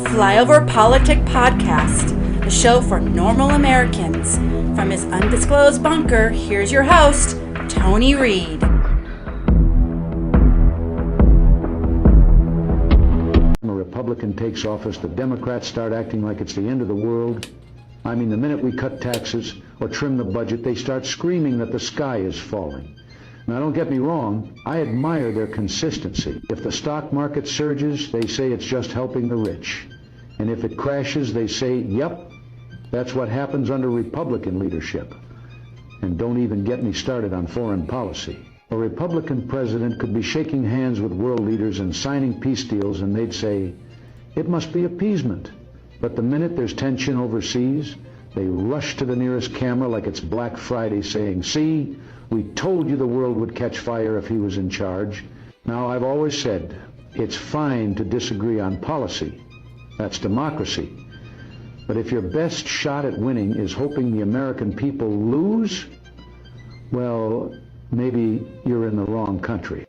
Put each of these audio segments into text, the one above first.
Flyover Politic Podcast, the show for normal Americans. From his undisclosed bunker, here's your host, Tony Reed. When a Republican takes office, the Democrats start acting like it's the end of the world. I mean, the minute we cut taxes or trim the budget, they start screaming that the sky is falling. Now, don't get me wrong, I admire their consistency. If the stock market surges, they say it's just helping the rich. And if it crashes, they say, yep, that's what happens under Republican leadership. And don't even get me started on foreign policy. A Republican president could be shaking hands with world leaders and signing peace deals, and they'd say, it must be appeasement. But the minute there's tension overseas, they rush to the nearest camera like it's Black Friday saying, see, we told you the world would catch fire if he was in charge. Now, I've always said, it's fine to disagree on policy. That's democracy. But if your best shot at winning is hoping the American people lose, well, maybe you're in the wrong country.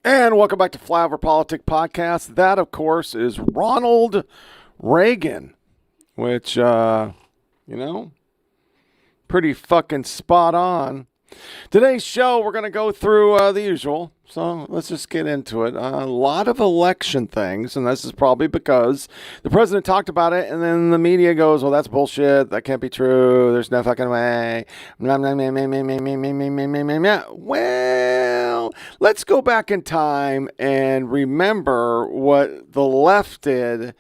And welcome back to Flyover Politic Podcast. That, of course, is Ronald Reagan, which, pretty fucking spot on. Today's show, we're going to go through the usual, so let's just get into it. A lot of election things, and this is probably because the president talked about it, and then the media goes, well, that's bullshit, that can't be true, there's no fucking way. Well, let's go back in time and remember what the left did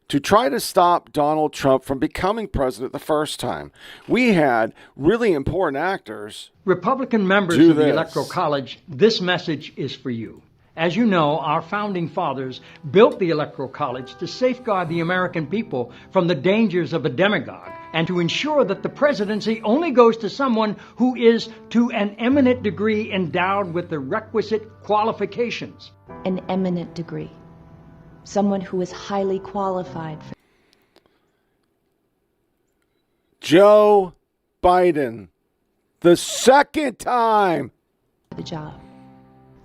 to try to stop Donald Trump from becoming president the first time. We had really important actors. Republican members of the Electoral College, this message is for you. As you know, our founding fathers built the Electoral College to safeguard the American people from the dangers of a demagogue and to ensure that the presidency only goes to someone who is to an eminent degree endowed with the requisite qualifications. An eminent degree. Someone who is highly qualified for Joe Biden, the second time the job.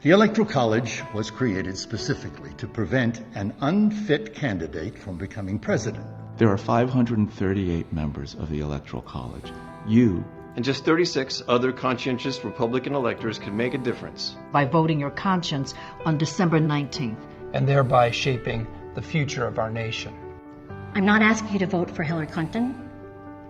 The Electoral College was created specifically to prevent an unfit candidate from becoming president. There are 538 members of the Electoral College. You and just 36 other conscientious Republican electors can make a difference by voting your conscience on December 19th. And thereby shaping the future of our nation. I'm not asking you to vote for Hillary Clinton.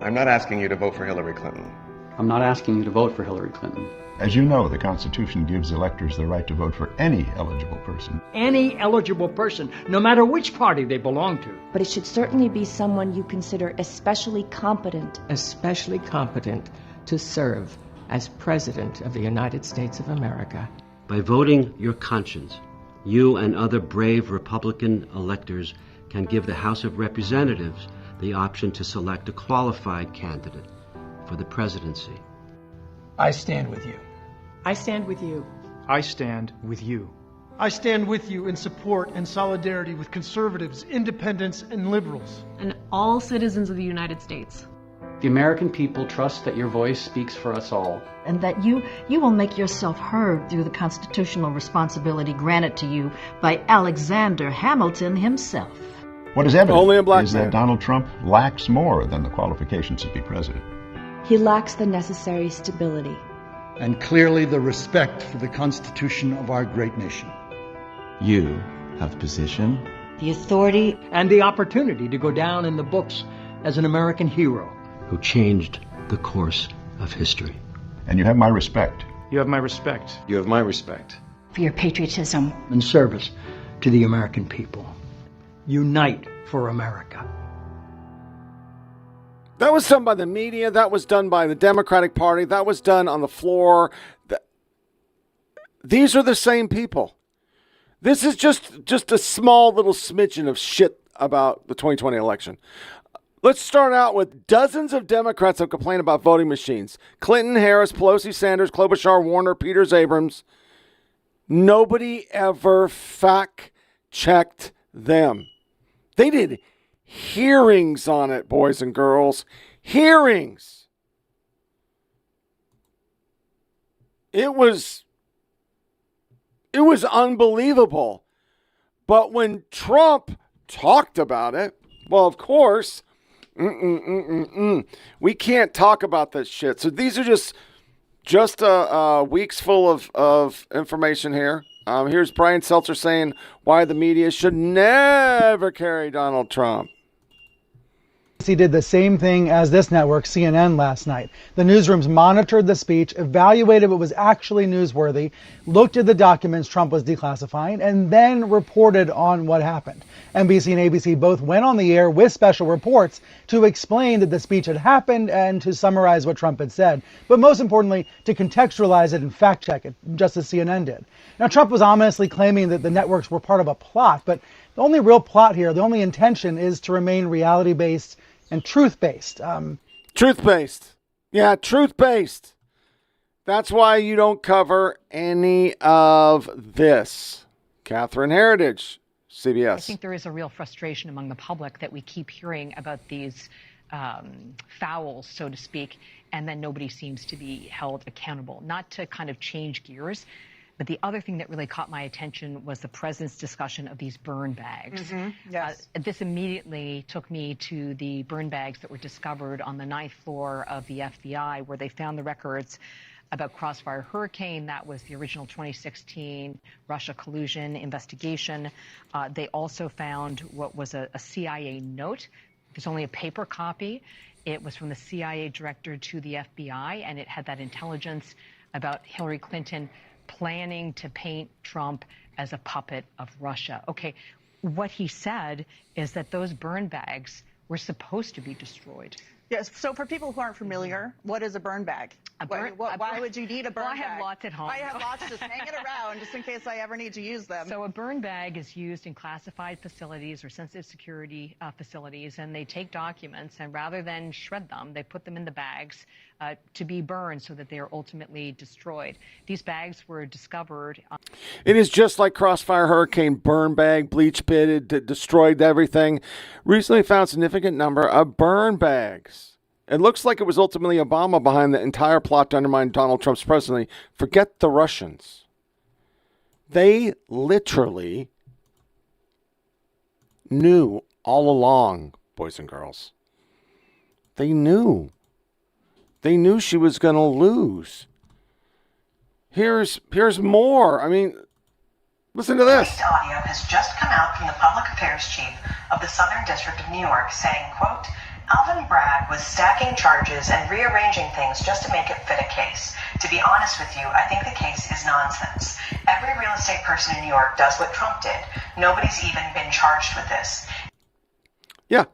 I'm not asking you to vote for Hillary Clinton. I'm not asking you to vote for Hillary Clinton. As you know, the Constitution gives electors the right to vote for any eligible person. Any eligible person, no matter which party they belong to. But it should certainly be someone you consider especially competent. Especially competent to serve as President of the United States of America. By voting your conscience, you and other brave Republican electors can give the House of Representatives the option to select a qualified candidate for the presidency. I stand with you. I stand with you. I stand with you. I stand with you in support and solidarity with conservatives, independents, and liberals. And all citizens of the United States. The American people trust that your voice speaks for us all. And that you will make yourself heard through the constitutional responsibility granted to you by Alexander Hamilton himself. What is evident Only a black is man. that Donald Trump lacks more than the qualifications to be president. He lacks the necessary stability. And clearly the respect for the Constitution of our great nation. You have position, the authority, and the opportunity to go down in the books as an American hero who changed the course of history. And you have my respect. You have my respect. You have my respect. For your patriotism. And service to the American people. Unite for America. That was done by the media. That was done by the Democratic Party. That was done on the floor. These are the same people. This is just a small little smidgen of shit about the 2020 election. Let's start out with dozens of Democrats have complained about voting machines. Clinton, Harris, Pelosi, Sanders, Klobuchar, Warner, Peters, Abrams. Nobody ever fact-checked them. They did hearings on it, boys and girls. Hearings. It was unbelievable. But when Trump talked about it, well, of course, we can't talk about this shit. So these are just weeks full of information here. Here's Brian Seltzer saying why the media should never carry Donald Trump. He did the same thing as this network, CNN, last night. The newsrooms monitored the speech, evaluated what was actually newsworthy, looked at the documents Trump was declassifying, and then reported on what happened. NBC and ABC both went on the air with special reports to explain that the speech had happened and to summarize what Trump had said, but most importantly, to contextualize it and fact check it, just as CNN did. Now, Trump was ominously claiming that the networks were part of a plot, but the only real plot here, the only intention is to remain reality-based and truth-based. Truth-based. Yeah, truth-based. That's why you don't cover any of this. Catherine Heritage, CBS. I think there is a real frustration among the public that we keep hearing about these fouls, so to speak, and then nobody seems to be held accountable. Not to kind of change gears, but the other thing that really caught my attention was the president's discussion of these burn bags. Yes. This immediately took me to the burn bags that were discovered on the 9th floor of the FBI, where they found the records about Crossfire Hurricane. That was the original 2016 Russia collusion investigation. They also found what was a CIA note. There's only a paper copy. It was from the CIA director to the FBI, and it had that intelligence about Hillary Clinton planning to paint Trump as a puppet of Russia. Okay, what he said is that those burn bags were supposed to be destroyed. Yes. So for people who aren't familiar, what is a burn bag? Why would you need a burn bag? I have lots at home. I have lots, just hang it around just in case I ever need to use them. So a burn bag is used in classified facilities or sensitive security facilities, and they take documents, and rather than shred them, they put them in the bags to be burned so that they are ultimately destroyed. These bags were discovered. It is just like Crossfire Hurricane, burn bag, bleach pitted, destroyed everything. Recently found significant number of burn bags. It looks like it was ultimately Obama behind the entire plot to undermine Donald Trump's presidency. Forget the Russians. They literally knew all along, boys and girls. They knew. They knew she was going to lose. Here's more. I mean, listen to this. Audio has just come out from the public affairs chief of the Southern District of New York saying, quote, Alvin Bragg was stacking charges and rearranging things just to make it fit a case. To be honest with you, I think the case is nonsense. Every real estate person in New York does what Trump did. Nobody's even been charged with this. Yeah,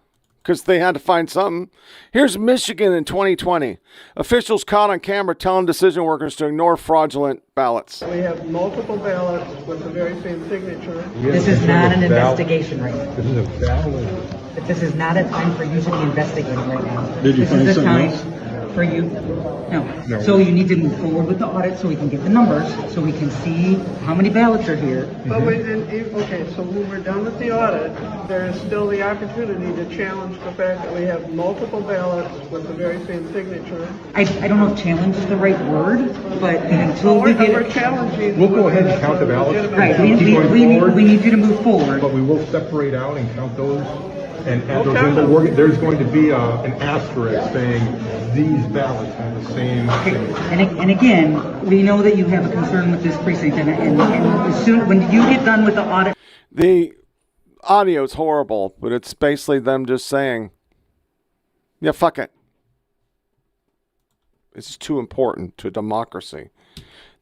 because they had to find something. Here's Michigan in 2020. Officials caught on camera telling decision workers to ignore fraudulent ballots. We have multiple ballots with the very same signature. This is not an investigation right now. This is a ballot. But this is not a time for you to be investigating right now. Did you find this is a something time else? for you. No. So you need to move forward with the audit so we can get the numbers, so we can see how many ballots are here. But okay, so when we're done with the audit, there is still the opportunity to challenge the fact that we have multiple ballots with the very same signature. I don't know if challenge is the right word, but until we get we're challenging. We'll go ahead and count the ballots. Right, we need you to move forward. But we will separate out and count those and add those in. But there's going to be an asterisk saying these ballots have the same. Okay. And again, we know that you have a concern with this precinct, and as soon when you get done with the audit. The audio is horrible, but it's basically them just saying, yeah, fuck it. This is too important to democracy.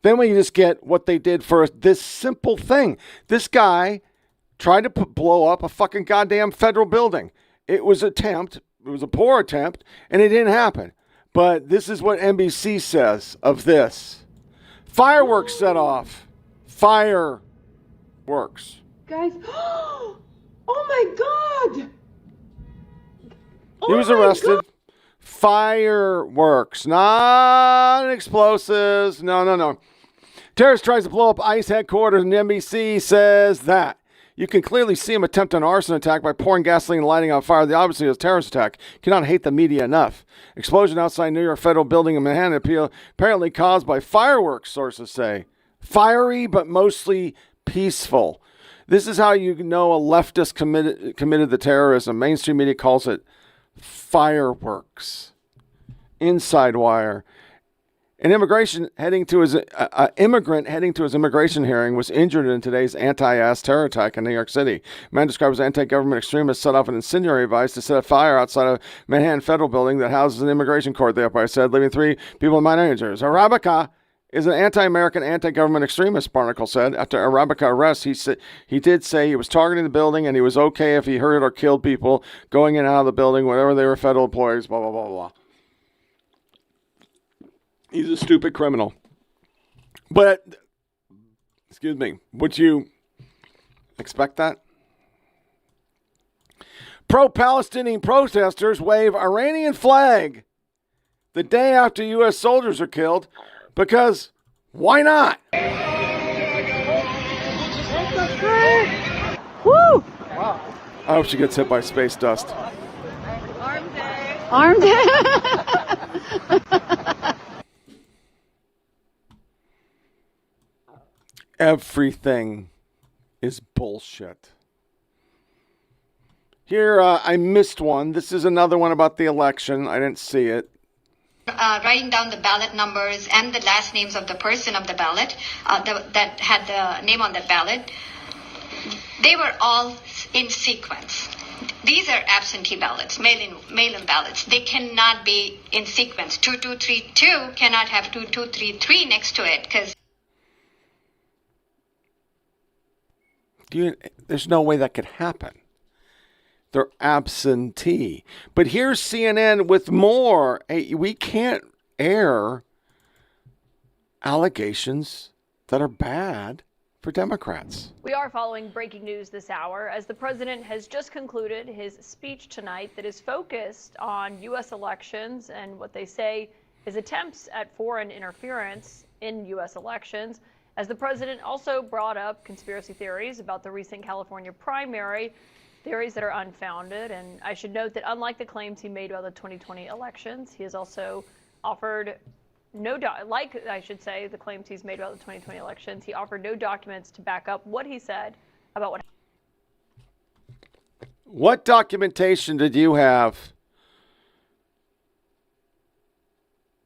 Then we just get what they did for this simple thing. This guy tried to blow up a fucking goddamn federal building. It was an attempt. It was a poor attempt, and it didn't happen. But this is what NBC says of this. Fireworks set off. Fireworks. Guys, oh my God! He was arrested. Fireworks, not explosives. No. Terrorist tries to blow up ICE headquarters, and NBC says that. You can clearly see him attempt an arson attack by pouring gasoline and lighting on fire. The obviously is a terrorist attack. Cannot hate the media enough. Explosion outside New York Federal Building in Manhattan apparently caused by fireworks, sources say. Fiery, but mostly peaceful. This is how you know a leftist committed the terrorism. Mainstream media calls it fireworks. Inside wire. An immigrant heading to his immigration hearing was injured in today's anti-IS terror attack in New York City. A man described as anti-government extremists set off an incendiary device to set a fire outside a Manhattan federal building that houses an immigration court, the umpire said, leaving 3 people in minor injuries. Arabica is an anti-American, anti-government extremist, Barnacle said. After Arabica arrest, he did say he was targeting the building and he was okay if he hurt or killed people going in and out of the building, whenever they were federal employees, blah, blah, blah, blah. He's a stupid criminal. But, excuse me, would you expect that? Pro-Palestinian protesters wave Iranian flag the day after U.S. soldiers are killed because why not? Woo! Wow. I hope she gets hit by space dust. Arm day. Everything is bullshit. Here, I missed one. This is another one about the election. I didn't see it. Writing down the ballot numbers and the last names of the person of the ballot that had the name on the ballot, they were all in sequence. These are absentee ballots, mail-in ballots. They cannot be in sequence. 2232 cannot have 2233 next to it because there's no way that could happen. They're absentee. But here's CNN with more. Hey, we can't air allegations that are bad for Democrats. We are following breaking news this hour as the president has just concluded his speech tonight that is focused on U.S. elections and what they say is attempts at foreign interference in U.S. elections. As the president also brought up conspiracy theories about the recent California primary, theories that are unfounded. And I should note that unlike the claims he made about the 2020 elections, he has also offered the claims he's made about the 2020 elections, he offered no documents to back up what he said about what. What documentation did you have?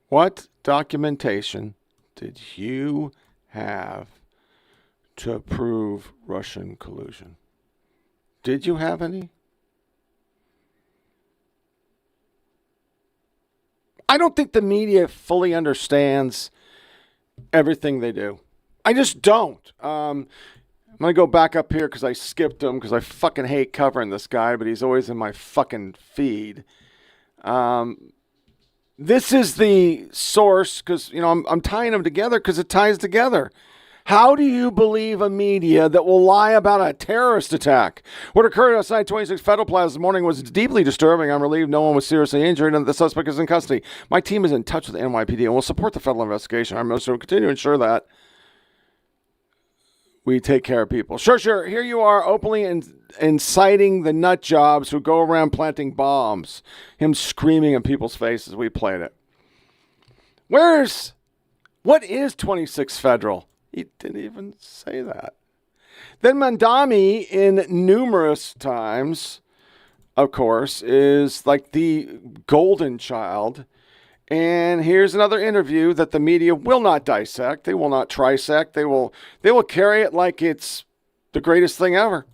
What documentation did you have to prove Russian collusion? Did you have any? I don't think the media fully understands everything they do. I just don't. I'm going to go back up here because I skipped him because I fucking hate covering this guy, but he's always in my fucking feed. This is the source because, I'm tying them together because it ties together. How do you believe a media that will lie about a terrorist attack? What occurred outside 26 Federal Plaza this morning was deeply disturbing. I'm relieved no one was seriously injured and the suspect is in custody. My team is in touch with the NYPD and will support the federal investigation. I'm going to continue to ensure that we take care of people. Sure. Here you are openly inciting the nut jobs who go around planting bombs. Him screaming in people's faces. We played it. What is 26 Federal? He didn't even say that. Then Mandami, in numerous times, of course, is like the golden child. And here's another interview that the media will not dissect. They will not trisect. They will carry it like it's the greatest thing ever.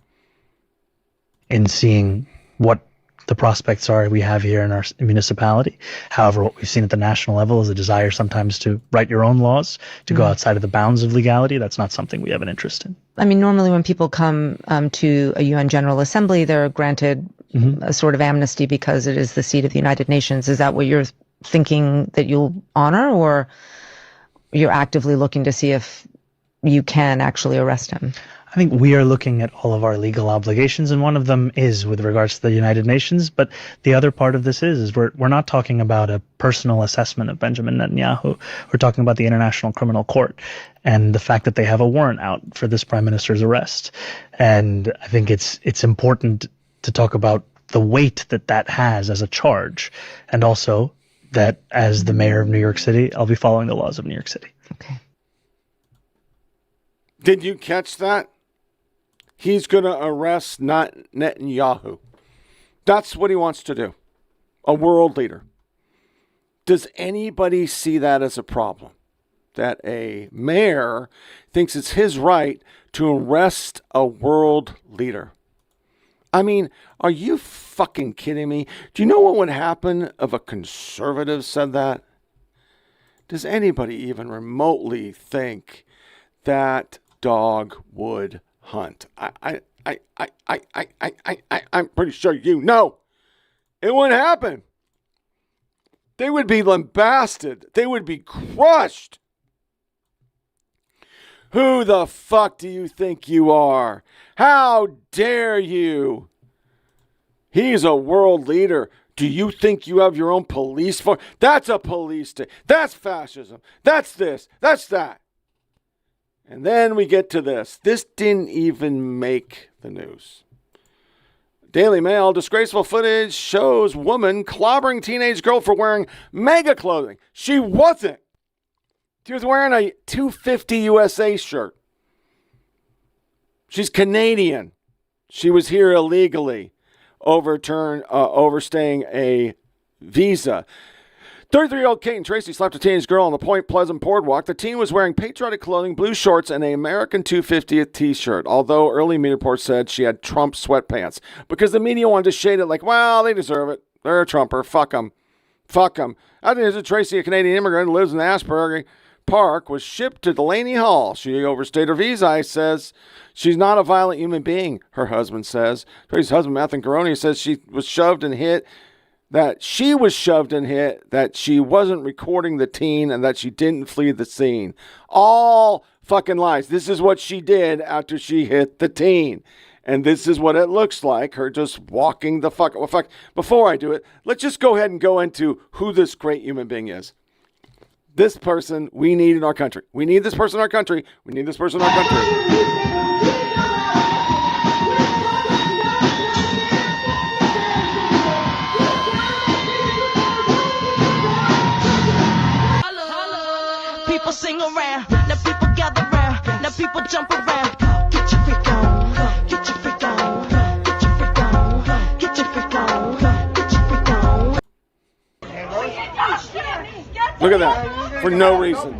In seeing what the prospects are we have here in our municipality. However, what we've seen at the national level is a desire sometimes to write your own laws, to go outside of the bounds of legality. That's not something we have an interest in. I mean, normally when people come to a UN General Assembly, they're granted a sort of amnesty because it is the seat of the United Nations. Is that what you're thinking that you'll honor, or you're actively looking to see if you can actually arrest him? I think we are looking at all of our legal obligations, and one of them is with regards to the United Nations. But the other part of this is we're not talking about a personal assessment of Benjamin Netanyahu. We're talking about the International Criminal Court and the fact that they have a warrant out for this prime minister's arrest. And I think it's important to talk about the weight that has as a charge, and also that as the mayor of New York City, I'll be following the laws of New York City. Okay. Did you catch that? He's going to arrest Netanyahu. That's what he wants to do. A world leader. Does anybody see that as a problem? That a mayor thinks it's his right to arrest a world leader? I mean, are you fucking kidding me? Do you know what would happen if a conservative said that? Does anybody even remotely think that dog would hunt? I'm pretty sure you know. It wouldn't happen. They would be lambasted. They would be crushed. Who the fuck do you think you are? How dare you? He's a world leader. Do you think you have your own police force? That's a police state. That's fascism. That's this. That's that. And then we get to this. This didn't even make the news. Daily Mail, disgraceful footage shows woman clobbering teenage girl for wearing mega clothing. She wasn't. She was wearing a 250 USA shirt. She's Canadian. She was here illegally, overstaying a visa. 33-year-old Kate and Tracy slapped a teenage girl on the Point Pleasant boardwalk. The teen was wearing patriotic clothing, blue shorts, and an American 250th t-shirt, although early media reports said she had Trump sweatpants because the media wanted to shade it like, well, they deserve it. They're a Trumper. Fuck them. Fuck them. I think there's Tracy, a Canadian immigrant who lives in Asbury Park, was shipped to Delaney Hall. She overstayed her visa, says. She's not a violent human being, her husband says. Tracy's husband, Matthew Caroni, says she was shoved and hit, that she wasn't recording the teen, and that she didn't flee the scene. All fucking lies. This is what she did after she hit the teen. And this is what it looks like, her just walking the fuck. Well, fuck. Before I do it, let's just go ahead and go into who this great human being is. This person we need in our country. We need this person in our country. We need this person in our country. People sing around, now people gather around, now people jump around. Get your freak on, get your freak on, get your freak on, get your freak on, get your freak on. Look at that. For no reason.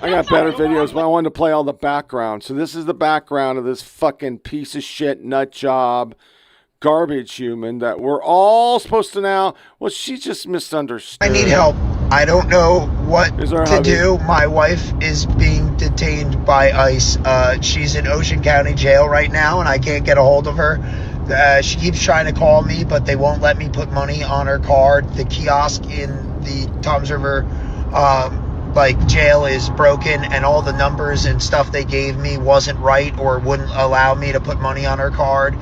I got better videos, but I wanted to play all the background. So this is the background of this fucking piece of shit, nut job, garbage human that we're all supposed to now. Well, she just misunderstood. I need help. I don't know what to do. My wife is being detained by ICE. She's in Ocean County Jail right now, and I can't get a hold of her. She keeps trying to call me, but they won't let me put money on her card. The kiosk in the Toms River jail is broken, and all the numbers and stuff they gave me wasn't right or wouldn't allow me to put money on her card.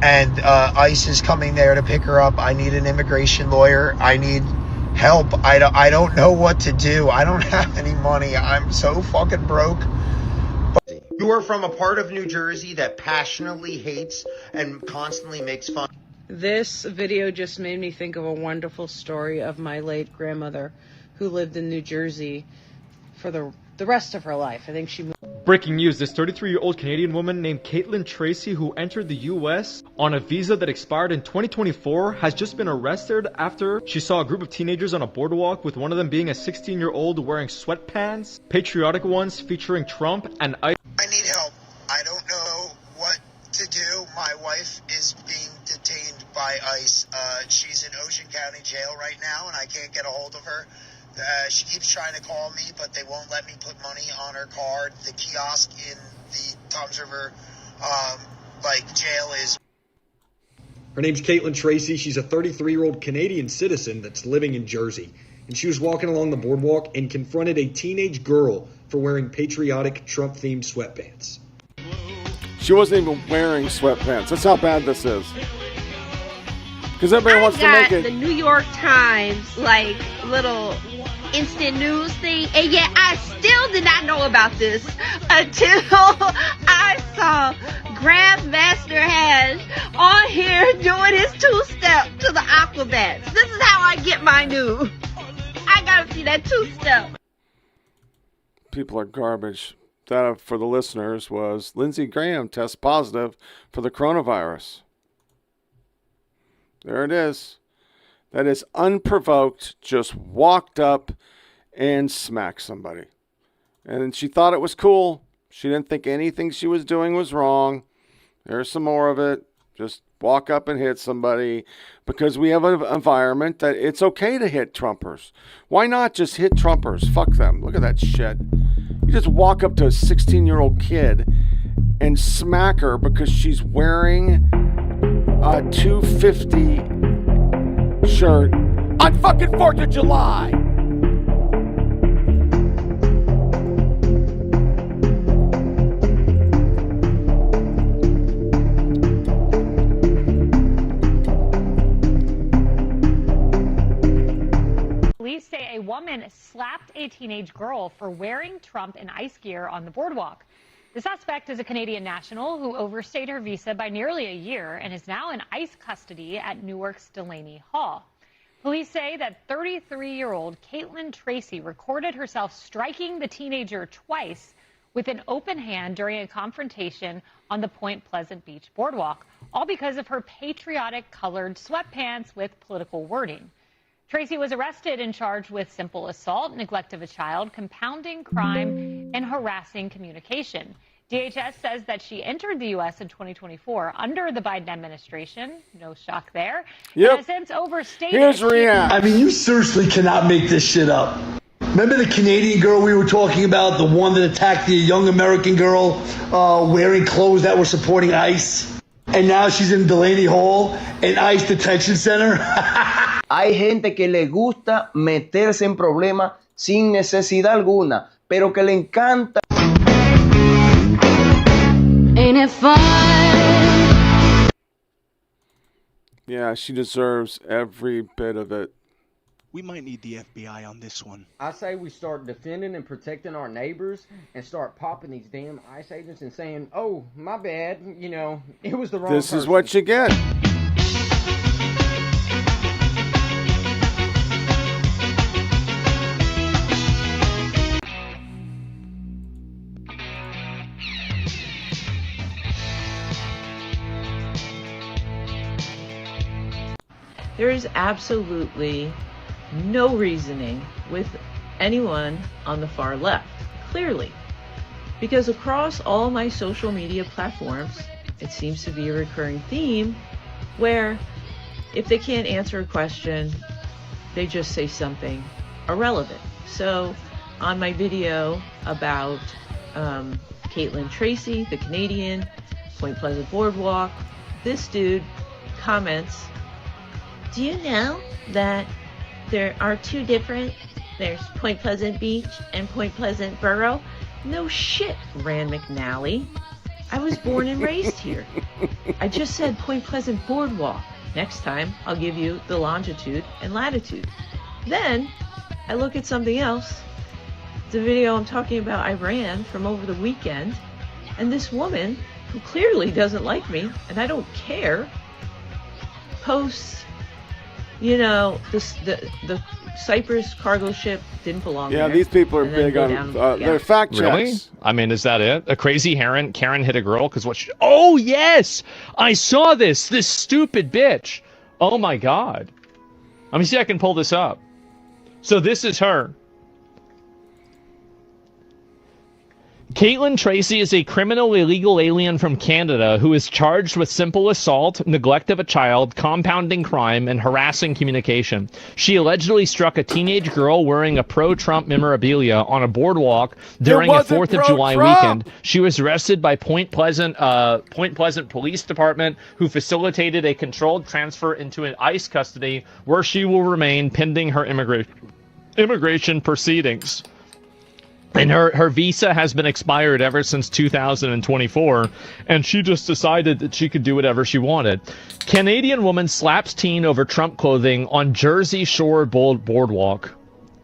And ICE is coming there to pick her up. I need an immigration lawyer. I need help. I don't know what to do. I don't have any money. I'm so fucking broke. You are from a part of New Jersey that passionately hates and constantly makes fun. This video just made me think of a wonderful story of my late grandmother who lived in New Jersey for the rest of her life. I think she moved. Breaking news, this 33-year-old Canadian woman named Caitlin Tracy, who entered the U.S. on a visa that expired in 2024, has just been arrested after she saw a group of teenagers on a boardwalk, with one of them being a 16-year-old wearing sweatpants, patriotic ones featuring Trump and I need help. I don't know what to do. My wife is being detained by ICE. She's in Ocean County Jail right now, and I can't get a hold of her. She keeps trying to call me, but they won't let me put money on her card. The kiosk in the Toms River jail is... Her name's Caitlin Tracy. She's a 33-year-old Canadian citizen that's living in Jersey. And she was walking along the boardwalk and confronted a teenage girl for wearing patriotic Trump-themed sweatpants. She wasn't even wearing sweatpants. That's how bad this is. Because everybody wants to make it. The New York Times, little instant news thing, and yet I still did not know about this until I saw Grandmaster Hash on here doing his two-step to the Aquabats. This is how I get my news. I gotta see that two-step. People are garbage. that for the listeners was Lindsey Graham tests positive for the coronavirus. There it is. That is unprovoked, just walked up and smacked somebody. And she thought it was cool. She didn't think anything she was doing was wrong. There's some more of it. Just walk up and hit somebody because we have an environment that it's okay to hit Trumpers. Why not just hit Trumpers? Fuck them. Look at that shit. You just walk up to a 16-year-old kid and smack her because she's wearing a 250 shirt on fucking 4th of July. Police say a woman slapped a teenage girl for wearing Trump and ICE gear on the boardwalk. The suspect is a Canadian national who overstayed her visa by nearly a year and is now in ICE custody at Newark's Delaney Hall. Police say that 33-year-old Caitlin Tracy recorded herself striking the teenager twice with an open hand during a confrontation on the Point Pleasant Beach boardwalk, all because of her patriotic-colored sweatpants with political wording. Tracy was arrested and charged with simple assault, neglect of a child, compounding crime, and harassing communication. DHS says that she entered the U.S. in 2024 under the Biden administration. No shock there. Yep. And has since overstayed. Here's Rihanna. I mean, you seriously cannot make this shit up. Remember the Canadian girl we were talking about, the one that attacked the young American girl wearing clothes that were supporting ICE? And now she's in Delaney Hall, an ICE detention center? Hay gente que le gusta meterse en problemas sin necesidad alguna, pero que le encanta. Ain't it fun? Yeah, she deserves every bit of it. We might need the FBI on this one. I say we start defending and protecting our neighbors and start popping these damn ICE agents and saying, oh, my bad, you know, it was the wrong This person. is what you get. There is absolutely no reasoning with anyone on the far left, clearly. Because across all my social media platforms, it seems to be a recurring theme where if they can't answer a question, they just say something irrelevant. So on my video about Caitlin Tracy, the Canadian, Point Pleasant Boardwalk, this dude comments, do you know that there are two different, there's Point Pleasant Beach and Point Pleasant Borough? No shit, Rand McNally. I was born and raised here. I just said Point Pleasant Boardwalk. Next time, I'll give you the longitude and latitude. Then, I look at something else. The video I'm talking about Iran from over the weekend, and this woman, who clearly doesn't like me, and I don't care, posts, you know, the Cyprus cargo ship didn't belong there. Yeah, these people are big on their fact checks. Really? I mean, is that it? A crazy Karen hit a girl because what? Oh yes, I saw this. This stupid bitch. Oh my God. Let me see if I can pull this up. So this is her. Caitlin Tracy is a criminal illegal alien from Canada who is charged with simple assault, neglect of a child, compounding crime, and harassing communication. She allegedly struck a teenage girl wearing a pro-Trump memorabilia on a boardwalk during a 4th of July weekend. She was arrested by Point Pleasant Police Department, who facilitated a controlled transfer into an ICE custody where she will remain pending her immigration proceedings. And her visa has been expired ever since 2024, and she just decided that she could do whatever she wanted. Canadian woman slaps teen over Trump clothing on Jersey Shore boardwalk.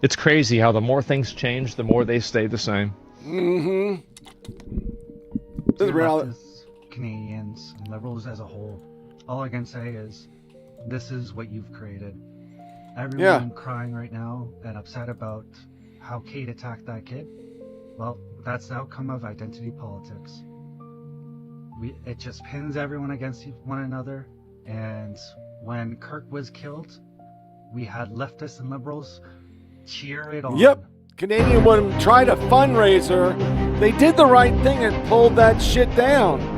It's crazy how the more things change, the more they stay the same. Mm-hmm. Leftists, Canadians, and liberals as a whole, all I can say is, this is what you've created. Everyone crying right now and upset about how Kate attacked that kid. Well, That's the outcome of identity politics. It just pins everyone against one another. And when Kirk was killed, we had leftists and liberals cheer it on. Yep. Canadian women tried a fundraiser. They did the right thing and pulled that shit down.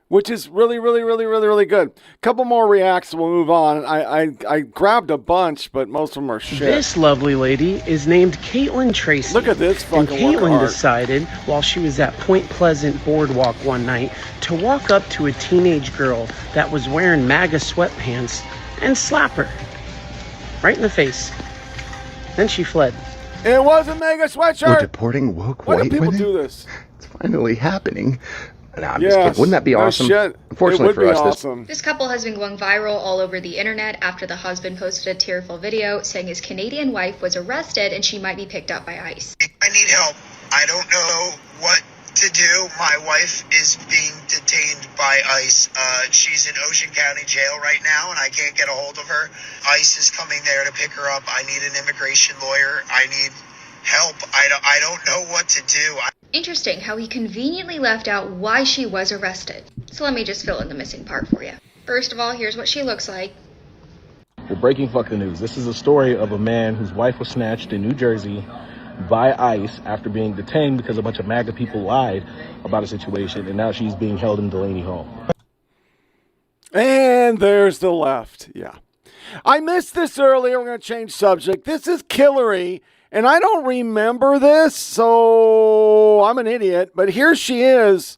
Which is really, really, really, really, really good. Couple more reacts, we'll move on. I grabbed a bunch, but most of them are shit. This lovely lady is named Caitlin Tracy. Look at this fucking And work of Caitlin art. decided, while she was at Point Pleasant Boardwalk one night, to walk up to a teenage girl that was wearing MAGA sweatpants and slap her. Right in the face. Then she fled. It was a mega sweatshirt. We're deporting woke Why white do people women? do this? It's finally happening. No, I'm just kidding. Wouldn't that be no awesome? Shit. Unfortunately it would for be us, awesome. This couple has been going viral all over the internet after the husband posted a tearful video saying his Canadian wife was arrested and she might be picked up by ICE. I need help. I don't know what to do. My wife is being detained by ICE. She's in Ocean County Jail right now, and I can't get a hold of her. ICE is coming there to pick her up. I need an immigration lawyer. I need help. I don't know what to do. Interesting how he conveniently left out why she was arrested. So let me just fill in the missing part for you. First of all, here's what she looks like. Well, breaking fucking news. This is a story of a man whose wife was snatched in New Jersey by ICE after being detained because a bunch of MAGA people lied about a situation, and now she's being held in Delaney Hall. And there's the left. Yeah. I missed this earlier. We're going to change subject. This is Hillary, and I don't remember this, so I'm an idiot. But here she is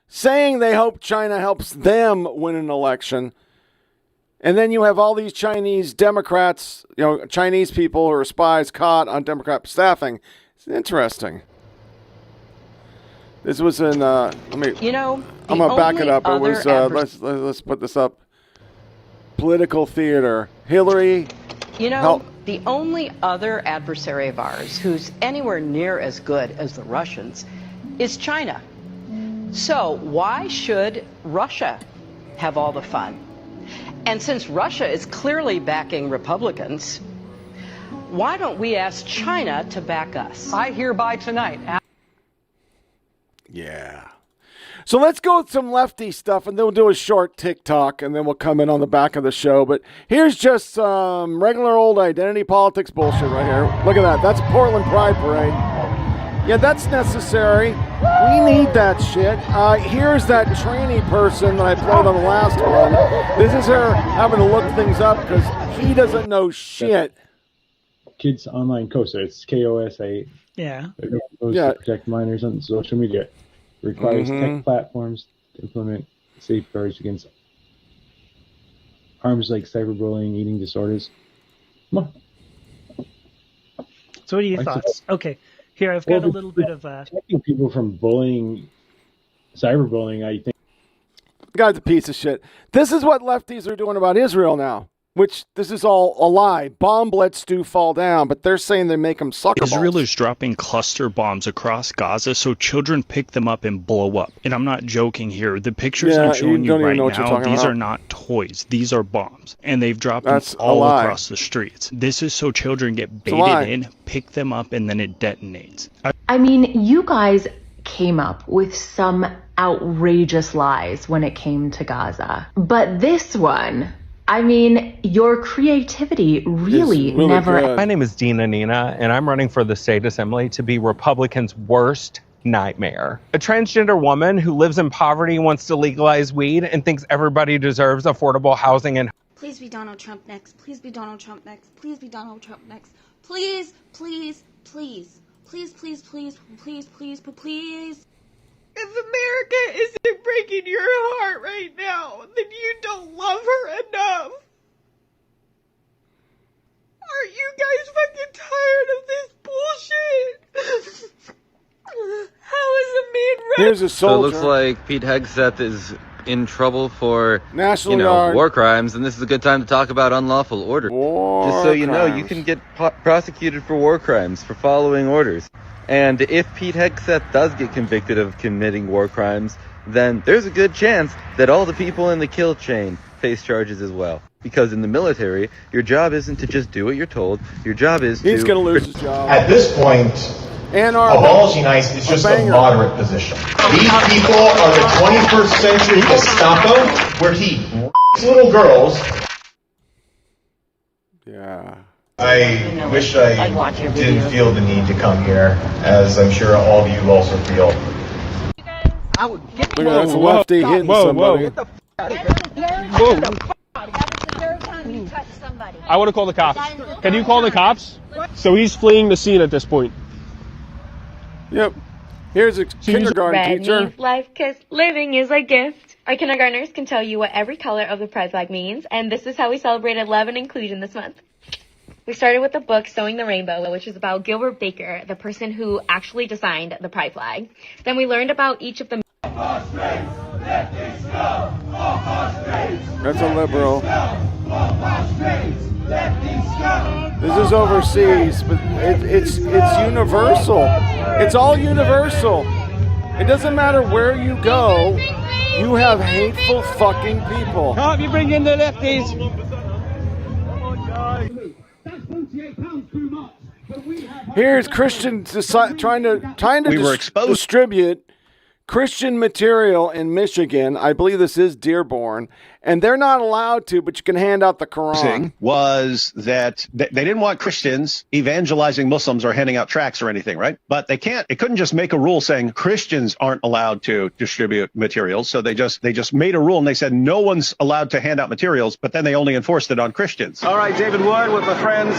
saying they hope China helps them win an election. And then you have all these Chinese Democrats, Chinese people or spies caught on Democrat staffing. It's interesting. This was in, I'm going to back it up. It was, let's put this up. Political theater. Hillary. The only other adversary of ours who's anywhere near as good as the Russians is China. So why should Russia have all the fun? And since Russia is clearly backing Republicans, why don't we ask China to back us? I hereby tonight. Yeah. So let's go with some lefty stuff, and then we'll do a short TikTok, and then we'll come in on the back of the show. But here's just some regular old identity politics bullshit right here. Look at that. That's Portland Pride Parade. Yeah, that's necessary. We need that shit. Here's that trainee person that I played on the last one. This is her having to look things up because he doesn't know shit. Kids Online COSA. It's KOSA. Yeah. To protect minors on social media. It requires tech platforms to implement safeguards against harms like cyberbullying, eating disorders. Come on. So what are your thoughts? Okay. Here, I've got a little bit of protecting people from bullying, cyberbullying, I think. The guy's a piece of shit. This is what lefties are doing about Israel now, which this is all a lie. Bomblets do fall down, but they're saying they make them sucker Israel balls. is dropping cluster bombs across Gaza so children pick them up and blow up. And I'm not joking here. The pictures I'm showing you right now, these are not toys. These are bombs. And they've dropped them all across the streets. This is so children get baited in, pick them up, and then it detonates. I mean, you guys came up with some outrageous lies when it came to Gaza. But this one, I mean, your creativity really never... My name is Dina Nina, and I'm running for the state assembly to be Republicans' worst nightmare. A transgender woman who lives in poverty wants to legalize weed and thinks everybody deserves affordable housing and... Please be Donald Trump next. Please be Donald Trump next. Please be Donald Trump next. Please, please, please. Please, please, please, please, please, please. If America isn't breaking your heart right now, then you don't love her enough. Aren't you guys fucking tired of this bullshit? How is a man Here's a So it soldier. looks like Pete Hegseth is in trouble for National Guard. war crimes, and this is a good time to talk about unlawful orders. Just so you know, you can get prosecuted for war crimes for following orders. And if Pete Hegseth does get convicted of committing war crimes, then there's a good chance that all the people in the kill chain face charges as well. Because in the military, your job isn't to just do what you're told. Your job is He's going to lose his job. At this point, Abolishing ICE is just a moderate position. These people are the 21st century Gestapo, where he rapes little girls. Yeah. I wish I didn't feel the need to come here, as I'm sure all of you also feel. I would get Look at that's a lefty hitting somebody. I want to call the cops. Can you call the cops? So he's fleeing the scene at this point. Yep. Here's a kindergarten Red teacher. means life, 'cause living is a gift. Our kindergartners can tell you what every color of the pride flag means, and this is how we celebrated love and inclusion this month. We started with the book Sewing the Rainbow, which is about Gilbert Baker, the person who actually designed the pride flag. Then we learned about each of the... That's a liberal. This is overseas, but it's universal. It's all universal. It doesn't matter where you go. You have hateful fucking people. Can't you bring in the lefties? Here's Christians trying to distribute Christian material in Michigan. I believe this is Dearborn, and they're not allowed to, but you can hand out the Quran. Was that they didn't want Christians evangelizing Muslims or handing out tracts or anything, right? But they couldn't just make a rule saying Christians aren't allowed to distribute materials. So they just made a rule and they said no one's allowed to hand out materials, but then they only enforced it on Christians. All right, David Wood with my friends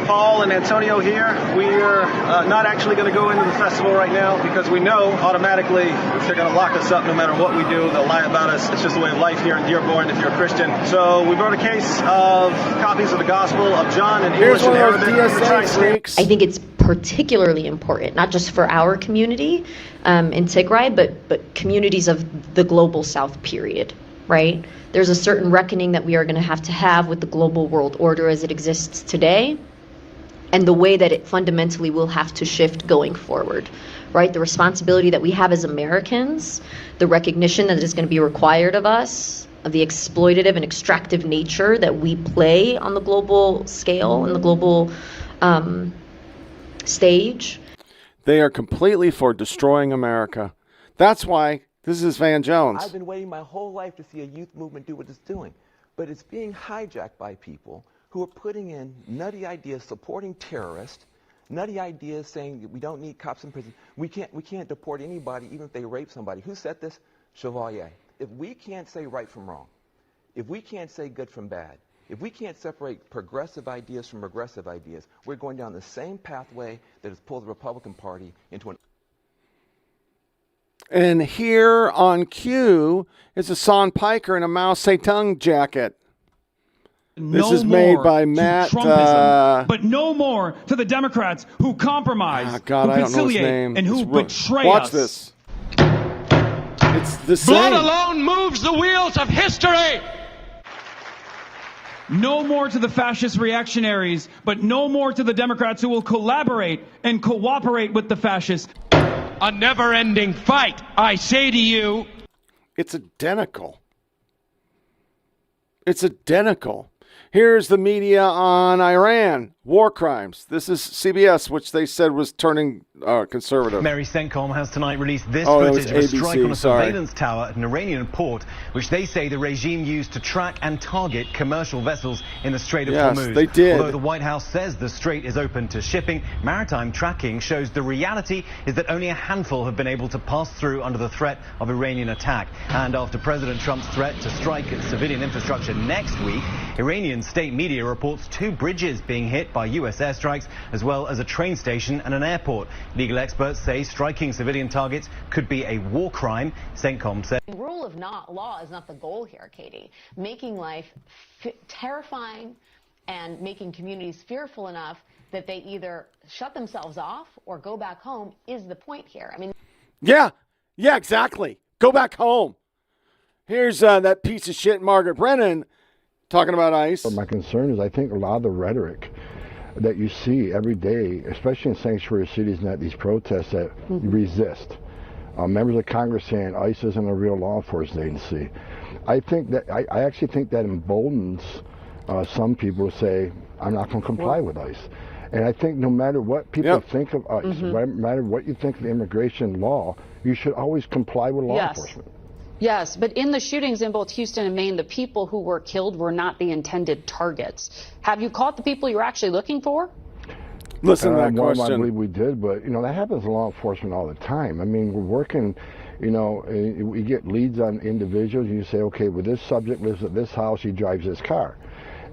Paul and Antonio here. We're not actually going to go into the festival right now because we know automatically they're going to lock us up no matter what we do. They'll lie about us. It's just the way of life here in Dearborn if you're a Christian. So we brought a case of copies of the Gospel of John in English and Arabic. I think it's particularly important, not just for our community in Tigray, but communities of the global South, period, right? There's a certain reckoning that we are going to have with the global world order as it exists today, and the way that it fundamentally will have to shift going forward, right? The responsibility that we have as Americans, the recognition that is going to be required of us, of the exploitative and extractive nature that we play on the global scale and the global stage. They are completely for destroying America. That's why this is Van Jones. I've been waiting my whole life to see a youth movement do what it's doing, but it's being hijacked by people who are putting in nutty ideas supporting terrorists, nutty ideas saying that we don't need cops in prison. We can't deport anybody even if they rape somebody. Who said this? Chevalier. If we can't say right from wrong, if we can't say good from bad, if we can't separate progressive ideas from regressive ideas, we're going down the same pathway that has pulled the Republican Party into an... And here on cue is Hassan Piker in a Mao Zedong jacket. This is made by Matt. But no more to the Democrats who compromise, who conciliate, and who betray us. Watch this. It's the same. Blood alone moves the wheels of history. No more to the fascist reactionaries, but no more to the Democrats who will collaborate and cooperate with the fascists. A never-ending fight, I say to you. It's identical. It's identical. Here's the media on Iran, war crimes. This is CBS, which they said was turning conservative. Mary CENTCOM has tonight released this footage of a strike on a surveillance tower at an Iranian port, which they say the regime used to track and target commercial vessels in the Strait of Hormuz. They did. Although the White House says the strait is open to shipping, maritime tracking shows the reality is that only a handful have been able to pass through under the threat of Iranian attack. And after President Trump's threat to strike at civilian infrastructure next week, Iranian state media reports 2 bridges being hit by U.S. airstrikes, as well as a train station and an airport. Legal experts say striking civilian targets could be a war crime. CENTCOM said... Rule of law is not the goal here, Katie. Making life terrifying and making communities fearful enough that they either shut themselves off or go back home is the point here. I mean... Yeah, exactly. Go back home. Here's that piece of shit Margaret Brennan talking about ICE. But my concern is I think a lot of the rhetoric that you see every day, especially in sanctuary cities and at these protests that resist. Members of Congress saying ICE isn't a real law enforcement agency. I think that I actually think that emboldens some people to say, I'm not going to comply with ICE. And I think no matter what people think of ICE, no matter what you think of immigration law, you should always comply with law enforcement. Yes, but in the shootings in both Houston and Maine, the people who were killed were not the intended targets. Have you caught the people you were actually looking for? Listen to that question. I believe we did, but, that happens in law enforcement all the time. I mean, we're working, we get leads on individuals, and you say, okay, well, this subject lives at this house, he drives this car.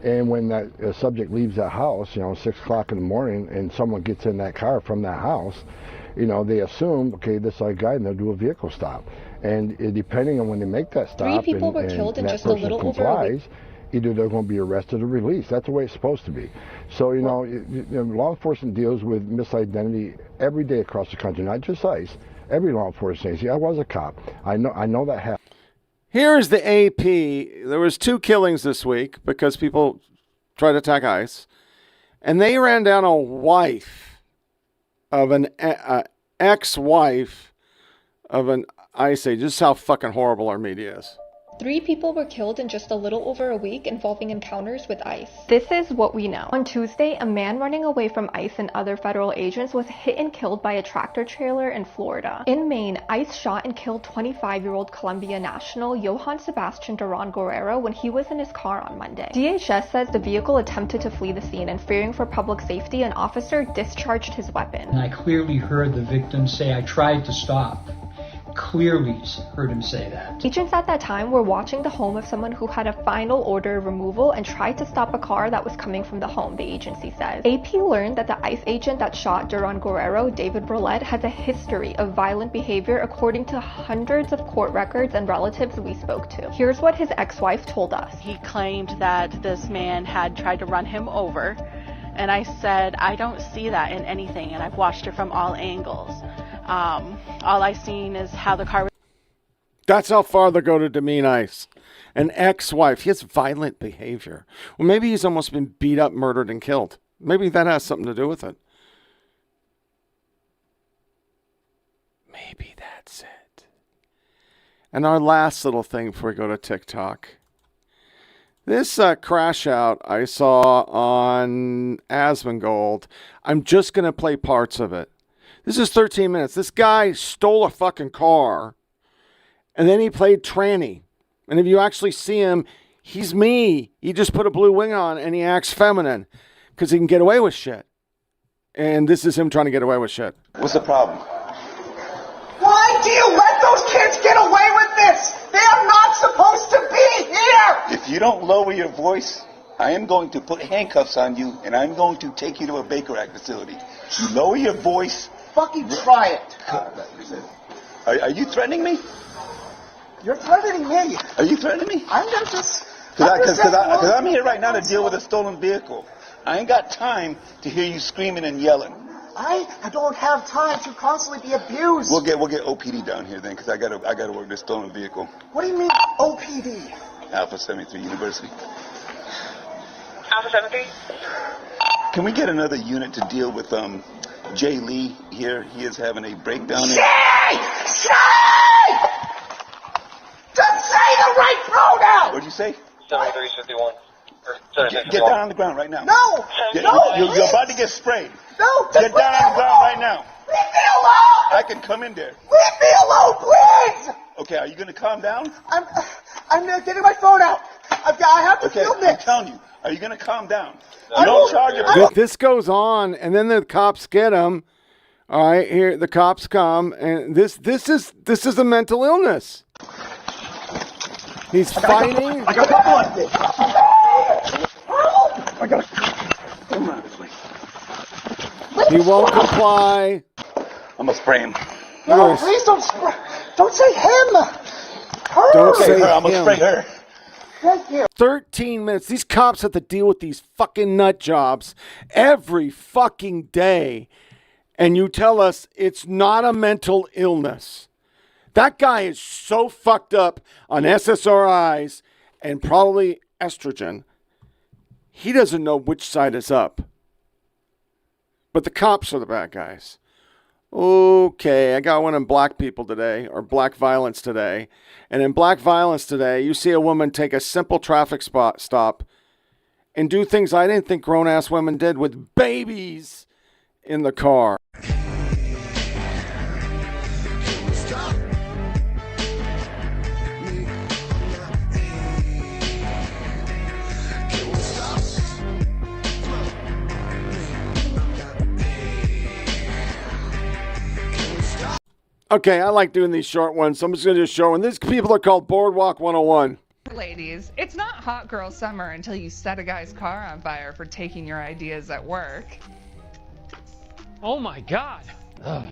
And when that subject leaves that house, 6 o'clock in the morning, and someone gets in that car from that house, they assume, okay, this is our guy, and they'll do a vehicle stop. And depending on when they make that stop, 3 people were killed in that just a little person over a week. complies, either they're going to be arrested or released. That's the way it's supposed to be. So, law enforcement deals with misidentity every day across the country, not just ICE. Every law enforcement agency. I was a cop. I know that happened. Here's the AP. There was 2 killings this week because people tried to attack ICE, and they ran down a wife of an ex-wife of an ICE agent. This is how fucking horrible our media is. 3 people were killed in just a little over a week involving encounters with ICE. This is what we know. On Tuesday, a man running away from ICE and other federal agents was hit and killed by a tractor trailer in Florida. In Maine, ICE shot and killed 25-year-old Colombia national Johann Sebastian Duran Guerrero when he was in his car on Monday. DHS says the vehicle attempted to flee the scene, and fearing for public safety, an officer discharged his weapon. And I clearly heard the victim say, "I tried to stop." Clearly heard him say that. Agents at that time were watching the home of someone who had a final order of removal and tried to stop a car that was coming from the home, the agency says. AP learned that the ICE agent that shot Duran Guerrero, David Brulette, has a history of violent behavior according to hundreds of court records and relatives we spoke to. Here's what his ex-wife told us. He claimed that this man had tried to run him over, and I said, I don't see that in anything, and I've watched it from all angles. All I seen is how the car was. That's how far they go to demean ICE. An ex-wife. He has violent behavior. Well, maybe he's almost been beat up, murdered, and killed. Maybe that has something to do with it. Maybe that's it. And our last little thing before we go to TikTok. This crash out I saw on Asmongold, I'm just going to play parts of it. This is 13 minutes. This guy stole a fucking car, and then he played tranny. And if you actually see him, he's me. He just put a blue wing on, and he acts feminine because he can get away with shit. And this is him trying to get away with shit. What's the problem? Why do you let those kids get away with this? They are not supposed to be here! If you don't lower your voice, I am going to put handcuffs on you, and I'm going to take you to a Baker Act facility. You lower your voice. Fucking try it. Are you threatening me? You're threatening me. Are you threatening me? I'm gonna just... Because I'm here right now to deal with a stolen vehicle. I ain't got time to hear you screaming and yelling. I don't have time to constantly be abused. We'll get OPD down here then, because I gotta work this stolen vehicle. What do you mean OPD? Alpha 73 University. Alpha 73? Can we get another unit to deal with Jay Lee here? He is having a breakdown. Say! Just say the right pronoun! What'd you say? 7351. Get down on the ground right now. No! You're about to get sprayed. No! Get down on the ground right now. Leave me alone! I can come in there. Leave me alone, please! Okay, are you going to calm down? I'm getting my phone out. I have to film this. I'm telling you. Are you going to calm down? You don't charge your... This goes on, and then the cops get him. All right, here the cops come, and this is a mental illness. He's fighting. I got a couple on this. I got a... Come on this way. He won't comply. I'm going to spray him. No, please don't spray. Don't say him. Her. Don't say her. I'm going to him. spray her. Thank you. 13 minutes. These cops have to deal with these fucking nut jobs every fucking day. And you tell us it's not a mental illness. That guy is so fucked up on SSRIs and probably estrogen. He doesn't know which side is up. But the cops are the bad guys. Okay, I got one on black people today, or black violence today. And in black violence today, you see a woman take a simple traffic stop, and do things I didn't think grown-ass women did with babies in the car. Okay, I like doing these short ones, so I'm just going to do a short one. These people are called Boardwalk 101. Ladies, it's not hot girl summer until you set a guy's car on fire for taking your ideas at work. Oh my God. Ugh.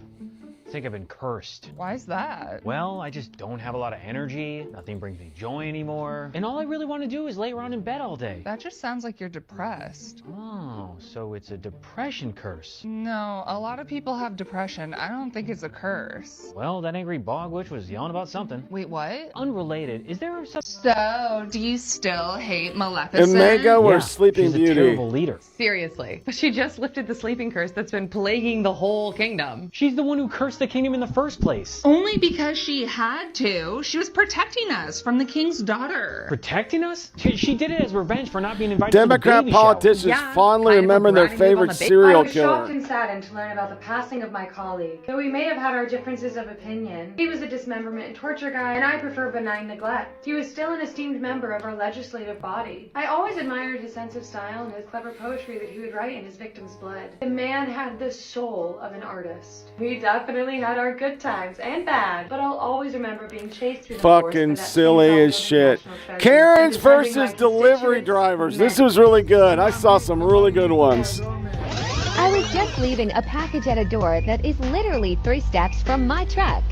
I think I've been cursed. Why's that? Well, I just don't have a lot of energy. Nothing brings me joy anymore. And all I really want to do is lay around in bed all day. That just sounds like you're depressed. Oh, so it's a depression curse. No, a lot of people have depression. I don't think it's a curse. Well, that angry bog witch was yelling about something. Wait, what? Unrelated. Is there some... So, do you still hate Maleficent? And Mega or Sleeping she's Beauty? A terrible leader. Seriously. But she just lifted the sleeping curse that's been plaguing the whole kingdom. She's the one who cursed the kingdom in the first place. Only because she had to. She was protecting us from the king's daughter. Protecting us? She did it as revenge for not being invited Democrat to the baby politicians fondly remember their favorite serial I was shocked killer. and saddened to learn about the passing of my colleague. Though we may have had our differences of opinion, he was a dismemberment and torture guy, and I prefer benign neglect. He was still an esteemed member of our legislative body. I always admired his sense of style and his clever poetry that he would write in his victim's blood. The man had the soul of an artist. We definitely had our good times and bad, but I'll always remember being chased through the forest Fucking for that silly same as shit. national treasure Karens and defending versus my delivery constituents. drivers. This was really good. I saw some really good ones. I was just leaving a package at a door that is literally 3 steps from my truck.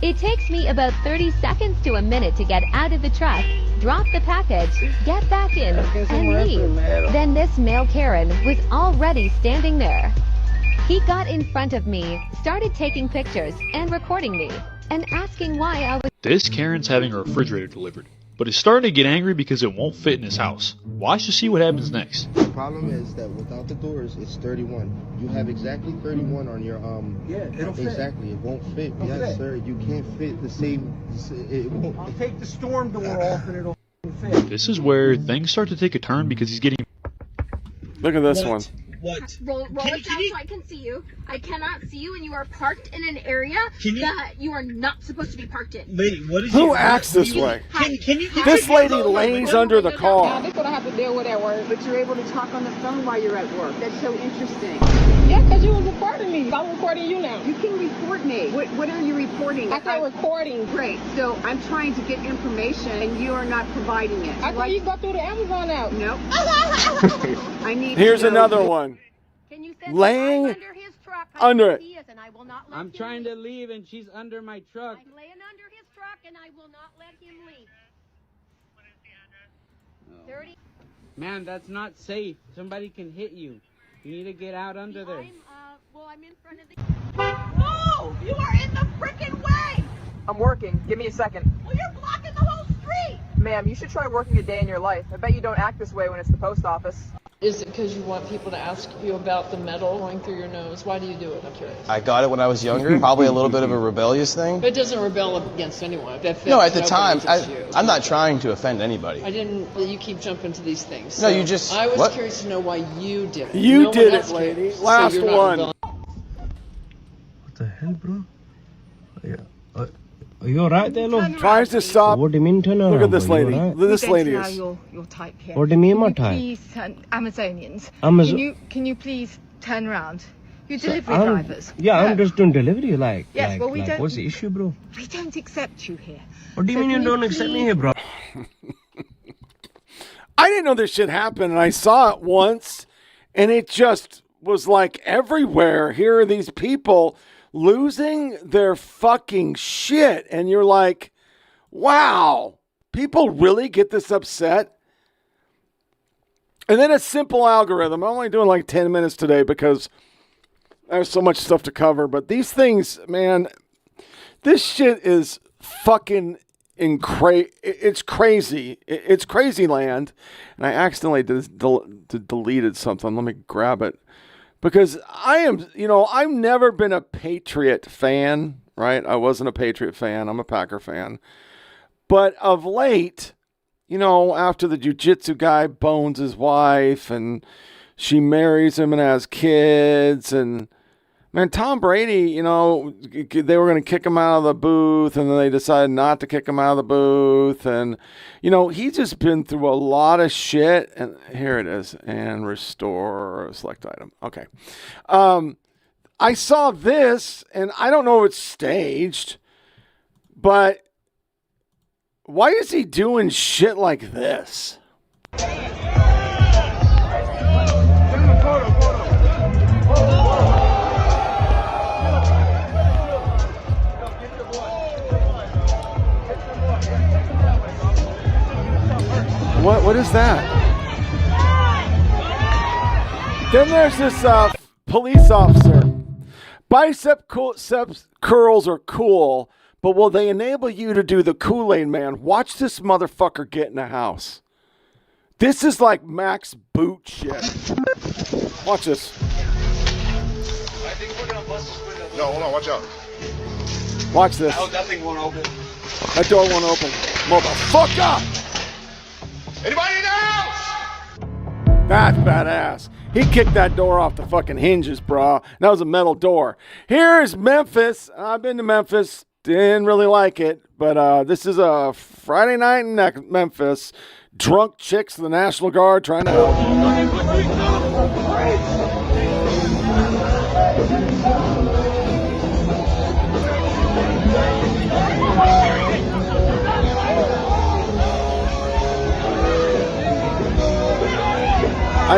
It takes me about 30 seconds to a minute to get out of the truck, drop the package, get back in, and leave. Then this male Karen was already standing there. He got in front of me, started taking pictures and recording me, and asking why I was... This Karen's having a refrigerator delivered, but is starting to get angry because it won't fit in his house. Watch to see what happens next. The problem is that without the doors, it's 31. You have exactly 31 on your Yeah, it'll fit. Exactly, it won't fit. It'll Yes, fit. sir. You can't fit the same. It won't. I'll take the storm door off and it'll fit. This is where things start to take a turn because he's getting... Look at this one. What? Roll it down so I can see you. I cannot see you, and you are parked in an area that you are not supposed to be parked in. Lady, what is Who acts this way? This lady lays under the car. That's what I have to deal with at work. But you're able to talk on the phone while you're at work. That's so interesting. Yeah, because you were recording me. I'm recording you now. You can report me. What are you reporting? I said recording. Great. So I'm trying to get information, and you are not providing it. I thought you go through the Amazon app. Nope. I need. Here's another one. Laying under it. I'm trying to leave, and she's under my truck. I'm laying under his truck, and I will not let him leave. What is the address? 30. Man, that's not safe. Somebody can hit you. You need to get out under there. I'm in front of the... No! You are in the frickin' way! I'm working. Give me a second. Well, you're blocking the whole street! Ma'am, you should try working a day in your life. I bet you don't act this way when it's the post office. Is it because you want people to ask you about the metal going through your nose? Why do you do it? I'm curious. I got it when I was younger, probably a little bit of a rebellious thing. It doesn't rebel against anyone. No, at the time, I'm not trying to offend anybody. I didn't. You keep jumping to these things. No, you just. I was what? curious to know why you did it. You No did one it, else lady. cares. Last So you're not one. rebelling. What the hell, bro? Are you alright there, love? Tries to stop. What do you mean turn around? Look at this bro? You lady. alright? This lady Now is. you'll type here. What do you mean, my Can type? you please turn, Amazonians. Amazon- Can you please turn around? You So delivery I'm- drivers. Yeah, No. I'm just doing delivery, like. Yes, like, well, we like, don't- what's the issue, bro? We don't accept you here. What do you So mean you can don't accept me here, bro? I didn't know this shit happened, and I saw it once, and it just was like everywhere. Here are these people losing their fucking shit, and you're like, wow, people really get this upset? And then a simple algorithm. I'm only doing like 10 minutes today because there's so much stuff to cover, but these things, man, this shit is fucking it's crazy. It's crazy land. And I accidentally deleted something. Let me grab it. Because I've never been a Patriot fan, right? I wasn't a Patriot fan. I'm a Packer fan. But of late, after the jiu-jitsu guy bones his wife and she marries him and has kids. And, man, Tom Brady, they were going to kick him out of the booth, and then they decided not to kick him out of the booth. And, he's just been through a lot of shit. And here it is. And restore select item. Okay. I saw this, and I don't know if it's staged, but why is he doing shit like this? What is that? Then there's this police officer. Bicep curls are cool, but will they enable you to do the Kool-Aid Man? Watch this motherfucker get in a house. This is like max boot shit. Watch this. No, hold on, watch out. Watch this. That thing won't open. That door won't open. Motherfucker! Anybody in the house? That's badass. He kicked that door off the fucking hinges, bro. That was a metal door. Here's Memphis. I've been to Memphis. Didn't really like it. But this is a Friday night in Memphis. Drunk chicks of the National Guard trying to help.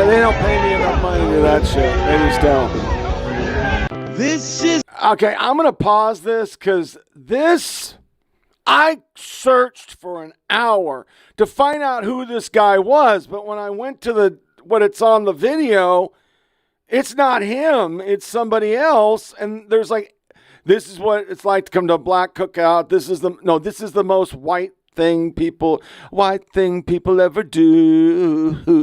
They don't pay me enough money to do that shit. They just don't. This is... Okay, I'm going to pause this because I searched for an hour to find out who this guy was, but when I went to what it's on the video, it's not him. It's somebody else, and there's like, this is what it's like to come to a black cookout. This is the most white thing people ever do.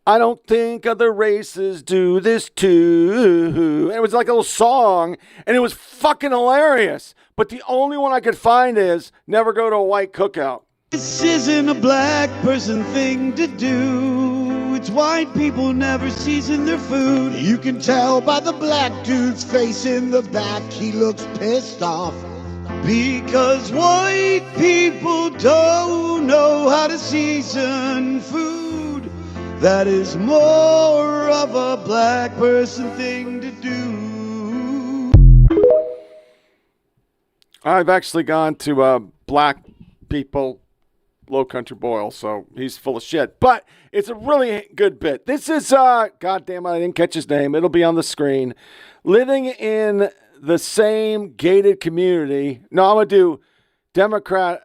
I don't think other races do this too. It was like a little song, and it was fucking hilarious. But the only one I could find is never go to a white cookout. This isn't a black person thing to do. It's white people never season their food. You can tell by the black dude's face in the back, he looks pissed off. Because white people don't know how to season food. That is more of a black person thing to do. I've actually gone to black people Low Country Boil, so he's full of shit. But it's a really good bit. This is, goddamn, I didn't catch his name. It'll be on the screen. Living in the same gated community. No, I'm going to do Democrat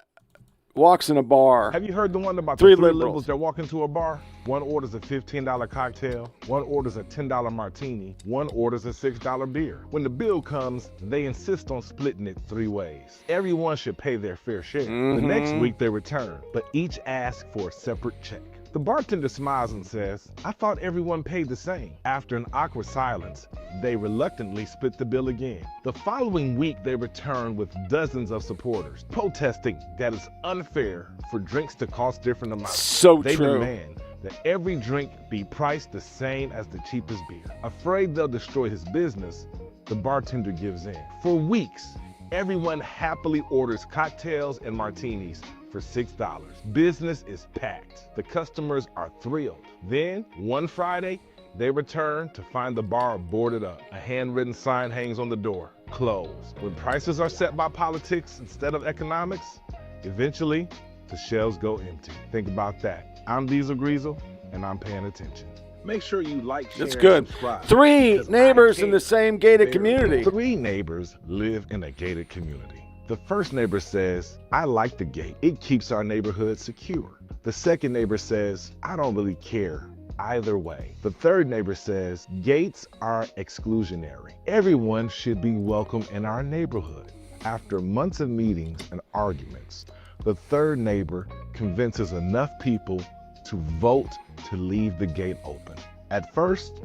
walks in a bar. Have you heard the one about three the three liberals liberals that walk into a bar? One orders a $15 cocktail, one orders a $10 martini, one orders a $6 beer. When the bill comes, they insist on splitting it 3 ways. Everyone should pay their fair share. The next week they return, but each asks for a separate check. The bartender smiles and says, I thought everyone paid the same. After an awkward silence, they reluctantly split the bill again. The following week, they return with dozens of supporters, protesting that it's unfair for drinks to cost different amounts. So they true. demand that every drink be priced the same as the cheapest beer. Afraid they'll destroy his business, the bartender gives in. For weeks, everyone happily orders cocktails and martinis for $6. Business is packed. The customers are thrilled. Then, one Friday, they return to find the bar boarded up. A handwritten sign hangs on the door, closed. When prices are set by politics instead of economics, eventually, the shelves go empty. Think about that. I'm Diesel Greasel, and I'm paying attention. Make sure you like, share, That's good. and subscribe. 3 neighbors in the same gated community. 3 neighbors live in a gated community. The first neighbor says, I like the gate. It keeps our neighborhood secure. The second neighbor says, I don't really care either way. The third neighbor says, gates are exclusionary. Everyone should be welcome in our neighborhood. After months of meetings and arguments, the third neighbor convinces enough people to vote to leave the gate open. At first,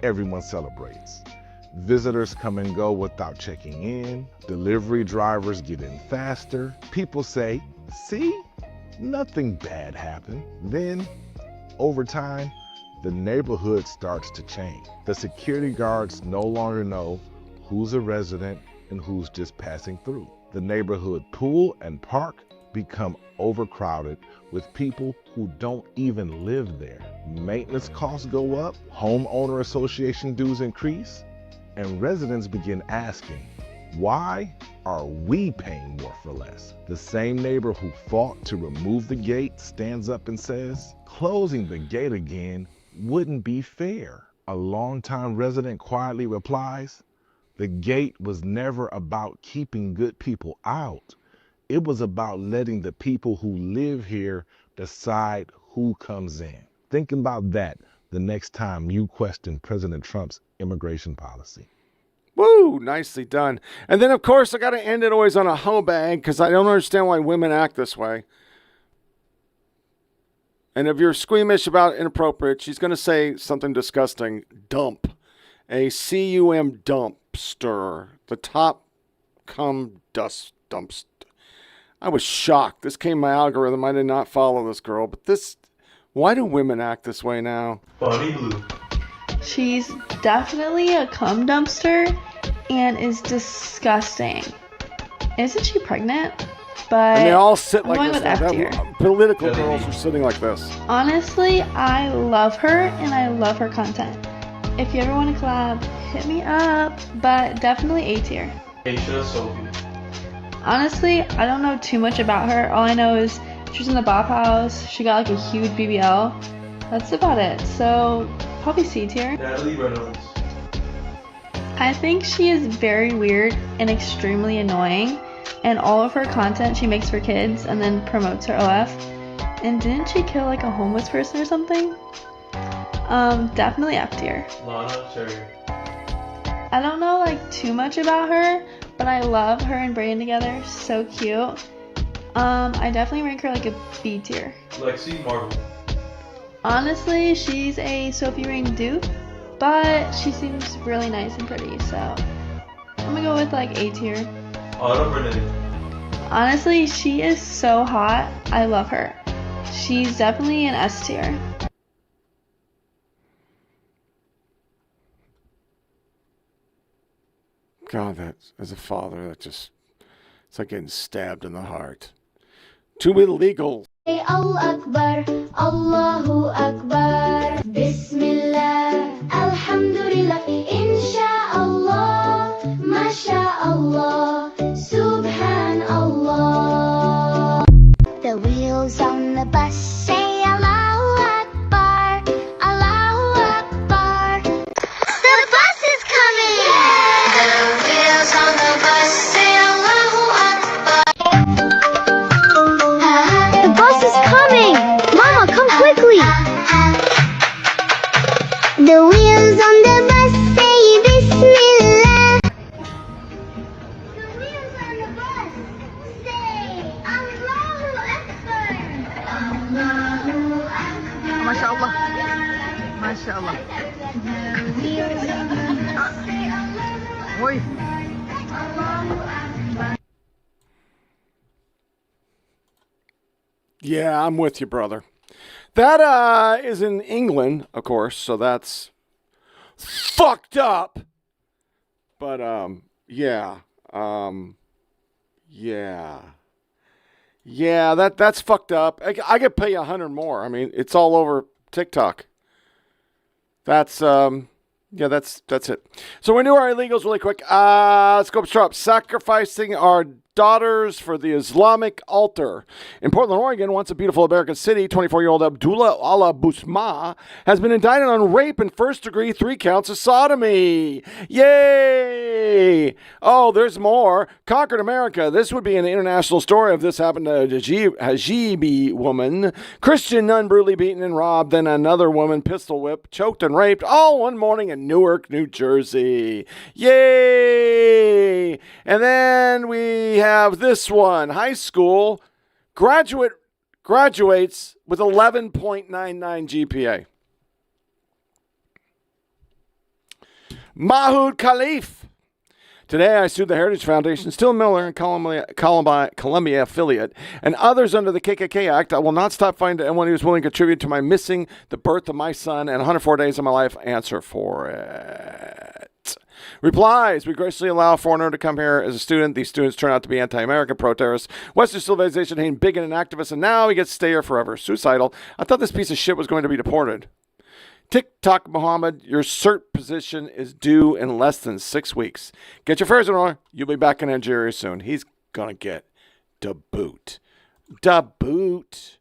everyone celebrates. Visitors come and go without checking in. Delivery drivers get in faster. People say, see, nothing bad happened. Then, over time, the neighborhood starts to change. The security guards no longer know who's a resident and who's just passing through. The neighborhood pool and park become overcrowded with people who don't even live there. Maintenance costs go up, homeowner association dues increase, and residents begin asking, why are we paying more for less? The same neighbor who fought to remove the gate stands up and says, closing the gate again wouldn't be fair. A longtime resident quietly replies, the gate was never about keeping good people out. It was about letting the people who live here decide who comes in. Think about that the next time you question President Trump's immigration policy. Woo, nicely done. And then, of course, I got to end it always on a hoe bag because I don't understand why women act this way. And if you're squeamish about inappropriate, she's going to say something disgusting. Dump. A C-U-M dumpster. The top cum dust dumpster. I was shocked. This came my algorithm. I did not follow this girl. But this, why do women act this way now? Bonnie Blue. She's definitely a cum dumpster and is disgusting. Isn't she pregnant? But and they all sit like I'm this. going with F tier. Political girls are sitting like this. Honestly, I love her and I love her content. If you ever want to collab, hit me up. But definitely A tier. Aisha Sophie. Honestly, I don't know too much about her. All I know is she was in the Bop House. She got like a huge BBL. That's about it. So probably C tier. Natalie Reynolds. I think she is very weird and extremely annoying. And all of her content she makes for kids and then promotes her OF. And didn't she kill like a homeless person or something? Definitely F tier. Lana Cherry. I don't know like too much about her, but I love her and Brayden together. So cute. I definitely rank her like a B tier. Lexi Marvel. Honestly, she's a Sophie Ring dupe, but she seems really nice and pretty, so I'm gonna go with like A tier. Autumn Renee. Honestly, she is so hot. I love her. She's definitely an S tier. God, that as a father, that just, it's like getting stabbed in the heart. Too illegal. Allah Akbar, Allahu Akbar, Bismillah, Alhamdulillah, Insha'Allah, MashaAllah, Subhanallah. The wheels on the bus say Allahu Akbar, Allahu Akbar. The bus is coming! The wheels on the bus say Allahu Akbar. The bus is coming! Mama, come quickly! The wheels on the bus say Bismillah. The wheels on the bus say Allahu Akbar. Allahu Akbar. MashaAllah. MashaAllah. The wheels on the bus say Allahu Oi. Akbar. Yeah, I'm with you, brother. That is in England, of course, so that's fucked up. But yeah. Yeah, that's fucked up. I could pay you 100 more. I mean, it's all over TikTok. That's yeah, that's it. So we do our illegals really quick. Let's go up. Sacrificing our daughters for the Islamic altar. In Portland, Oregon, once a beautiful American city, 24-year-old Abdullah Ala Busma has been indicted on rape and first-degree 3 counts of sodomy. Yay! Oh, there's more. Conquered America. This would be an international story if this happened to a Hajibi woman. Christian nun brutally beaten and robbed, then another woman pistol whipped, choked and raped, all one morning in Newark, New Jersey. Yay! And then we have this one. High school graduates with 11.99 GPA. Mahood Khalif Today, I sued the Heritage Foundation, Still Miller, and Columbia affiliate, and others under the KKK Act. I will not stop finding anyone who is willing to contribute to my missing the birth of my son and 104 days of my life. Answer for it. Replies. We graciously allow a foreigner to come here as a student. These students turn out to be anti-American pro-terrorists. Western civilization hating bigot and activists, and now he gets to stay here forever. Suicidal. I thought this piece of shit was going to be deported. TikTok Muhammad, your cert position is due in less than 6 weeks. Get your affairs in order. You'll be back in Nigeria soon. He's going to get the boot. The boot.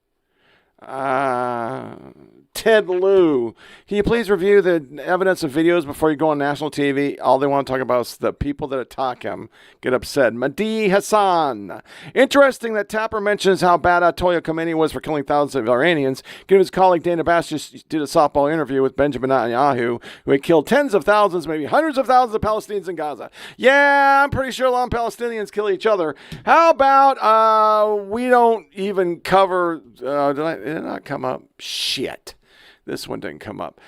Ted Lieu. Can you please review the evidence of videos before you go on national TV? All they want to talk about is the people that attack him get upset. Mahdi Hassan. Interesting that Tapper mentions how bad Atoya Khomeini was for killing thousands of Iranians. Given his colleague Dana Bash just did a softball interview with Benjamin Netanyahu, who had killed tens of thousands, maybe hundreds of thousands of Palestinians in Gaza. Yeah, I'm pretty sure a lot of Palestinians kill each other. How about we don't even cover... did it not come up? Shit. This one didn't come up.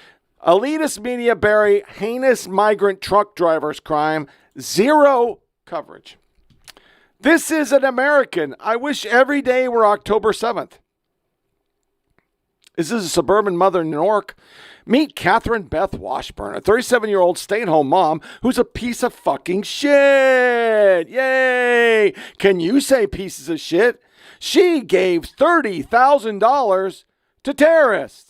Elitist media bury heinous migrant truck driver's crime. Zero coverage. This is an American. I wish every day were October 7th. This is a suburban mother in New York. Meet Catherine Beth Washburn, a 37-year-old stay-at-home mom who's a piece of fucking shit. Yay! Can you say pieces of shit? She gave $30,000 to terrorists.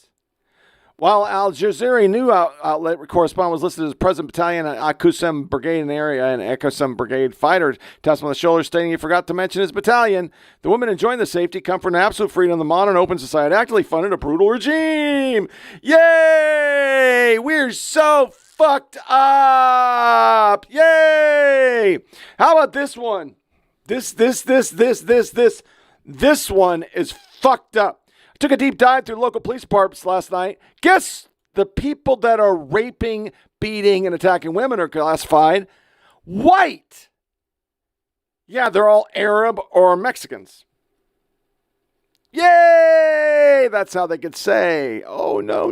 While Al Jazeera news outlet correspondent was listed as President Battalion and Akusem Brigade in the area, and Akusem Brigade fighter tapped him on the shoulder, stating he forgot to mention his battalion. The women enjoying the safety, comfort, and absolute freedom of the modern open society actively funded a brutal regime. Yay! We're so fucked up. Yay! How about this one? This one is fucked up. I took a deep dive through local police departments last night. Guess the people that are raping, beating, and attacking women are classified white. Yeah, they're all Arab or Mexicans. Yay! That's how they could say, oh, no.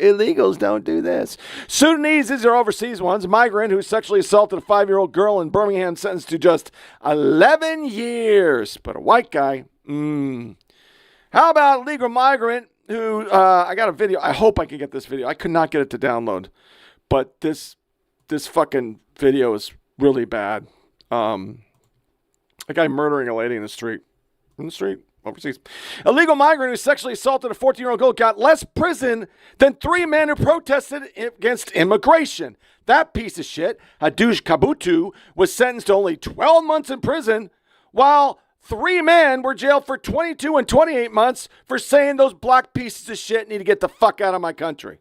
Illegals don't do this. Sudanese, these are overseas ones. Migrant who sexually assaulted a 5-year-old girl in Birmingham, sentenced to just 11 years. But a white guy, How about a legal migrant who, I got a video. I hope I can get this video. I could not get it to download. But this fucking video is really bad. A guy murdering a lady in the street. Overseas. A legal migrant who sexually assaulted a 14-year-old girl got less prison than 3 men who protested against immigration. That piece of shit, Hadush Kabutu, was sentenced to only 12 months in prison, while 3 men were jailed for 22 and 28 months for saying those black pieces of shit need to get the fuck out of my country.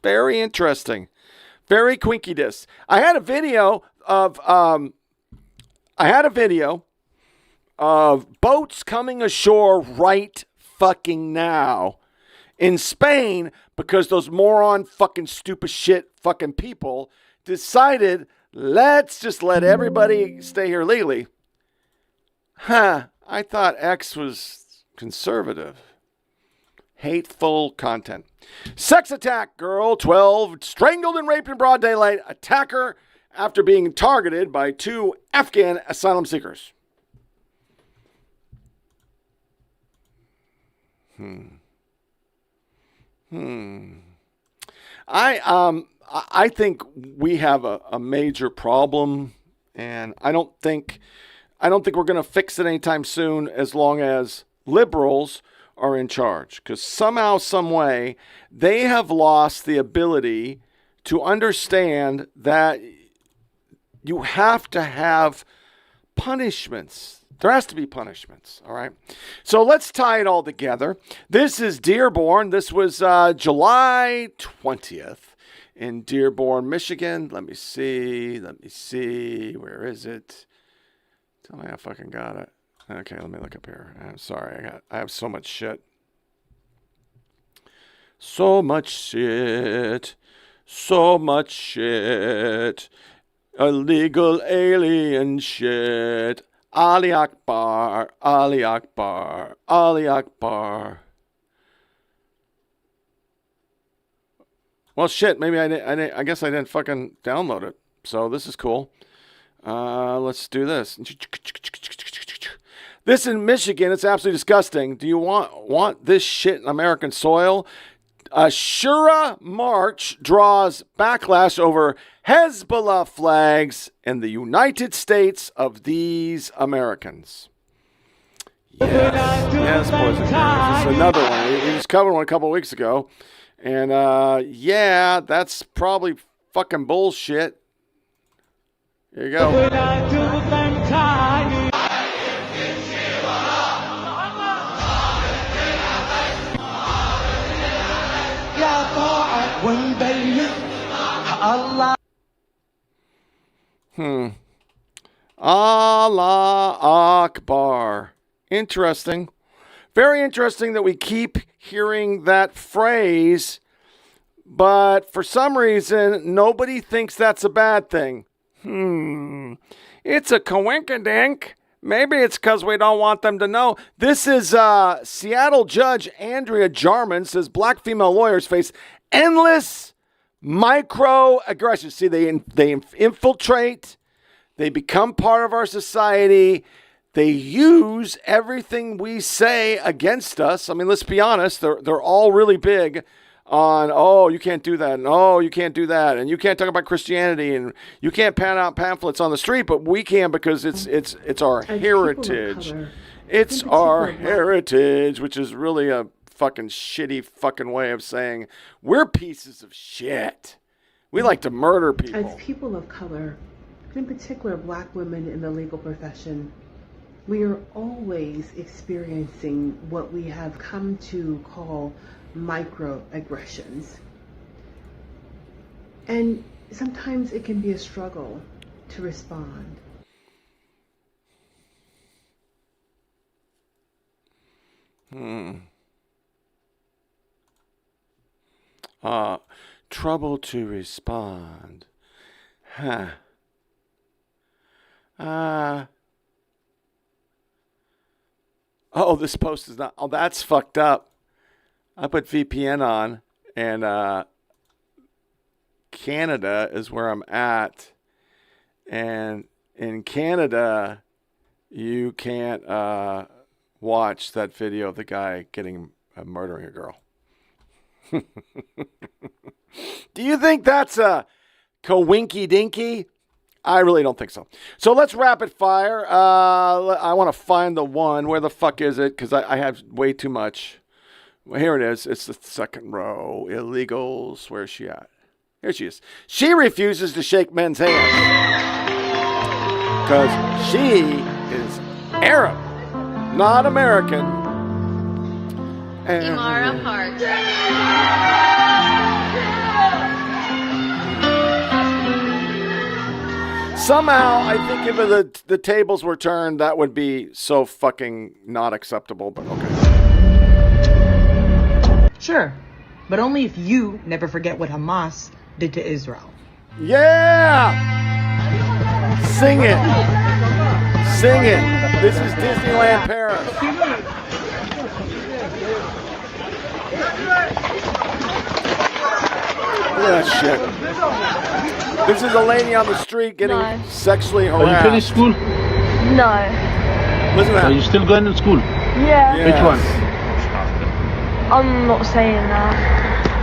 Very interesting. Very quinky-dis. I had a video of boats coming ashore right fucking now in Spain because those moron fucking stupid shit fucking people decided, let's just let everybody stay here legally. I thought X was conservative. Hateful content. Sex attack, girl, 12, strangled and raped in broad daylight. Attacker after being targeted by 2 Afghan asylum seekers. I think we have a major problem, and I don't think we're going to fix it anytime soon as long as liberals are in charge, because somehow, some way, they have lost the ability to understand that you have to have punishments. There has to be punishments, all right? So let's tie it all together. This is Dearborn. This was July 20th in Dearborn, Michigan. Let me see. Where is it? Tell me I fucking got it. Okay, let me look up here. I'm sorry. I have so much shit. So much shit. Illegal alien shit. Ali Akbar. Well, shit. Maybe I didn't. I guess I didn't fucking download it. So this is cool. Let's do this. This in Michigan. It's absolutely disgusting. Do you want this shit in American soil? Shura March draws backlash over Hezbollah flags in the United States of these Americans. Yes, boys and girls. This is another one. We just covered one a couple weeks ago. And, yeah, that's probably fucking bullshit. Here you go. Allah Akbar. Interesting. Very interesting that we keep hearing that phrase, but for some reason, nobody thinks that's a bad thing. It's a coinkydink. Maybe it's because we don't want them to know. This is Seattle Judge Andrea Jarman says black female lawyers face endless microaggressions. See, they infiltrate. They become part of our society. They use everything we say against us. I mean, let's be honest. They're all really big on, oh, you can't do that, and oh, you can't do that, and you can't talk about Christianity, and you can't pan out pamphlets on the street, but we can because it's our heritage. It's our heritage, which is really a fucking shitty fucking way of saying we're pieces of shit. We like to murder people. As people of color, in particular black women in the legal profession, we are always experiencing what we have come to call microaggressions. And sometimes it can be a struggle to respond. Trouble to respond. Oh, this post is not. Oh, that's fucked up. I put VPN on, and Canada is where I'm at. And in Canada, you can't watch that video of the guy murdering a girl. Do you think that's a coinky dinky? I really don't think so. So let's rapid fire. I want to find the one. Where the fuck is it? Because I have way too much. Well, here it is. It's the second row. Illegals. Where's she at? Here she is. She refuses to shake men's hands because she is Arab, not American. Imara Park. Somehow, I think if the tables were turned, that would be so fucking not acceptable, but okay. Sure, but only if you never forget what Hamas did to Israel. Yeah! Sing it. Sing it. This is Disneyland Paris. Look at that shit. This is a lady on the street getting sexually harassed. Are you finished school? No. Listen to that. Are you still going to school? Yeah. Which one? I'm not saying that.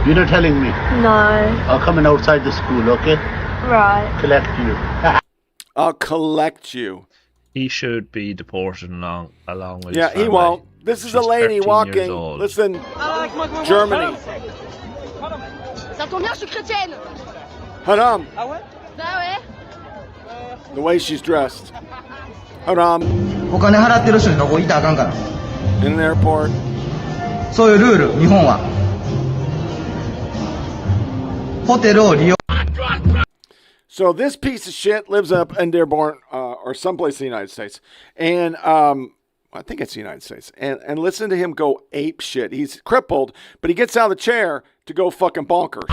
You're not telling me? No. I'll come in outside the school, okay? Right. Collect you. I'll collect you. He should be deported along with his he family. won't. This is a lady walking. Listen, Germany. Ça tombe bien, je suis chrétienne. Haram. Ah ouais? Bah ouais. The way she's dressed. Haram. お金払ってる人にどこ行ったらあかんから。 In an airport. そういうルール、日本は。ホテルを利用。 So this piece of shit lives up in Dearborn or someplace in the United States. And I think it's the United States. And listen to him go ape shit. He's crippled, but he gets out of the chair to go fucking bonkers.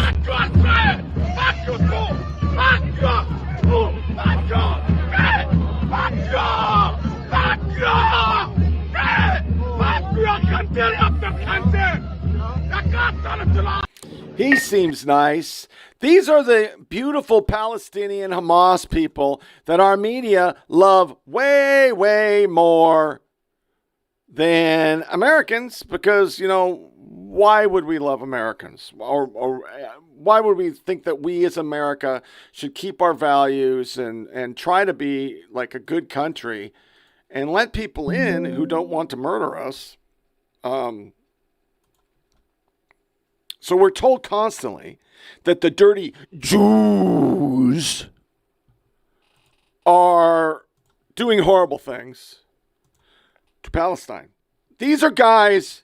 He seems nice. These are the beautiful Palestinian Hamas people that our media love way, way more than Americans because, why would we love Americans? Or why would we think that we as America should keep our values and try to be like a good country and let people in who don't want to murder us? So we're told constantly that the dirty Jews are doing horrible things to Palestine. These are guys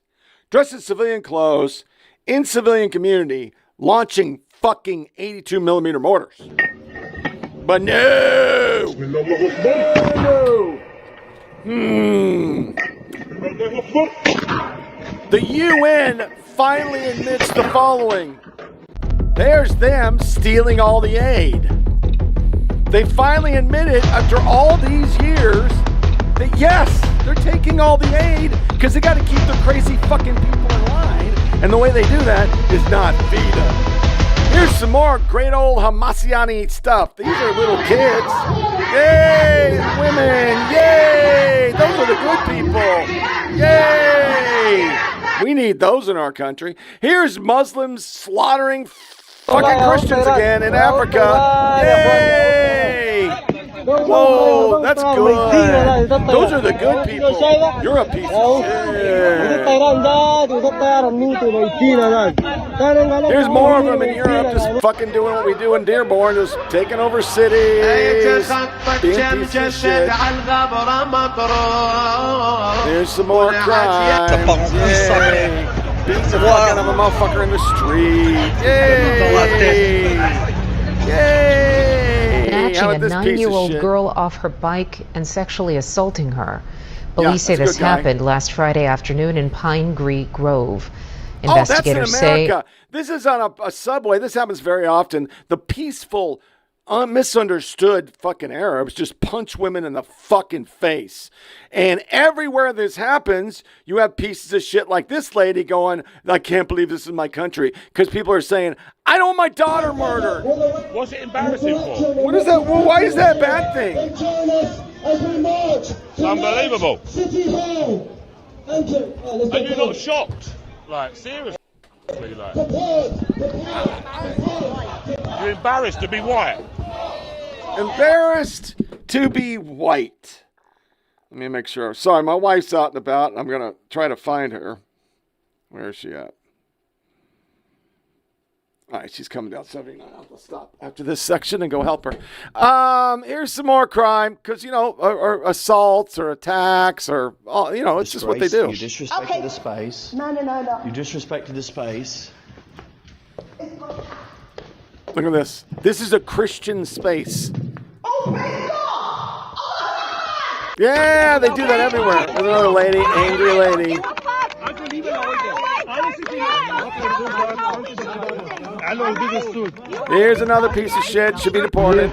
dressed in civilian clothes in civilian community launching fucking 82 millimeter mortars. But no! The UN finally admits the following. There's them stealing all the aid. They finally admitted after all these years that yes, they're taking all the aid because they got to keep the crazy fucking people in line. And the way they do that is not feed them. Here's some more great old Hamasiani stuff. These are little kids. Yay! Women! Yay! Those are the good people. Yay! We need those in our country. Here's Muslims slaughtering fucking Christians again in Africa. Yay! Whoa, that's good. Those are the good people. You're a piece of shit. Here's more of them in Europe just fucking doing what we do in Dearborn, just taking over cities, being pieces of shit. Here's some more crime. Yay. Beating the fuck out of a motherfucker in the street. Yay! Yay! Snatching a 9-year-old girl off her bike and sexually assaulting her. Police say this happened last Friday afternoon in Pine Grove. Investigators that's in America. This is on a subway. This happens very often. The peaceful, misunderstood fucking Arabs just punch women in the fucking face. And everywhere this happens, you have pieces of shit like this lady going, I can't believe this is my country. Because people are saying, I don't want my daughter murdered. What's it embarrassing for? What is that? Well, why is that a bad thing? It's unbelievable. Are you not shocked? Like, seriously? Like, you're embarrassed to be white. Embarrassed to be white. Let me make sure. Sorry, my wife's out and about. I'm going to try to find her. Where is she at? All right, she's coming down 79. I'll stop after this section and go help her. Here's some more crime because, or assaults or attacks or, it's just what they do. You disrespected the space. No. You disrespected the space. Look at this. This is a Christian space. Oh my God! Yeah, they do that everywhere. There's another lady, angry lady. Here's another piece of shit. Should be deported.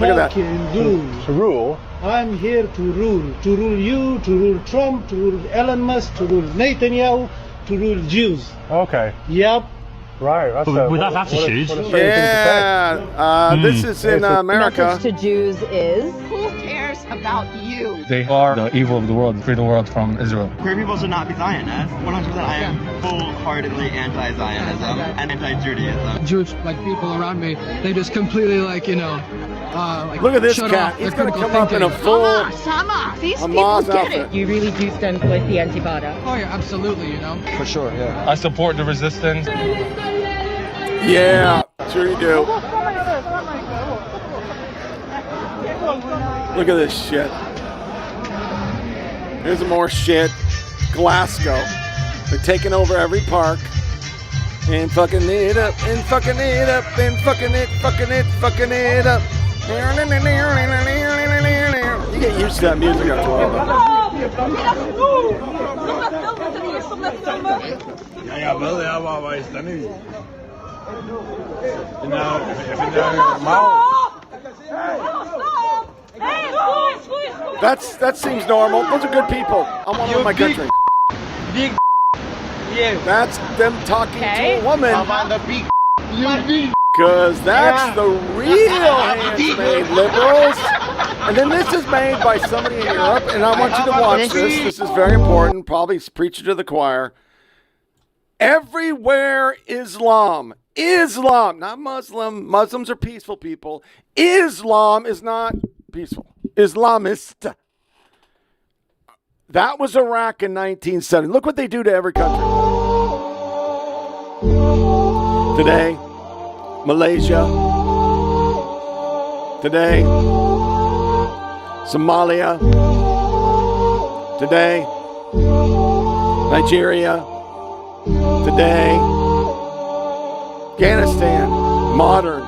Look at that. To rule? I'm here to rule. To rule you, to rule Trump, to rule Elon Musk, to rule Netanyahu, to rule Jews. Okay. Yep. Right. That's attitude. Yeah. This is in America. Message to Jews is, Who cares about you? They are the evil of the world, free the world from Israel. Queer people should not be Zionists. 100%. I am full-heartedly anti-Zionism and anti-Judaism. Jewish people around me, they just completely look at this cat. He's going to come up in a full Hamas. These Hamas people get outfit. it. you really do stand with the Antifada. Oh yeah, absolutely, For sure, yeah. I support the resistance. Yeah, sure you do. Look at this shit. Here's some more shit. Glasgow. They're taking over every park. And fucking it up. And fucking it up. And fucking it up. You get used to that music after a That seems normal. Those are good people. I want them in my country. That's them talking to a woman. I'm on the beat. Because that's the real hands-made liberals. And then this is made by somebody in Europe, and I want you to watch this. This is very important. Probably preaching to the choir. Everywhere Islam, not Muslim. Muslims are peaceful people. Islam is not peaceful. Islamist. That was Iraq in 1970. Look what they do to every country. Today, Malaysia. Today, Somalia. Today, Nigeria. Today, Afghanistan, modern,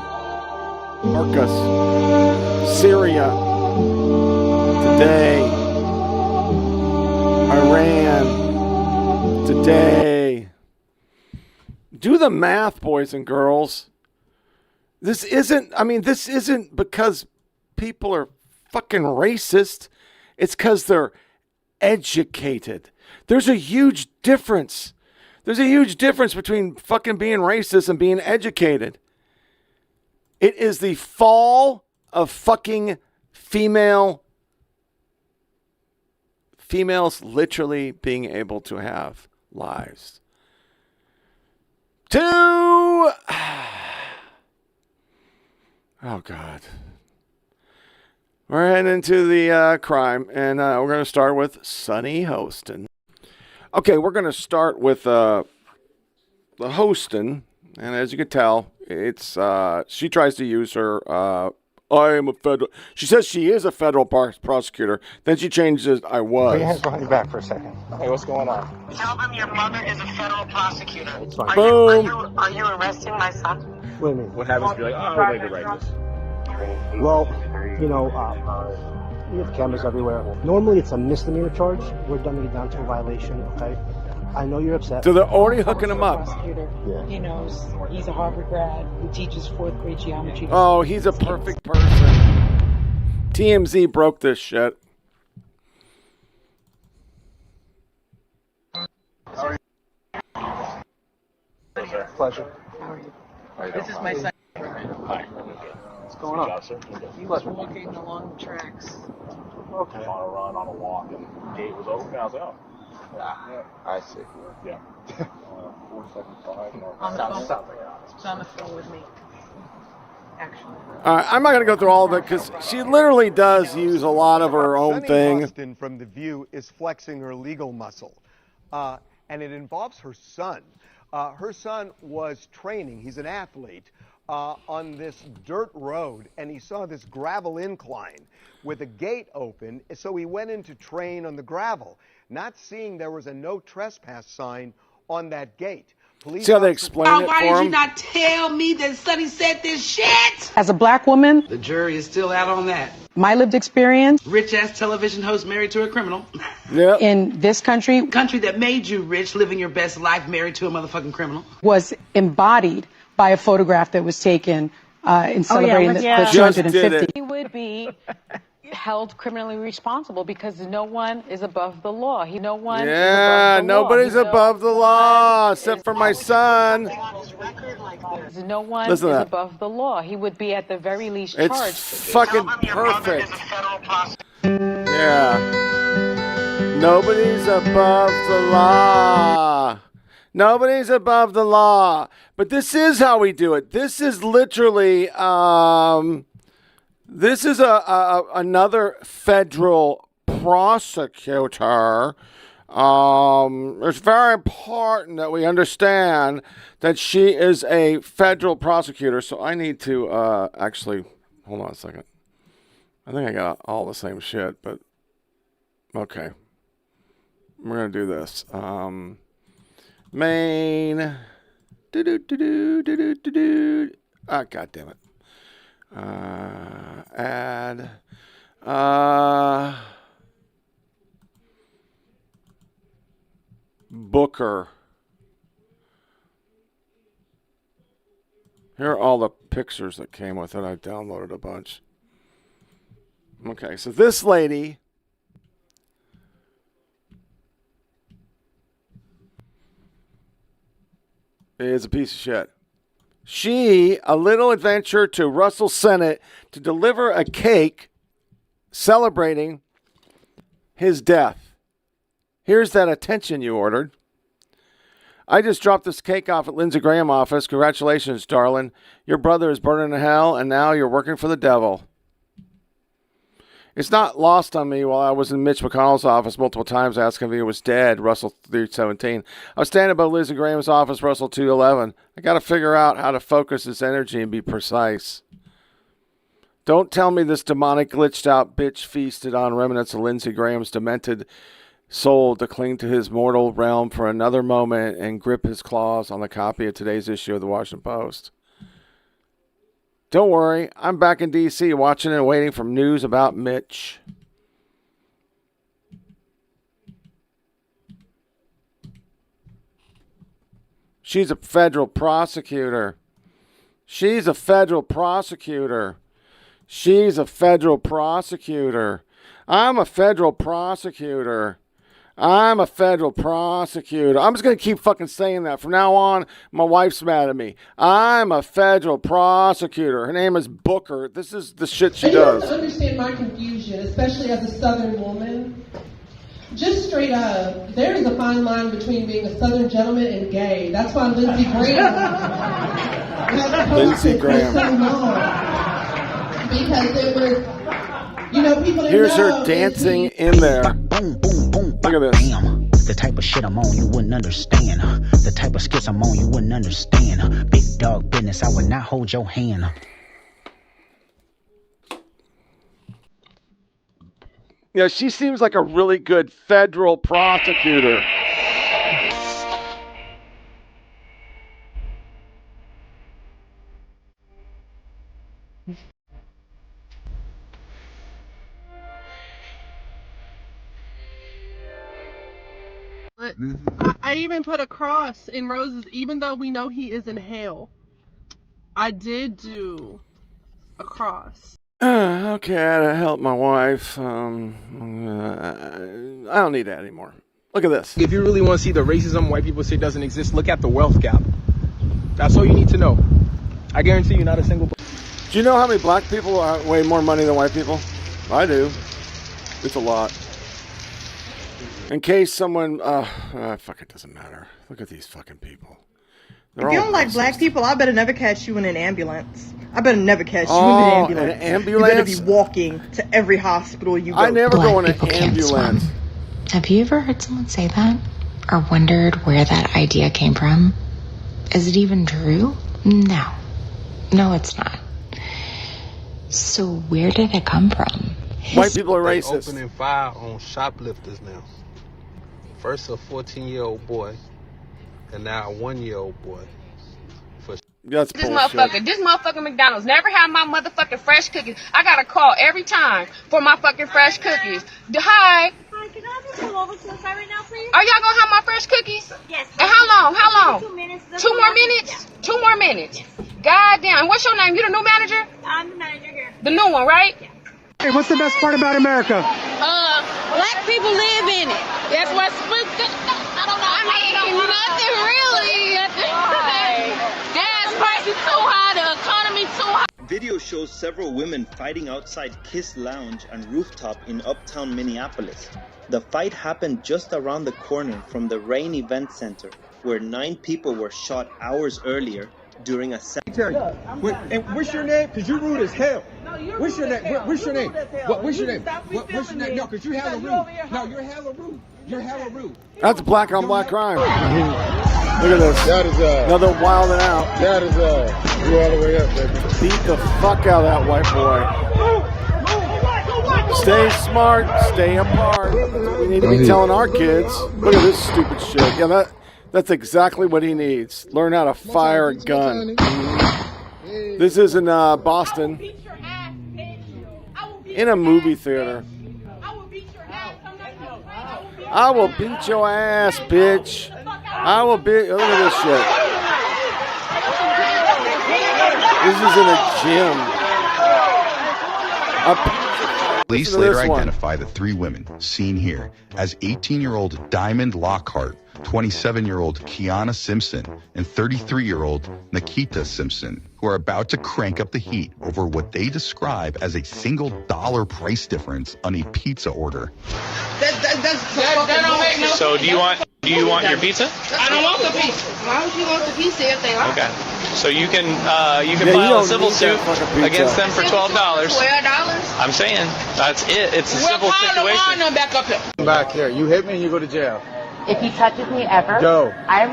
Marcus, Syria. Today, Iran. Today. Do the math, boys and girls. This isn't because people are fucking racist. It's because they're educated. There's a huge difference. There's a huge difference between fucking being racist and being educated. It is the fall of fucking females literally being able to have lives. Oh, God. We're heading into the crime, and we're going to start with Sunny Hostin. Okay, we're going to start with the Hostin, and as you can tell, it's she tries to use her. I am a federal. She says she is a federal prosecutor. Then she changes. I was. Put your hands behind your back for a second. Hey, what's going on? Tell them your mother is a federal prosecutor. It's fine. Are you arresting my son? What do you mean? What happens if you're like, oh, I need to write this? Well, you know, we have cameras everywhere. Normally, it's a misdemeanor charge. We're dumbing it down to a violation, okay? I know you're upset. So they're already hooking him up. Yeah. He knows he's a Harvard grad who teaches fourth grade geometry. Oh, he's a perfect person. TMZ broke this shit. Pleasure. How are you? This is my son. Hi. What's going on? He was walking along the tracks. Okay. On a run, on a walk, and the gate was open. I was like, oh. Yeah, I see. Yeah. 475. It's on the phone with me. Actually. I'm not going to go through all of it because she literally does use a lot of her own thing. Austin from The View is flexing her legal muscle, and it involves her son. Her son was training. He's an athlete. On this dirt road, and he saw this gravel incline with a gate open, so he went in to train on the gravel, not seeing there was a no trespass sign on that gate. See how they explain it Why for did him? you not tell me that Sonny said this shit? As a black woman, The jury is still out on that. my lived experience Rich-ass television host married to a criminal. Yep. in this country Country that made you rich, living your best life, married to a motherfucking criminal. was embodied by a photograph that was taken in celebrating the Just did 250th. it. He would be held criminally responsible because no one is above the law. Yeah, nobody's above the law except for my son. No one Listen to is that. above the law. He would be at the very least It's charged. fucking perfect. Yeah. Nobody's above the law. Nobody's above the law. But this is how we do it. This is literally, this is another federal prosecutor. It's very important that we understand that she is a federal prosecutor. So I need to actually, hold on a second. I think I got all the same shit, but okay. We're going to do this. Main. Ah, God damn it. Add. Booker. Here are all the pictures that came with it. I downloaded a bunch. Okay, so this lady. is a piece of shit. She, a little adventure to Russell Senate to deliver a cake celebrating his death. Here's that attention you ordered. I just dropped this cake off at Lindsey Graham office. Congratulations, darling. Your brother is burning in hell, and now you're working for the devil. It's not lost on me while I was in Mitch McConnell's office multiple times asking if he was dead, Russell 317. I was standing above Lindsey Graham's office, Russell 211. I got to figure out how to focus his energy and be precise. Don't tell me this demonic glitched out bitch feasted on remnants of Lindsey Graham's demented soul to cling to his mortal realm for another moment and grip his claws on the copy of today's issue of the Washington Post. Don't worry, I'm back in D.C. watching and waiting for news about Mitch. She's a federal prosecutor. She's a federal prosecutor. She's a federal prosecutor. I'm a federal prosecutor. I'm a federal prosecutor. I'm just going to keep fucking saying that. From now on, my wife's mad at me. I'm a federal prosecutor. Her name is Booker. This is the shit she does. You have to understand my confusion, especially as a Southern woman. Just straight up, there is a fine line between being a Southern gentleman and gay. That's why Lindsey Graham Lindsey Graham. So long. Because it was, you know, people didn't Here's know her dancing in there. Look at this. Damn, the type of shit I'm on, you wouldn't understand. The type of skits I'm on, you wouldn't understand. Big dog business, I would not hold your hand. Yeah, she seems like a really good federal prosecutor. I even put a cross in Rose's, even though we know he is in hell. I did do a cross. Okay, I had to help my wife. I don't need that anymore. Look at this. If you really want to see the racism white people say doesn't exist, look at the wealth gap. That's all you need to know. I guarantee you not a single... Do you know how many black people weigh more money than white people? I do. It's a lot. In case someone... fuck, it doesn't matter. Look at these fucking people. If you don't like black people, I better never catch you in an ambulance. I better never catch you in an ambulance. An ambulance? You better be walking to every hospital you go. I never Black go in an people can't ambulance. swim. Have you ever heard someone say that? Or wondered where that idea came from? Is it even true? No. No, it's not. So where did it come from? White people are racist. Opening fire on shoplifters now. First a 14-year-old boy, and now a 1-year-old boy. That's this motherfucker McDonald's never have my motherfucking fresh cookies. I got a call every time for my fucking fresh cookies. Hi. Hi, can I just come over to the side right now, please? Are y'all gonna have my fresh cookies? Yes. And how long? 2 minutes. 2 more minutes? Yeah. 2 more minutes. Yes. God damn. What's your name? You the new manager? I'm the manager here. The new one, right? Yeah. Hey, what's the best part about America? Black people live in it. That's what's I don't know. I mean, nothing really. Gas prices too high. The economy too high. Video shows several women fighting outside Kiss Lounge and Rooftop in uptown Minneapolis. The fight happened just around the corner from the Rain Event Center, where 9 people were shot hours earlier during a And what's your name? Because you're rude as hell. What's your name? What's your name? What's your name? What's your name? No, because you're hella rude. No, you're hella rude. You're hella rude. That's black on black crime. Look at this. That is another wilding out. That is you all the way up, baby. Beat the fuck out of that white boy. Stay smart, stay apart. We need to be telling our kids. Look at this stupid shit. Yeah, that's exactly what he needs. Learn how to fire a gun. This is in Boston. In a movie theater. I will beat your ass, bitch. I will beat. Look at this shit. This is in a gym. Police Listen to later this one. identify the 3 women seen here as 18-year-old Diamond Lockhart, 27-year-old Kiana Simpson, and 33-year-old Nikita Simpson, who are about to crank up the heat over what they describe as a single dollar price difference on a pizza order. That don't make no sense. So do you want your pizza? I don't want the pizza. Why would you want the pizza if they like Okay. So you can you file a don't civil need suit that fucking pizza. against them for $12. $12? I'm saying that's it. It's a Well, civil call situation. them back up here. Back here. You hit me and you go to jail. If he touches me ever, Go. I am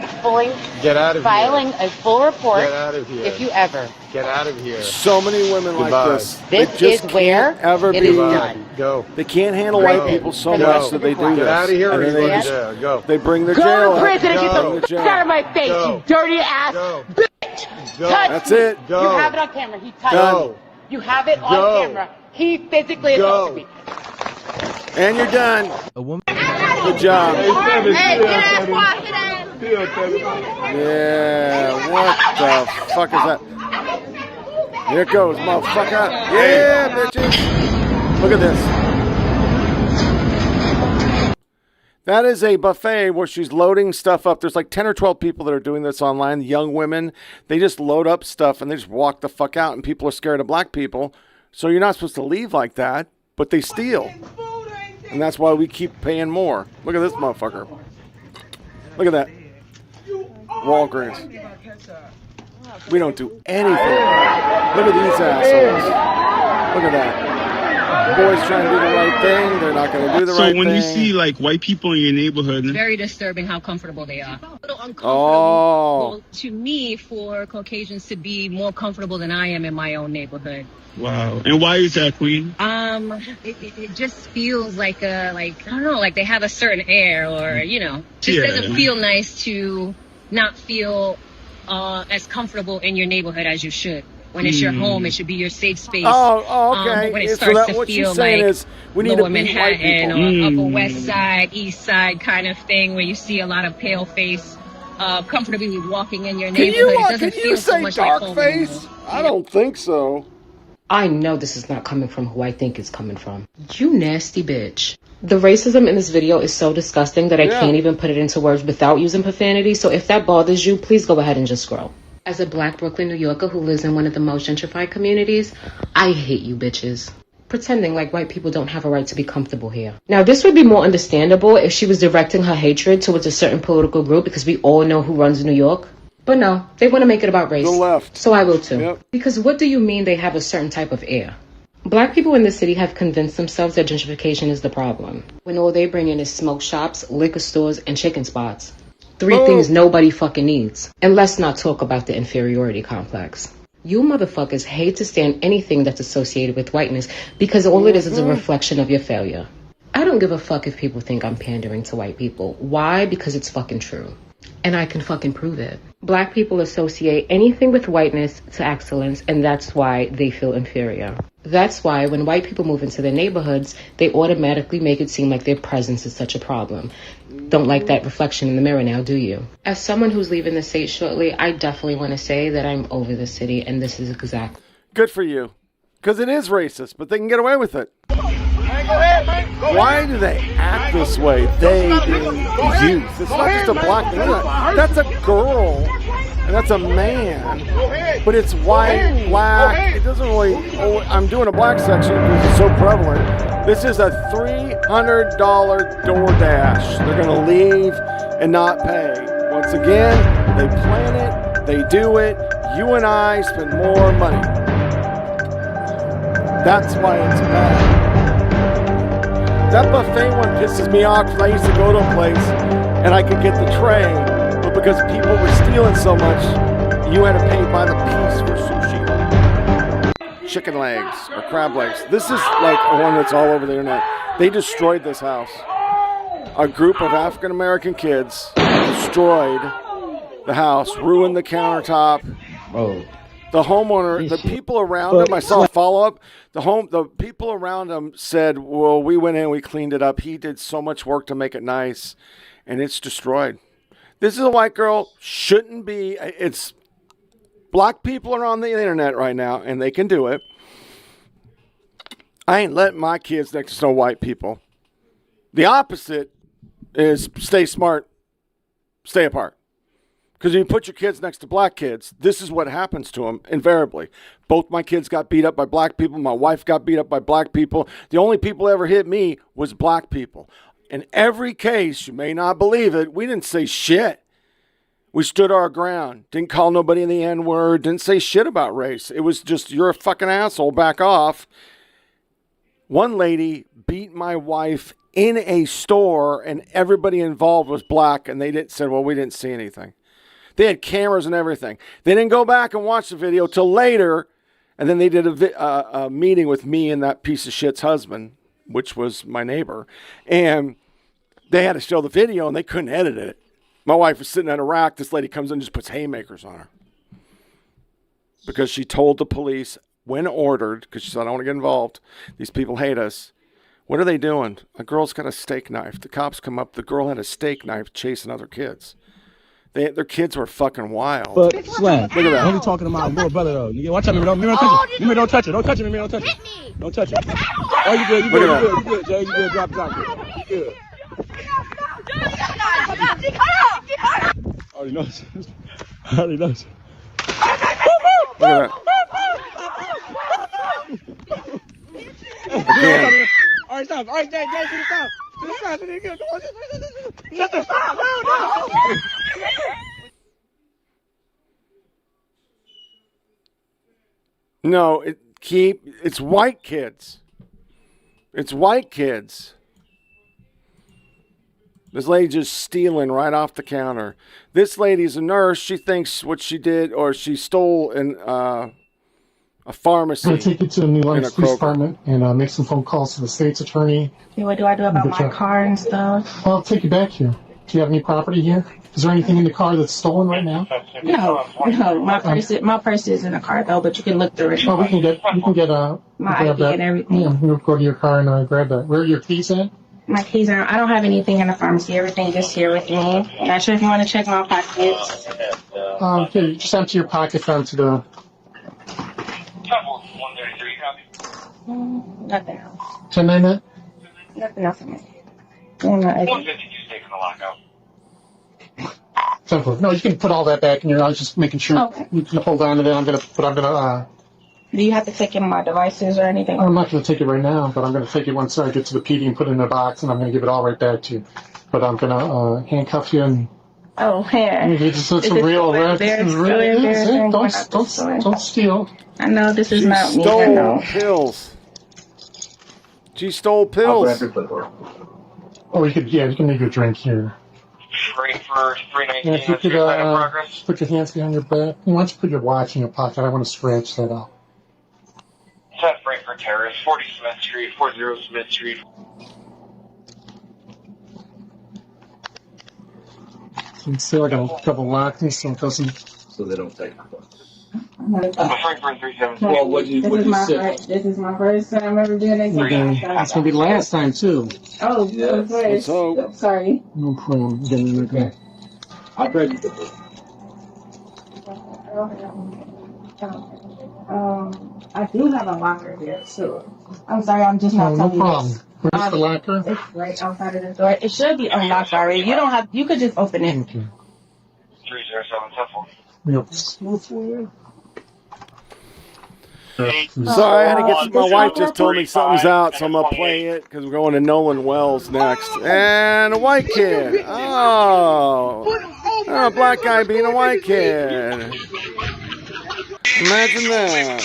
Get out of filing here. a full report. Get out of here. If you ever. Get out of here. So many women like Goodbye. this. This They just is where can't ever it be. is done. Go. They can't handle Go. white people so Go. much that they do Get this. out of here And or then you they go to just- jail. Go. They bring the Go jail to up. prison and Go. get Bring the the jail. fuck out of my face, Go. you dirty ass Go. bitch! Go. Touch That's me. it. Go. You have it on camera. He touched Go. me. You have it on Go. camera. He physically Go. assaulted me. And you're done. A woman. Good job. Hey, get ass squad, get ass. Yeah, what the fuck is that? Here it goes, motherfucker. Yeah, bitches. Look at this. That is a buffet where she's loading stuff up. There's like 10 or 12 people that are doing this online, young women. They just load up stuff and they just walk the fuck out, and people are scared of black people. So you're not supposed to leave like that, but they steal. And that's why we keep paying more. Look at this motherfucker. Look at that. Walgreens. We don't do anything. Look at these assholes. Look at that. Boys trying to do the right thing. They're not going to do the right thing. So when you see like white people in your neighborhood, Very disturbing how comfortable they are. A little uncomfortable Oh. to me for Caucasians to be more comfortable than I am in my own neighborhood. wow. And why is that, Queen? It just feels like I don't know, like they have a certain air, or just Yeah. doesn't feel nice to not feel as comfortable in your neighborhood as you should. When it's your home, it should be your safe space. Oh, okay. But when it So starts that to what feel she's saying like is we need Lower to beat white Manhattan people. or Upper West Side, East Side kind of thing, where you see a lot of pale face comfortably walking in your neighborhood, it doesn't feel so much like home anymore. I don't think so. I know this is not coming from who I think it's coming from. You nasty bitch. The racism in this video is so disgusting that I can't even put it into words without using profanity. So if that bothers you, please go ahead and just scroll. As a black Brooklyn, New Yorker who lives in one of the most gentrified communities, I hate you bitches. Pretending like white people don't have a right to be comfortable here. Now, this would be more understandable if she was directing her hatred towards a certain political group, because we all know who runs New York. But no, they want to make it about race. The left. So I will too. Because what do you mean they have a certain type of air? Black people in the city have convinced themselves that gentrification is the problem, when all they bring in is smoke shops, liquor stores, and chicken spots. Three things nobody fucking needs. And let's not talk about the inferiority complex. You motherfuckers hate to stand anything that's associated with whiteness because all it is a reflection of your failure. I don't give a fuck if people think I'm pandering to white people. Why? Because it's fucking true. And I can fucking prove it. Black people associate anything with whiteness to excellence, and that's why they feel inferior. That's why when white people move into their neighborhoods, they automatically make it seem like their presence is such a problem. Don't like that reflection in the mirror now, do you? As someone who's leaving the state shortly, I definitely want to say that I'm over the city, and this is exactly. Good for you. Because it is racist, but they can get away with it. Why do they act this way? They being youth. It's not just a black thing. That's a girl. And that's a man. But it's white, black. It doesn't really... Oh, I'm doing a black section because it's so prevalent. This is a $300 DoorDash. They're going to leave and not pay. Once again, they plan it. They do it. You and I spend more money. That's why it's bad. That buffet one pisses me off because I used to go to a place and I could get the tray, but because people were stealing so much, you had to pay by the piece for sushi. Chicken legs or crab legs. This is like one that's all over the internet. They destroyed this house. A group of African American kids destroyed the house, ruined the countertop. Oh. The homeowner, the people around him, I saw a follow-up. The people around him said, well, we went in, we cleaned it up. He did so much work to make it nice, and it's destroyed. This is a white girl, shouldn't be. It's black people are on the internet right now, and they can do it. I ain't letting my kids next to no white people. The opposite is stay smart, stay apart. Because you put your kids next to black kids, this is what happens to them invariably. Both my kids got beat up by black people. My wife got beat up by black people. The only people that ever hit me was black people. In every case, you may not believe it, we didn't say shit. We stood our ground. Didn't call nobody in the N-word. Didn't say shit about race. It was just, you're a fucking asshole, back off. One lady beat my wife in a store, and everybody involved was black, and they said, well, we didn't see anything. They had cameras and everything. They didn't go back and watch the video till later, and then they did a meeting with me and that piece of shit's husband, which was my neighbor, and they had to show the video, and they couldn't edit it. My wife was sitting at a rack. This lady comes in and just puts haymakers on her because she told the police when ordered, because she said, I don't want to get involved. These people hate us. What are they doing? A girl's got a steak knife. The cops come up. The girl had a steak knife chasing other kids. Their kids were fucking wild. But Slam, look at that. I'm only talking to my little brother though. You watch out, don't touch it. Don't touch it. Don't touch it, Don't touch it. Don't touch it. Oh, you good? You good, Jay? You good? Drop it out. You good? Already knows. Already knows. Look at that. Again. All right, stop. All right, Jay, to the side. To the side. To the side. Shut the stop. No. No, it's white kids. It's white kids. This lady just stealing right off the counter. This lady's a nurse. She thinks what she did, or she stole in a pharmacy. I'm going to take you to the New Lines Police Department and make some phone calls to the state's attorney. Okay, what do I do about my car and stuff? Well, I'll take you back here. Do you have any property here? Is there anything in the car that's stolen right now? No. My purse is in the car though, but you can look through it. Well, we can get my ID and everything. Yeah, we'll go to your car and grab that. Where are your keys at? My keys are. I don't have anything in the pharmacy. Everything just here with me. Not sure if you want to check my pockets. Okay, just empty your pockets onto the. Nothing else. 1099? Nothing else in my ID. 152 taking the lockout. No, you can put all that back in your. I was just making sure you can hold on to that. I'm gonna. Do you have to take in my devices or anything? I'm not going to take it right now, but I'm going to take it once I get to the PD and put it in a box, and I'm going to give it all right back to you. But I'm going to handcuff you and. Oh, here. This is some real. Don't steal. I know this is She not me. stole pills. She stole pills. Oh, you can make a drink here. Ready for 319. If you could put your hands behind your back. Why don't you put your watch in your pocket? I want to scratch that out. South Frankfurt Terrace, 40 Smith Street, 40 Smith Street. And still, I got a couple lockings, so it doesn't. So they don't take. Frankfurt 37. Well, what you say? This is my first time ever doing this. It's gonna be the last time too. Oh, yes. Sorry. No problem. Okay. I bet you. I do have a locker here too. I'm sorry, I'm just not telling you. No problem. Where's the locker? It's right outside of the door. It should be unlocked already. You could just open it. Okay. 307 Temple. Yep. Sorry, I had to get. My wife just told me something's out, so I'm gonna play it because we're going to Nolan Wells next. And a white kid. Oh, a black guy being a white kid. Imagine that.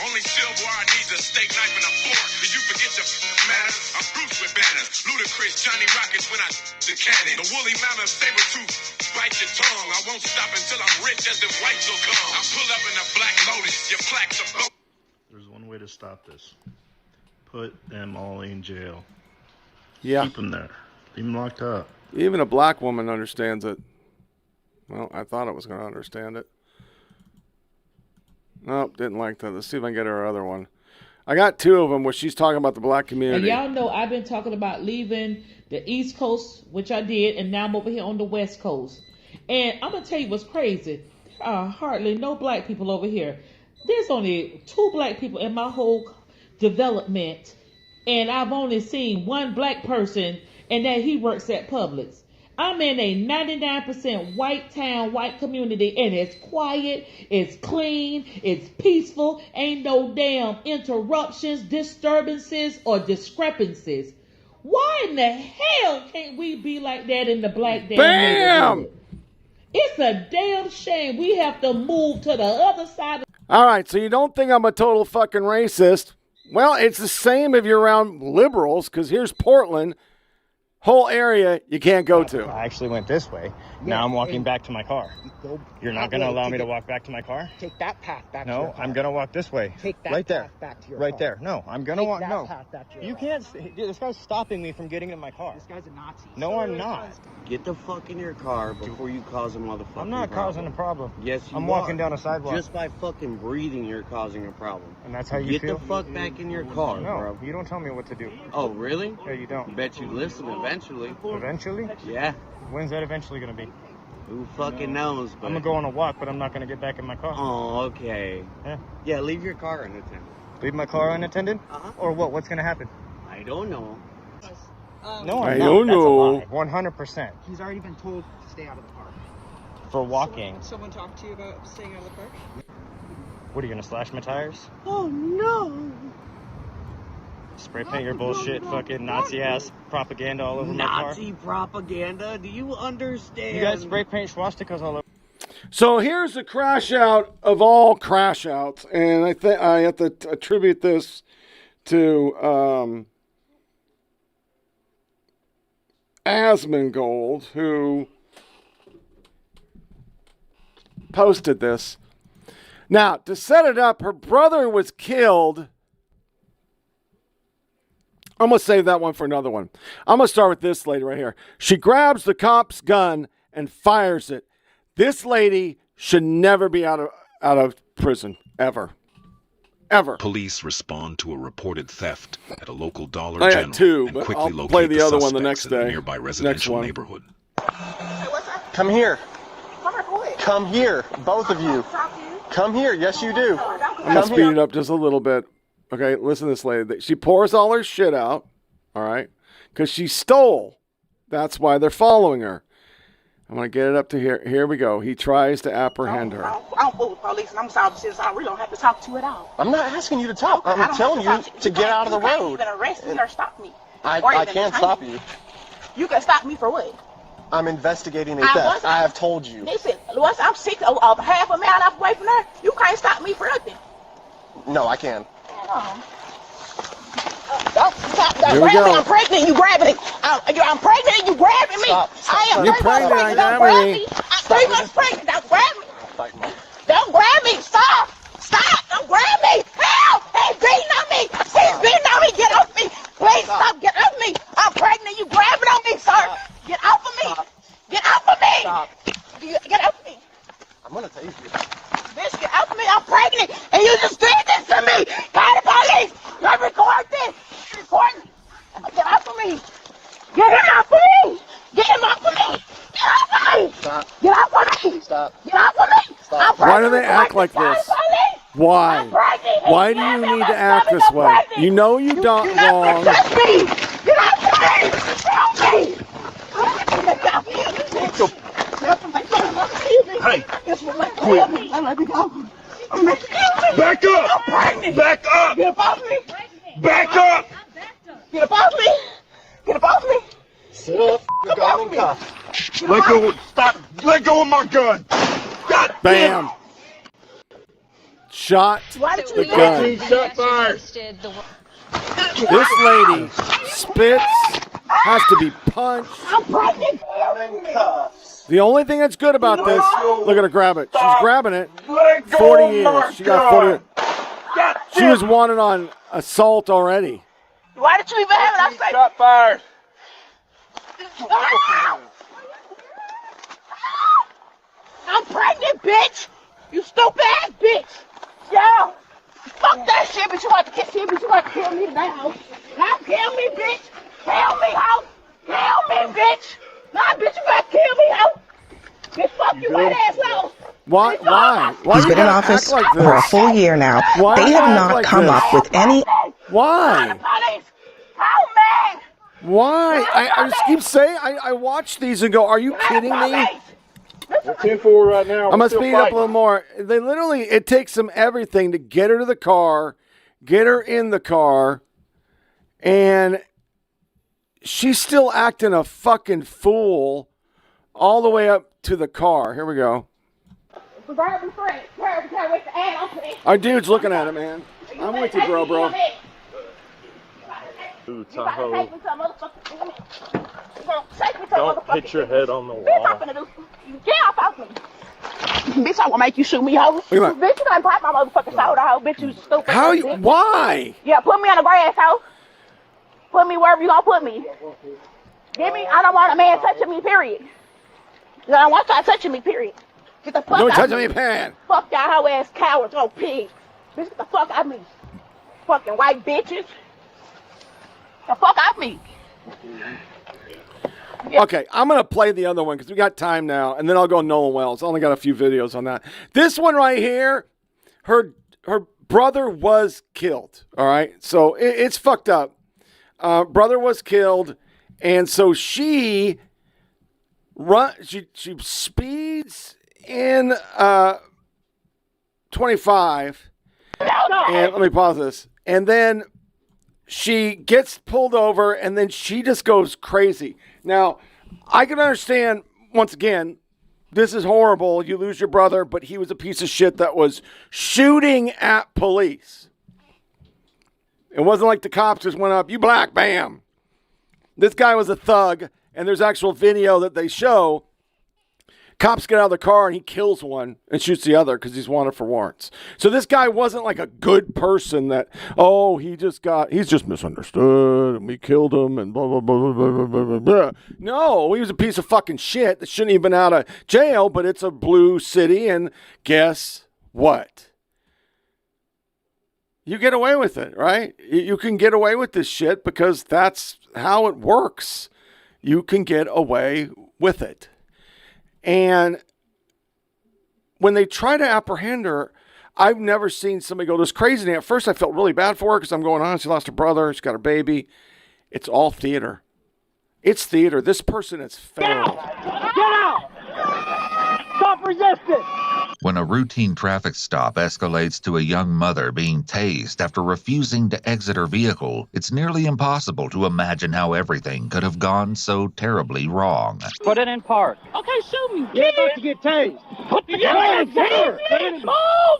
Only silver I need a steak knife and a fork. Did you forget your manners? I'm Bruce with banners. Ludacris, Johnny Rockets when I the cannon. The woolly mammoth saber tooth. Bite your tongue. I won't stop until I'm rich as the whites will come. I pull up in a black Lotus. Your plaques are. There's one way to stop this. Put them all in jail. Yeah. Keep them there. Leave them locked up. Even a black woman understands it. Well, I thought I was going to understand it. Nope, didn't like that. Let's see if I can get her other one. I got two of them where she's talking about the black community. And y'all know I've been talking about leaving the East Coast, which I did, and now I'm over here on the West Coast. And I'm going to tell you what's crazy. There are hardly no black people over here. There's only 2 black people in my whole development, and I've only seen one black person, and that he works at Publix. I'm in a 99% white town, white community, and it's quiet, it's clean, it's peaceful, ain't no damn interruptions, disturbances, or discrepancies. Why in the hell can't we be like that in the black damn neighborhood? It's a damn shame we have to move to the other side. All right, so you don't think I'm a total fucking racist? Well, it's the same if you're around liberals, because here's Portland. Whole area you can't go to. I actually went this way. Now I'm walking back to my car. You're not going to allow me to walk back to my car? Take that path back to your car. No, I'm going to walk this way. Take that right there. path back to your right car. there. No, I'm going to walk. Take No. that path back to your You car. can't. Dude, this guy's stopping me from getting in my car. This guy's a Nazi. No, I'm not. Get the fuck in your car before you cause a motherfucking I'm not causing a problem. Yes, you I'm walking are. down a sidewalk. Just by fucking breathing, you're causing a problem. And that's how you feel? Get the fuck back in your car, No, bro. you don't tell me what to do. Oh, really? Yeah, you don't. Bet you listen eventually. Eventually? Yeah. When's that eventually going to be? Who fucking knows? But... I'm going to go on a walk, but I'm not going to get back in my car. Oh, okay. Yeah. Yeah, leave your car unattended. Leave my car unattended? Uh-huh. Or what? What's going to happen? I don't know. No, I I'm don't not. know. That's a lie. 100%. He's already been told to stay out of the park. For walking. Someone talked to you about staying out of the park? What, are you going to slash my tires? Oh no! Spray paint your bullshit, fucking Nazi-ass propaganda all over my car? Nazi propaganda? Do you understand? You guys spray paint swastikas all over. So here's the crash out of all crash outs, and I think I have to attribute this to Asmongold, who posted this. Now, to set it up, her brother was killed. I'm going to save that one for another one. I'm going to start with this lady right here. She grabs the cop's gun and fires it. This lady should never be out of prison, ever. Ever. Police respond to a reported theft at a local Dollar I General had two, and but quickly I'll locate play the other one the suspects next in a day. nearby Next residential one. neighborhood. Come here. Come here, both of you. Come here. Yes, you do. I'm going to speed it up just a little bit. Okay, listen to this lady. She pours all her shit out, all right, because she stole. That's why they're following her. I'm going to get it up to here. Here we go. He tries to apprehend her. I don't fool with police, and I'm sorry, since I really don't have to talk to you at all. I'm not asking you to talk. I'm telling you to get out of the road. You can't even arrest me or stop me. I can't stop you. You can stop me for what? I'm investigating a theft. I have told you. Listen, once I'm half a mile off away from there, you can't stop me for nothing. No, I can. Don't stop. Here we go. I'm pregnant, you grabbing it. I'm pregnant and you grabbing me. Stop. I am You're 3 months pregnant, pregnant. Don't grab me. Gabby. I'm 3 months pregnant. Don't grab me. Don't grab me. Stop. Stop. Don't grab me. Help. He's beating on me. He's beating on me. Get off me. Please stop. Get off me. I'm pregnant. You grabbing on me, sir. Get off of me. Get off of me. Get off of me. I'm going to tase you. Bitch, get off of me. I'm pregnant. And you just did this to me. Call the police. Let me record this. Record me. Get off of me. Get him off of me. Get him off of me. Get off of me. Stop. Get off of me. Stop. Get off of me. Stop. Why do they act like this? Why? Why do you need to act this way? You know you don't wrong. Touch me. Get off of me. Help me. Get off of me. Hey, quit. Let me go. Back up! I'm pregnant. Back up! Get up off me. Back up! Get up off me. Get up off me. Sit up. You're going in cuffs. Let go! Stop! Let go of my gun! God Bam. Shot the gun. Shot fired! This lady spits, has to be punched. I'm pregnant. I'm in cuffs. The only thing that's good about this, look at her grab it. She's grabbing it. Let go 40 of my years. She got 40 years. God She was wanted on assault already. Why did you even have it? I said, Shot fired! I'm pregnant, bitch. You stupid ass bitch. Yeah. Fuck that shit, but you want to kiss him, but you want to kill me now. Now kill me, bitch. Kill me, hoe. Kill me, bitch. Nah, bitch, you got to kill me, hoe. Bitch, fuck you, white ass hoe. Why? Why He's you been in gotta office act like for a this? full year now. Why They you have act not like come this? up with any. Why? Police, help me! Why? I just keep saying, I watch these and go, are you kidding me? We're 10-4 right now. I'm going to speed up a little more. They literally, it takes them everything to get her to the car, get her in the car, and she's still acting a fucking fool all the way up to the car. Here we go. Our dude's looking at it, man. I'm with you, bro. Ooh, Tahoe. Don't hit your head on the wall. Get off of me. Bitch, I will make you shoot me, ho. Bitch, you done pop my motherfucking shoulder, ho. Bitch, you stupid. How you? Why? Yeah, put me on the grass, ho. Put me wherever you gonna put me. Get me. I don't want a man touching me, period. I don't want y'all touching me, period. Get the fuck out of me. Don't touch me, pan. Fuck y'all hoe ass cowards, oh pig. Bitch, get the fuck out of me. Fucking white bitches. The fuck out of me. Okay, I'm going to play the other one because we got time now, and then I'll go Nolan Wells. I only got a few videos on that. This one right here, her brother was killed, all right? So it's fucked up. Brother was killed, and so she speeds in 25, and let me pause this, and then she gets pulled over, and then she just goes crazy. Now, I can understand, once again, this is horrible. You lose your brother, but he was a piece of shit that was shooting at police. It wasn't like the cops just went up, you black, bam. This guy was a thug, and there's actual video that they show. Cops get out of the car, and he kills one and shoots the other because he's wanted for warrants. So this guy wasn't like a good person that, he's just misunderstood, and we killed him, and blah, blah, blah, blah, blah, blah, blah. No, he was a piece of fucking shit that shouldn't even been out of jail, but it's a blue city, and guess what? You get away with it, right? You can get away with this shit because that's how it works. You can get away with it. And when they try to apprehend her, I've never seen somebody go this crazy. And at first, I felt really bad for her because I'm going on. She lost her brother. She got her baby. It's all theater. It's theater. This person has failed. Get out! Stop resisting! When a routine traffic stop escalates to a young mother being tased after refusing to exit her vehicle, it's nearly impossible to imagine how everything could have gone so terribly wrong. Put it in park. Okay, shoot me. You're about to get tased. Put the car in park.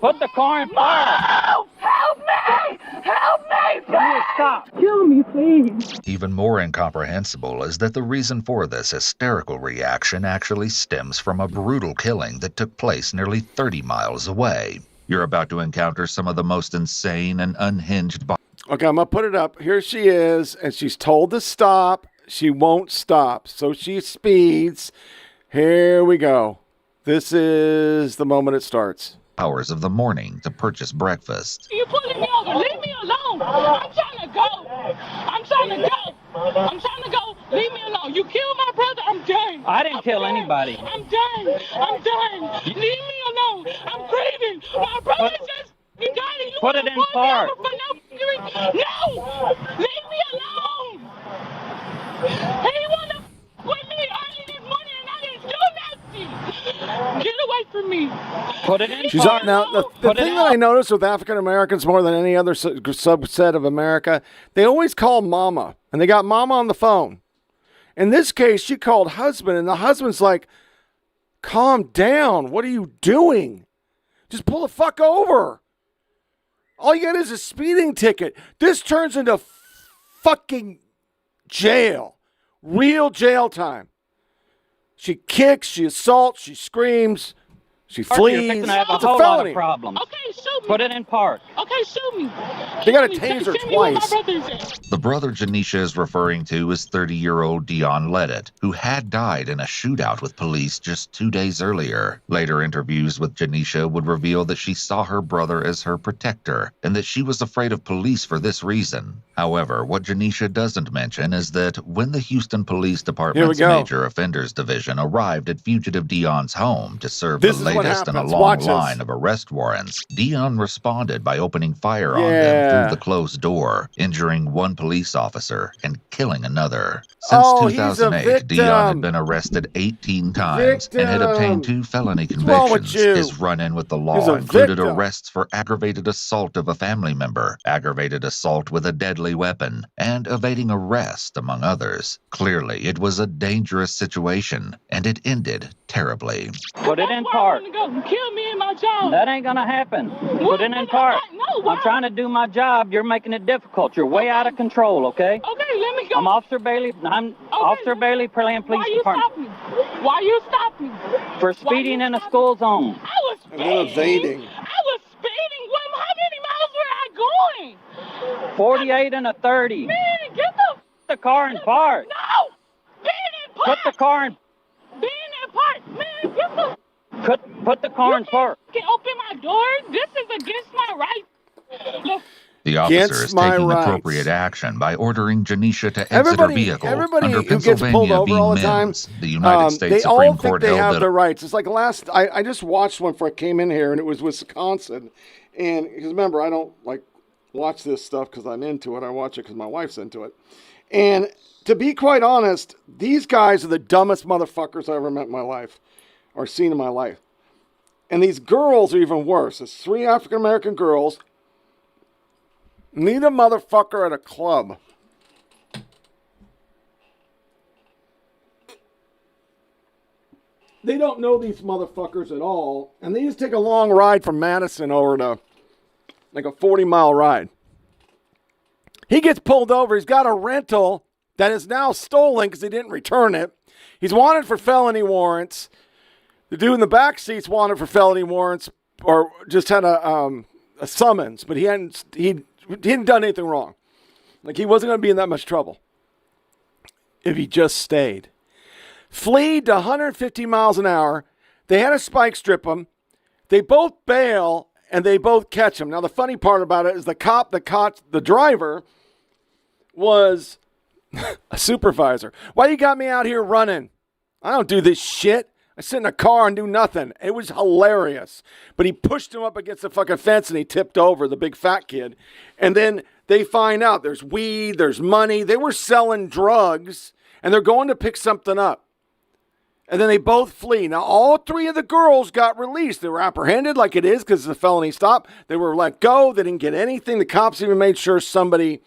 Put the car in park. Help me! Help me! Please stop. Kill me, please. Even more incomprehensible is that the reason for this hysterical reaction actually stems from a brutal killing that took place nearly 30 miles away. You're about to encounter some of the most insane and unhinged... Okay, I'm going to put it up. Here she is, and she's told to stop. She won't stop, so she speeds. Here we go. This is the moment it starts. Hours of the morning to purchase breakfast. You pulling me over. Leave me alone. I'm trying to go. I'm trying to go. I'm trying to go. Leave me alone. You killed my brother. I'm done. I didn't kill anybody. I'm done. I'm done. Leave me alone. I'm grieving. My brother just died. You put it in park. No. Leave me alone. He wanted to with me early this morning and I didn't do nothing. Get away from me. Put it in She's park. up now. The thing that I notice with African Americans more than any other subset of America, they always call mama, and they got mama on the phone. In this case, she called husband, and the husband's like, calm down. What are you doing? Just pull the fuck over. All you get is a speeding ticket. This turns into fucking jail. Real jail time. She kicks, she assaults, she screams, she flees. You're fixing to have a It's a whole lot felony. of problems. Okay, shoot me. Put it in park. Okay, shoot me. They got to tase her twice. The brother Janisha is referring to is 30-year-old Dion Leddit, who had died in a shootout with police just 2 days earlier. Later interviews with Janisha would reveal that she saw her brother as her protector, and that she was afraid of police for this reason. However, what Janisha doesn't mention is that when the Houston Police Department's Major Offenders Division arrived at fugitive Dion's home to serve the latest latest in a happens. long Watch line this. of arrest warrants, Dion responded by opening fire on them through the closed door, injuring one police officer and killing another. Since He's a 2008, Dion had victim. been arrested 18 times and had obtained 2 felony What's wrong with convictions. you? His run-in with the He's law a included victim. arrests for aggravated assault of a family member, aggravated assault with a deadly weapon, and evading arrest, among others. Clearly, it was a dangerous situation, and it ended terribly. Put it in park. Kill me in my job. That ain't gonna happen. Put it in park. I'm trying to do my job. You're making it difficult. You're way out of control, okay? Okay, let me go. I'm Officer Bailey. Officer Bailey, Pearland Police Department. Why you stop me? For speeding in a school zone. I was speeding. Evading. I was speeding. How many miles were I going? 48 and a 30. Man, get the car in park. No! Being in park! Put the car in... Being in park! Man, get the... Put the car in park. You can open my door? This is against my rights. The officer is taking appropriate action by ordering Janisha to exit her vehicle under who gets pulled Pennsylvania over v. all the time, Mims. The United States they Supreme all Court think they held have that the rights. It's like I just watched one before I came in here, and it was Wisconsin. And because remember, I don't like watch this stuff because I'm into it. I watch it because my wife's into it. And to be quite honest, these guys are the dumbest motherfuckers I ever met in my life or seen in my life. And these girls are even worse. It's 3 African American girls. Meet a motherfucker at a club. They don't know these motherfuckers at all. And they just take a long ride from Madison over to like a 40-mile ride. He gets pulled over. He's got a rental that is now stolen because he didn't return it. He's wanted for felony warrants. The dude in the back seat's wanted for felony warrants or just had a summons, but he hadn't done anything wrong. Like he wasn't going to be in that much trouble if he just stayed. Fleed to 150 miles an hour. They had a spike strip him. They both bail and they both catch him. Now the funny part about it is the cop that caught the driver was a supervisor. Why you got me out here running? I don't do this shit. I sit in a car and do nothing. It was hilarious. But he pushed him up against the fucking fence and he tipped over, the big fat kid. And then they find out there's weed, there's money. They were selling drugs and they're going to pick something up. And then they both flee. Now, all 3 of the girls got released. They were apprehended like it is because it's a felony stop. They were let go. They didn't get anything. The cops even made sure somebody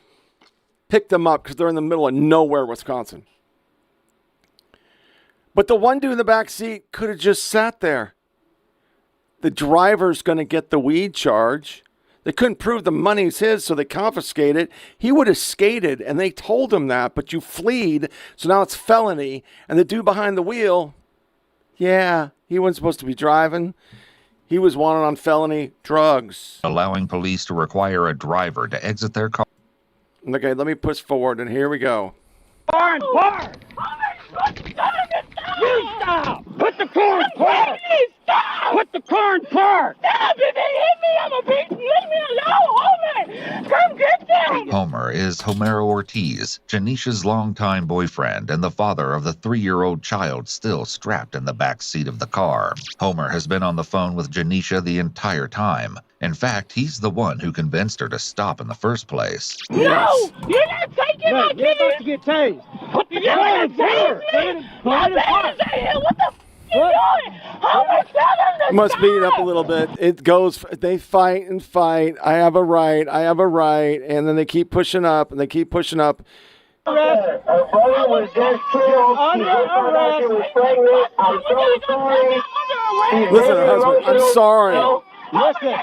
picked them up because they're in the middle of nowhere, Wisconsin. But the one dude in the back seat could have just sat there. The driver's going to get the weed charge. They couldn't prove the money's his, so they confiscated it. He would have skated, and they told him that, but you fleed, so now it's felony. And the dude behind the wheel, yeah, he wasn't supposed to be driving. He was wanted on felony drugs. Allowing police to require a driver to exit their car. Okay, let me push forward, and here we go. Car in park! You stop! Put the car in park! Stop! Put the car in park! Stop! If they hit me, I'm a beat. Leave me alone, Homer! Come get them! Homer is Homero Ortiz, Janisha's longtime boyfriend and the father of the 3-year-old child still strapped in the back seat of the car. Homer has been on the phone with Janisha the entire time. In fact, he's the one who convinced her to stop in the first place. No! You're not taking my kid! You're about to get tased! Put the car in park! My baby's in here! What the f*** are you doing? Homer, tell them to Must beat it up a little bit. It goes, they fight and fight. I have a right. And then they keep pushing up and they keep pushing up. Arrest. Was just killed. Under arrest. I'm so sorry. Listen, husband, I'm sorry. Listen.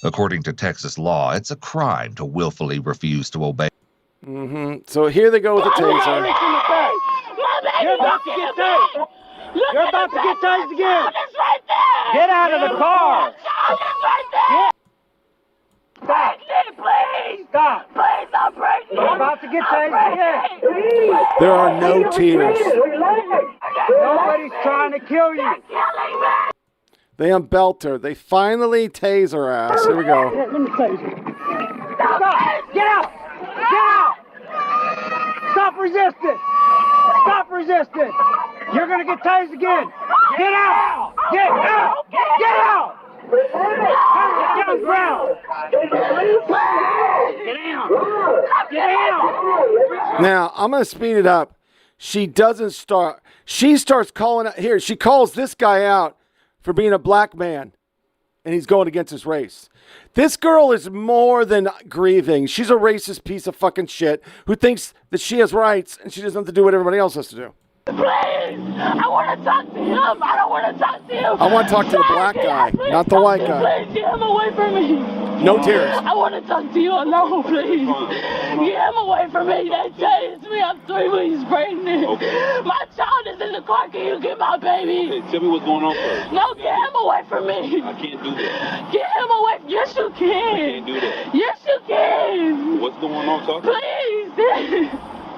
According to Texas law, it's a crime to willfully refuse to obey. So here they go with the taser. You're about to get tased. You're about to get tased again. Get out of the car. Stop. Please. Stop. Please don't break me. You're about to get tased again. There are no tears. Nobody's trying to kill you. They unbelt her. They finally tase her ass. Here we go. Let me tase you. Stop. Get out. Get out. Stop resisting. Stop resisting. You're going to get tased again. Get out! Get out! Get out! Get on the ground! Get down! Get down! Now, I'm going to speed it up. She doesn't start. She starts calling out. Here, she calls this guy out for being a black man, and he's going against his race. This girl is more than grieving. She's a racist piece of fucking shit who thinks that she has rights and she doesn't have to do what everybody else has to do. Please! I want to talk to him. I don't want to talk to him. I want to talk to the black guy, not the white guy. Please get him away from me. No tears. I want to talk to you alone, please. Get him away from me. They chased me. I'm 3 weeks pregnant. Okay. My child is in the car. Can you get my baby? Hey, tell me what's going on first. No, get him away from me. I can't do that. Get him away. Yes, you can. I can't do that. Yes, you can. What's going on? Talk. Please.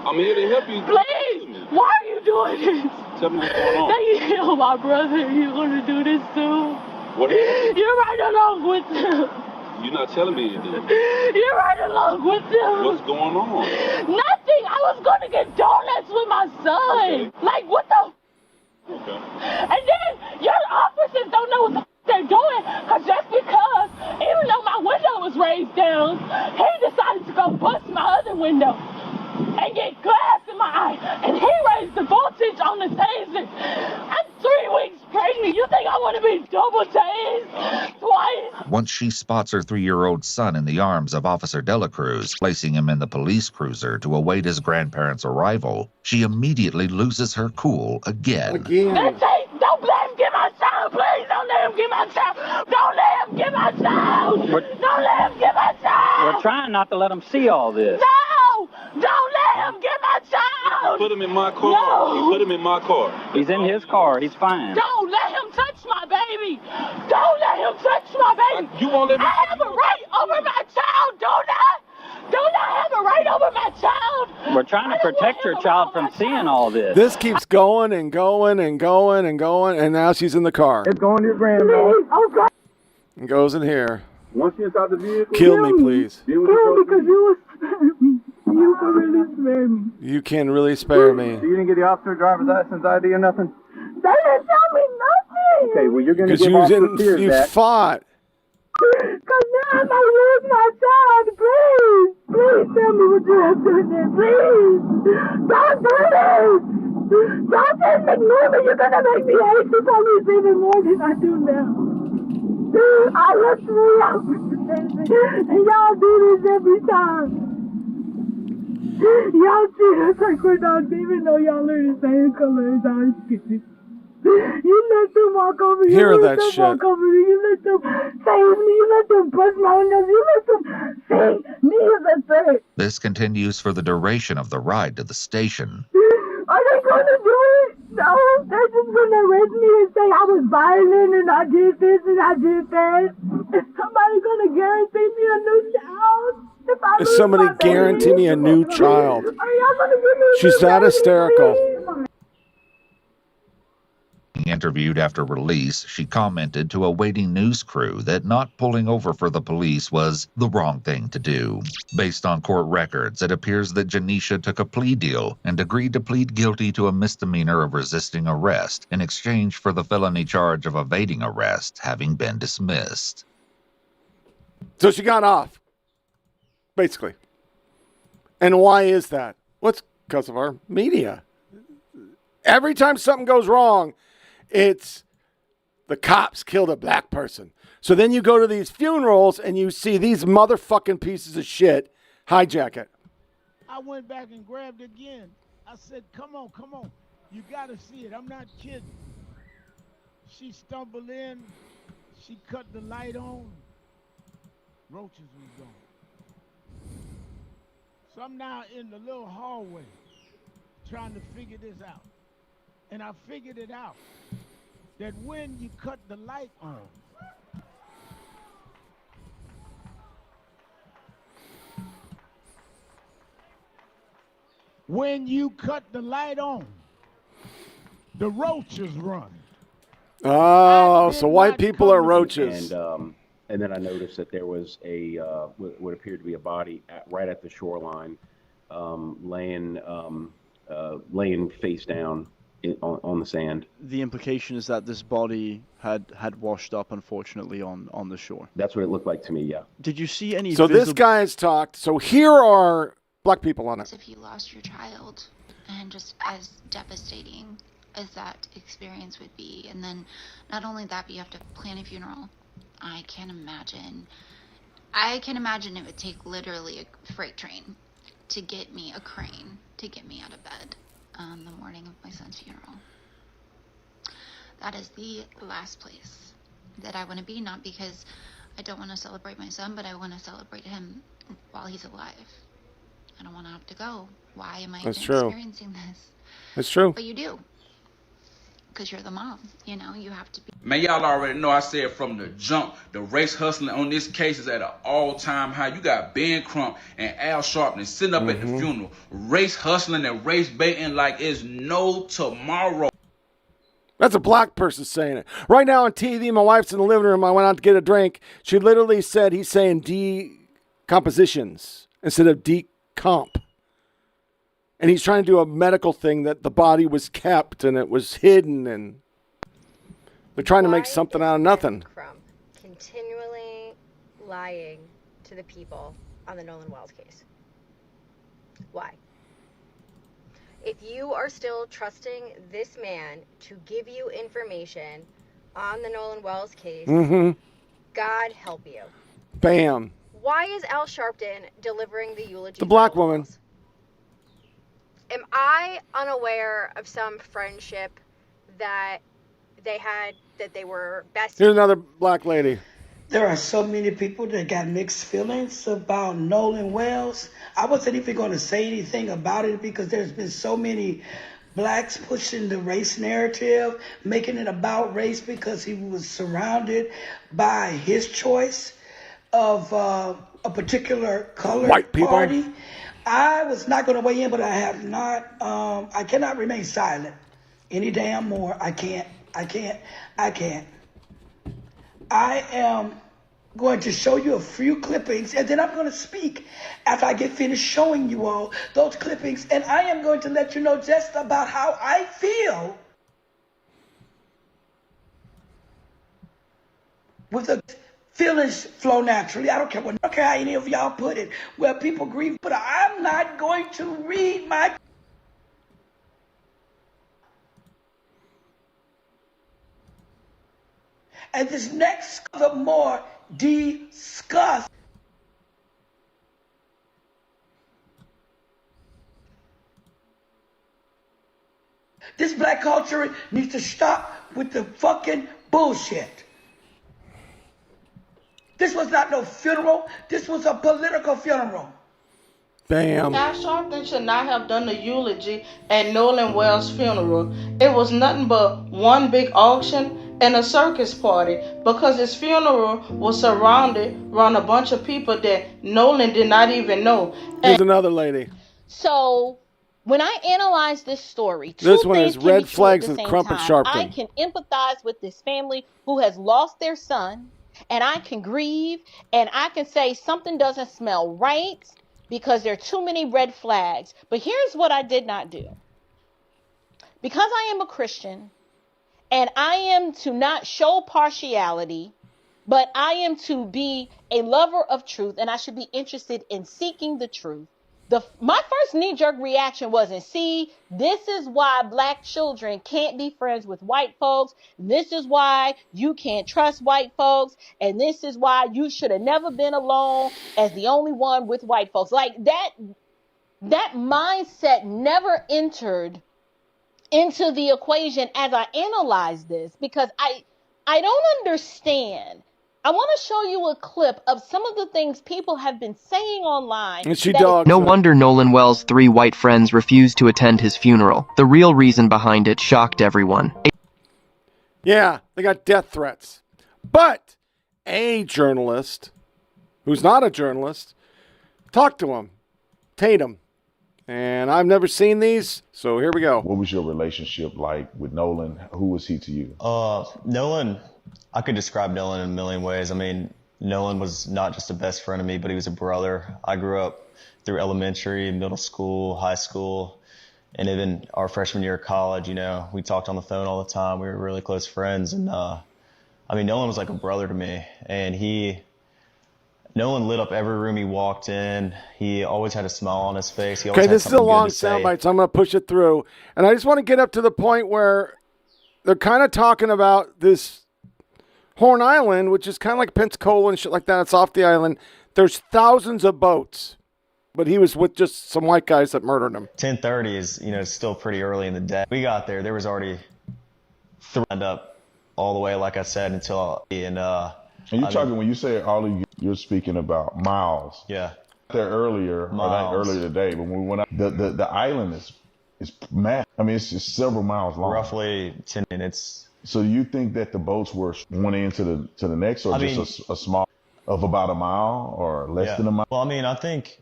I'm here to help you. Please. Why are you doing this? Tell me what's going on. They killed my brother. You're going to do this too? What happened? You're right along with them. You're not telling me anything. You're right along with them. What's going on? Nothing. I was going to get donuts with my son. Okay. Like, what the? Okay. And then your officers don't know what the they're doing, because just because, even though my window was raised down, he decided to go bust my other window and get glass in my eye, and he raised the voltage on the taser. I'm 3 weeks pregnant. You think I want to be double tased twice? Once she spots her 3-year-old son in the arms of Officer Delacruz, placing him in the police cruiser to await his grandparents' arrival, she immediately loses her cool again. Don't let him get my child, please. Don't let him get my child. Don't let him get my child. Don't let him get my child. We're trying not to let them see all this. No! Don't let him get my child. Put him in my car. No. You put him in my car. He's in his car. He's fine. Don't let him touch my baby. Don't let him touch my baby. You won't let me. I have a right over my child. Don't I have a right over my child? We're trying to protect your child from seeing all this. This keeps going and going and going and going, and now she's in the car. It's going to your grandma. And goes in here. Once you're inside the vehicle, Kill me, please. Kill me because you can really spare me. You can really spare me. You didn't get the officer driver's license ID or nothing? They didn't tell me nothing. Okay, well, you're going to Because give Officer Sears you that. fought. Because now I might lose my child. Please. Please tell me what you have done there. Please. Don't do this. Don't just ignore me. You're going to make me hate the police even more than I do now. I look for y'all and y'all do this every time. Y'all treat us like we're dogs even though y'all are the same color as our skin. You let them walk over you. Hear You that let them shit. walk over me. You let them save me. You let them bust my windows. You let them see me as a threat. This continues for the duration of the ride to the station. Are they going to do it? No, they're just going to arrest me and say I was violent and I did this and I did that. Is somebody going to guarantee me a new child? Is somebody guarantee me a new child? Are y'all going to give me a She's new that baby, hysterical. please? Interviewed after release, she commented to a waiting news crew that not pulling over for the police was the wrong thing to do. Based on court records, it appears that Janisha took a plea deal and agreed to plead guilty to a misdemeanor of resisting arrest in exchange for the felony charge of evading arrest having been dismissed. So she got off, basically. And why is that? Well, it's because of our media. Every time something goes wrong, it's the cops killed a black person. So then you go to these funerals and you see these motherfucking pieces of shit hijack it. I went back and grabbed it again. I said, come on. You got to see it. I'm not kidding. She stumbled in. She cut the light on. Roaches was gone. So I'm now in the little hallway trying to figure this out. And I figured it out, that when you cut the light on, the roaches run. Oh, so white people are roaches. And then I noticed that there was a what appeared to be a body right at the shoreline, laying face down on the sand. The implication is that this body had washed up, unfortunately, on the shore. That's what it looked like to me, yeah. Did you see any So this guy has talked. So here are black people on it. If you lost your child, and just as devastating as that experience would be, and then not only that, but you have to plan a funeral. I can imagine it would take literally a freight train to get me, a crane to get me out of bed the morning of my son's funeral. That is the last place that I want to be, not because I don't want to celebrate my son, but I want to celebrate him while he's alive. I don't want to have to go. Why am I experiencing this? That's true. But you do. Because you're the mom, you know, you have to be. Man, y'all already know I said from the jump, the race hustling on this case is at an all-time high. You got Ben Crump and Al Sharpton sitting up at the funeral, race hustling and race baiting like it's no tomorrow. That's a black person saying it. Right now on TV, my wife's in the living room. I went out to get a drink. She literally said he's saying decompositions instead of decomp. And he's trying to do a medical thing that the body was kept and it was hidden, and they're trying to make something out of nothing. Crump continually lying to the people on the Nolan Wells case. Why? If you are still trusting this man to give you information on the Nolan Wells case, God help you. Bam. Why is Al Sharpton delivering the eulogy? The black woman. Am I unaware of some friendship that they were best? Here's another black lady. There are so many people that got mixed feelings about Nolan Wells. I wasn't even going to say anything about it because there's been so many blacks pushing the race narrative, making it about race because he was surrounded by his choice of a particular color white people. Party. I was not going to weigh in, but I have not. I cannot remain silent any damn more. I can't. I am going to show you a few clippings, and then I'm going to speak after I get finished showing you all those clippings, and I am going to let you know just about how I feel with the feelings flow naturally. I don't care how any of y'all put it. Well, people grieve, but I'm not going to read my. And this next the more disgust. This black culture needs to stop with the fucking bullshit. This was not no funeral. This was a political funeral. Bam. Al Sharpton should not have done the eulogy at Nolan Wells' funeral. It was nothing but one big auction and a circus party because his funeral was surrounded around a bunch of people that Nolan did not even know. Here's another lady. So when I analyze this story, this one is red flags with Crump and Sharpton. I can empathize with this family who has lost their son, and I can grieve, and I can say something doesn't smell right because there are too many red flags. But here's what I did not do. Because I am a Christian, and I am to not show partiality, but I am to be a lover of truth, and I should be interested in seeking the truth. My first knee-jerk reaction wasn't, see, this is why black children can't be friends with white folks. This is why you can't trust white folks. And this is why you should have never been alone as the only one with white folks. Like that mindset never entered into the equation as I analyzed this, because I don't understand. I want to show you a clip of some of the things people have been saying online. No wonder Nolan Wells' 3 white friends refused to attend his funeral. The real reason behind it shocked everyone. Yeah, they got death threats. But a journalist, who's not a journalist, talked to him, Tatum. And I've never seen these, so here we go. What was your relationship like with Nolan? Who was he to you? Nolan, I could describe Nolan in a million ways. I mean, Nolan was not just a best friend of me, but he was a brother. I grew up through elementary, middle school, high school, And even our freshman year of college, we talked on the phone all the time. We were really close friends. And, Nolan was like a brother to me. And Nolan lit up every room he walked in. He always had a smile on his face. He always had this is a something good long to say. soundbite, so I'm going to push it through. And I just want to get up to the point where they're kind of talking about this Horn Island, which is kind of like Pensacola and shit like that. It's off the island. There's thousands of boats. But he was with just some white guys that murdered him. 10:30 is, still pretty early in the day. We got there was already lined up all the way, like I said, until And you're talking when you say all you're speaking about miles. Yeah. There earlier, or not earlier today, but when we went out, the island is massive. It's just several miles long. Roughly 10 minutes. So do you think that the boats were one end to the next, or just a small of about a mile or less than a mile? Well, I think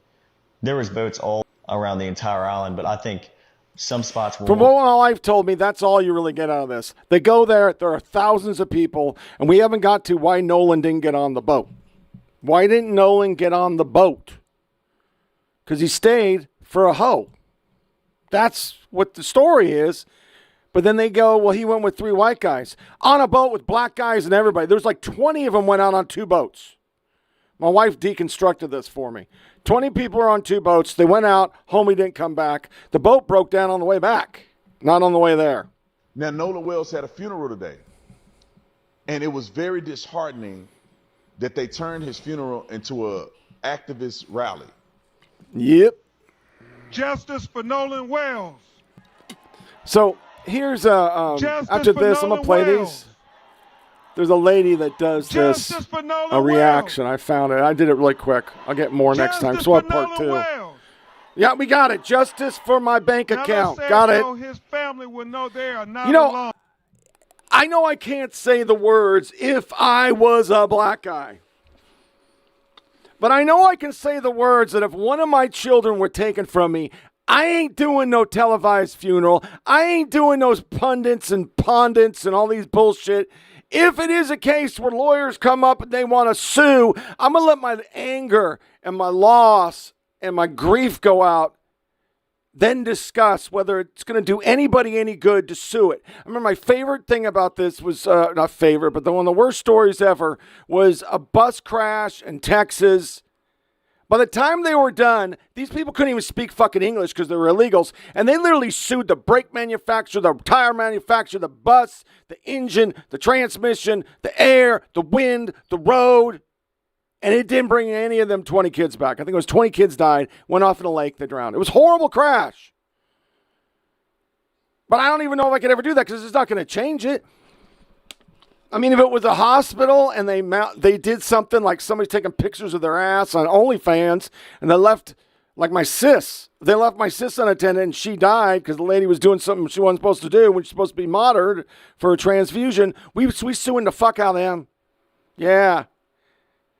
there was boats all around the entire island, but I think some spots were... From what my wife told me, that's all you really get out of this. They go there are thousands of people, and we haven't got to why Nolan didn't get on the boat. Why didn't Nolan get on the boat? Because he stayed for a hoe. That's what the story is. But then they go, well, he went with 3 white guys. On a boat with black guys and everybody. There's like 20 of them went out on 2 boats. My wife deconstructed this for me. 20 people are on 2 boats. They went out. Homie didn't come back. The boat broke down on the way back, not on the way there. Now, Nolan Wells had a funeral today. And it was very disheartening that they turned his funeral into a activist rally. Yep. Justice for Nolan Wells. So here's after this, I'm going to play these. There's a lady that does this, a reaction. I found it. I did it really quick. I'll get more next time. So what, part 2? Yeah, we got it. Justice for my bank account. Got it. His family will know they are not alone. I know I can't say the words, if I was a black guy. But I know I can say the words that if one of my children were taken from me, I ain't doing no televised funeral. I ain't doing those pundits and all these bullshit. If it is a case where lawyers come up and they want to sue, I'm going to let my anger and my loss and my grief go out, then discuss whether it's going to do anybody any good to sue it. I remember my favorite thing about this was, not favorite, but one of the worst stories ever was a bus crash in Texas. By the time they were done, these people couldn't even speak fucking English because they were illegals. And they literally sued the brake manufacturer, the tire manufacturer, the bus, the engine, the transmission, the air, the wind, the road. And it didn't bring any of them 20 kids back. I think it was 20 kids died, went off in a lake, they drowned. It was a horrible crash. But I don't even know if I could ever do that because it's not going to change it. I mean, if it was a hospital and they did something like somebody's taking pictures of their ass on OnlyFans and they left, like my sis, they left my sis unattended and she died because the lady was doing something she wasn't supposed to do when she's supposed to be monitored for a transfusion, we suing the fuck out of them. Yeah.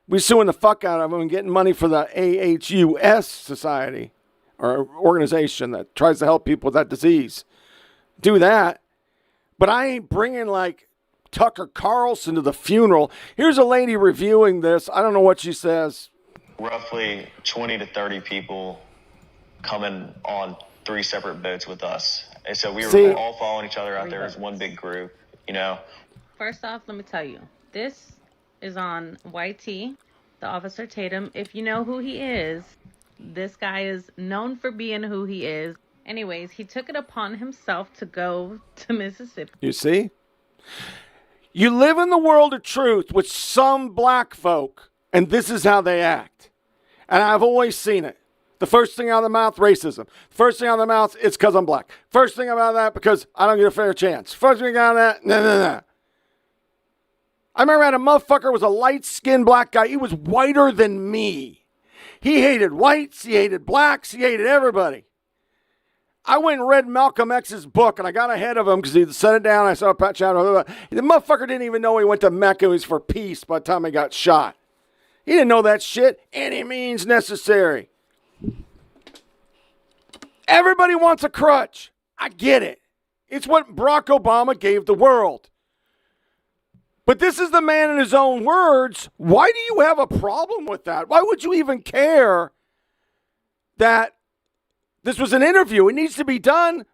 We suing the fuck out of them and getting money for the AHUS Society or organization that tries to help people with that disease. Do that. But I ain't bringing like Tucker Carlson to the funeral. Here's a lady reviewing this. I don't know what she says. Roughly 20 to 30 people coming on 3 separate boats with us. And so we were all following each other out there as one big group, First off, let me tell you, this is on YT, the Officer Tatum. If you know who he is, this guy is known for being who he is. Anyways, he took it upon himself to go to Mississippi. You see? You live in the world of truth with some black folk, and this is how they act. And I've always seen it. The first thing out of the mouth, racism. First thing out of the mouth, it's because I'm black. First thing about that, because I don't get a fair chance. First thing out of that, no. I remember I had a motherfucker was a light-skinned black guy. He was whiter than me. He hated whites. He hated blacks. He hated everybody. I went and read Malcolm X's book, and I got ahead of him because he set it down. I saw a patch out. The motherfucker didn't even know he went to Mecca. He was for peace by the time he got shot. He didn't know that shit. Any means necessary. Everybody wants a crutch. I get it. It's what Barack Obama gave the world. But this is the man in his own words. Why do you have a problem with that? Why would you even care that This was an interview. It needs to be done.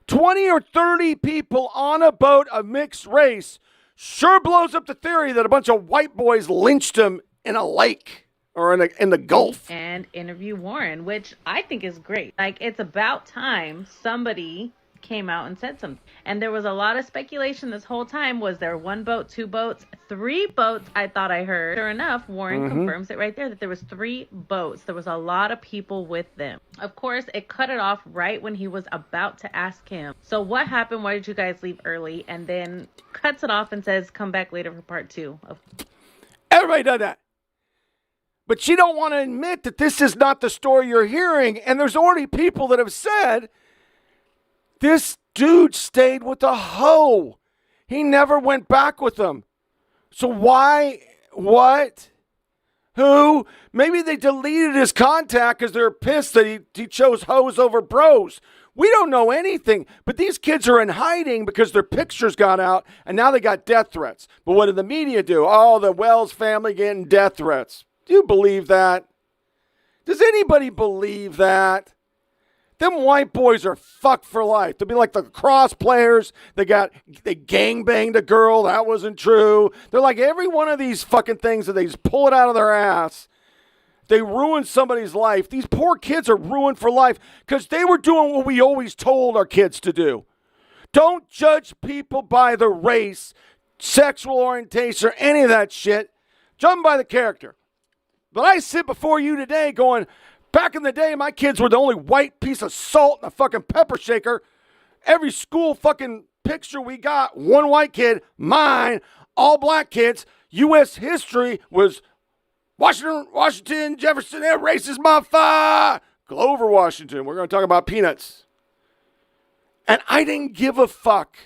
20 or 30 people on a boat of mixed race sure blows up the theory that a bunch of white boys lynched him in a lake or in the Gulf. And interview Warren, which I think is great. Like, it's about time somebody came out and said something. And there was a lot of speculation this whole time. Was there 1 boat, 2 boats, 3 boats? I thought I heard. Sure enough, Warren confirms it right there that there was 3 boats. There was a lot of people with them. Of course, it cut it off right when he was about to ask him, so what happened? Why did you guys leave early? And then cuts it off and says, come back later for part 2. Everybody done that. But she don't want to admit that this is not the story you're hearing. And there's already people that have said, this dude stayed with a hoe. He never went back with them. So why? What? Who? Maybe they deleted his contact because they're pissed that he chose hoes over bros. We don't know anything. But these kids are in hiding because their pictures got out and now they got death threats. But what did the media do? Oh, the Wells family getting death threats. Do you believe that? Does anybody believe that? Them white boys are fucked for life. They'll be like the cross players. They gangbanged a girl. That wasn't true. They're like every one of these fucking things that they just pull it out of their ass. They ruin somebody's life. These poor kids are ruined for life because they were doing what we always told our kids to do. Don't judge people by the race, sexual orientation, or any of that shit. Judge them by the character. But I sit before you today going, back in the day, my kids were the only white piece of salt in a fucking pepper shaker. Every school fucking picture we got, 1 white kid, mine, all black kids. U.S. history was Washington, Jefferson, racist motherfucker. Grover Washington. We're going to talk about peanuts. And I didn't give a fuck.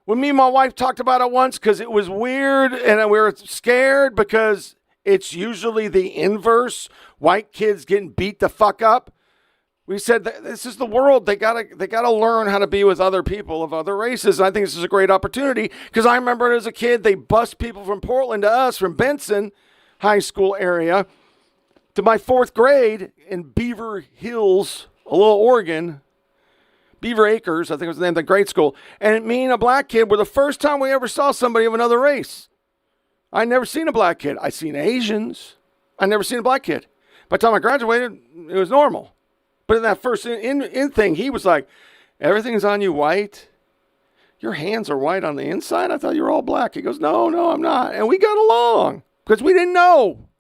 When me and my wife talked about it once because it was weird and we were scared because it's usually the inverse. White kids getting beat the fuck up. We said this is the world. They gotta learn how to be with other people of other races. And I think this is a great opportunity because I remember as a kid they bust people from Portland to us from Benson High School area to my 4th grade in Beaver Hills, a little Oregon. Beaver Acres, I think was the name of the grade school. And me and a black kid were the first time we ever saw somebody of another race. I never seen a black kid. I seen Asians. I never seen a black kid. By the time I graduated, it was normal. But in that first in thing, he was like, everything's on you white. Your hands are white on the inside? I thought you were all black. He goes, no, I'm not. And we got along because we didn't know.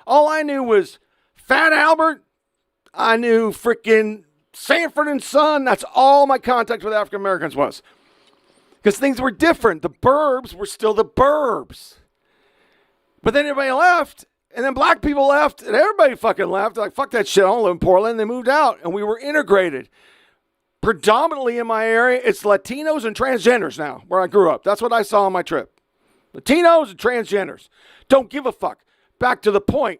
All I knew was Fat Albert. I knew freaking Sanford and Son. That's all my contact with African Americans was. Because things were different. The burbs were still the burbs. But then everybody left, and then black people left, and everybody fucking left. Like, fuck that shit. I don't live in Portland. They moved out, and we were integrated. Predominantly in my area, it's Latinos and transgenders now, where I grew up. That's what I saw on my trip. Latinos and transgenders. Don't give a fuck. Back to the point.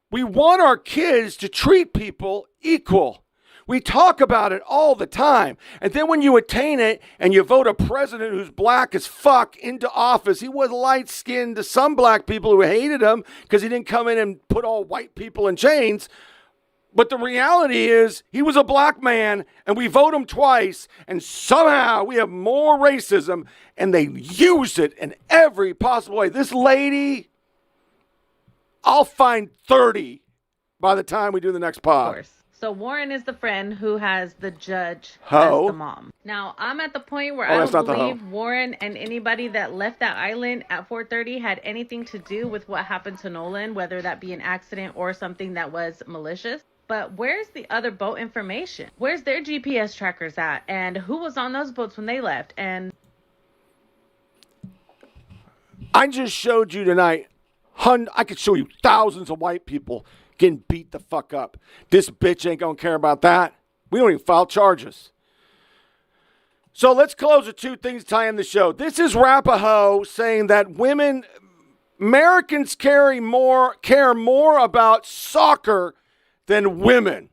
We want our kids to treat people equal. We talk about it all the time. And then when you attain it and you vote a president who's black as fuck into office, he was light-skinned to some black people who hated him because he didn't come in and put all white people in chains. But the reality is he was a black man and we vote him twice and somehow we have more racism and they use it in every possible way. This lady, I'll find 30 by the time we do the next pod. Of course. So Warren is the friend who has the judge Ho. as the mom. Now, I'm at the point where I don't believe Warren and anybody that left that island at 4:30 had anything to do with what happened to Nolan, whether that be an accident or something that was malicious. But where's the other boat information? Where's their GPS trackers at? And who was on those boats when they left? And I just showed you tonight, I could show you thousands of white people getting beat the fuck up. This bitch ain't gonna care about that. We don't even file charges. So let's close with 2 things tying the show. This is Rapaho saying that Americans care more about soccer than women.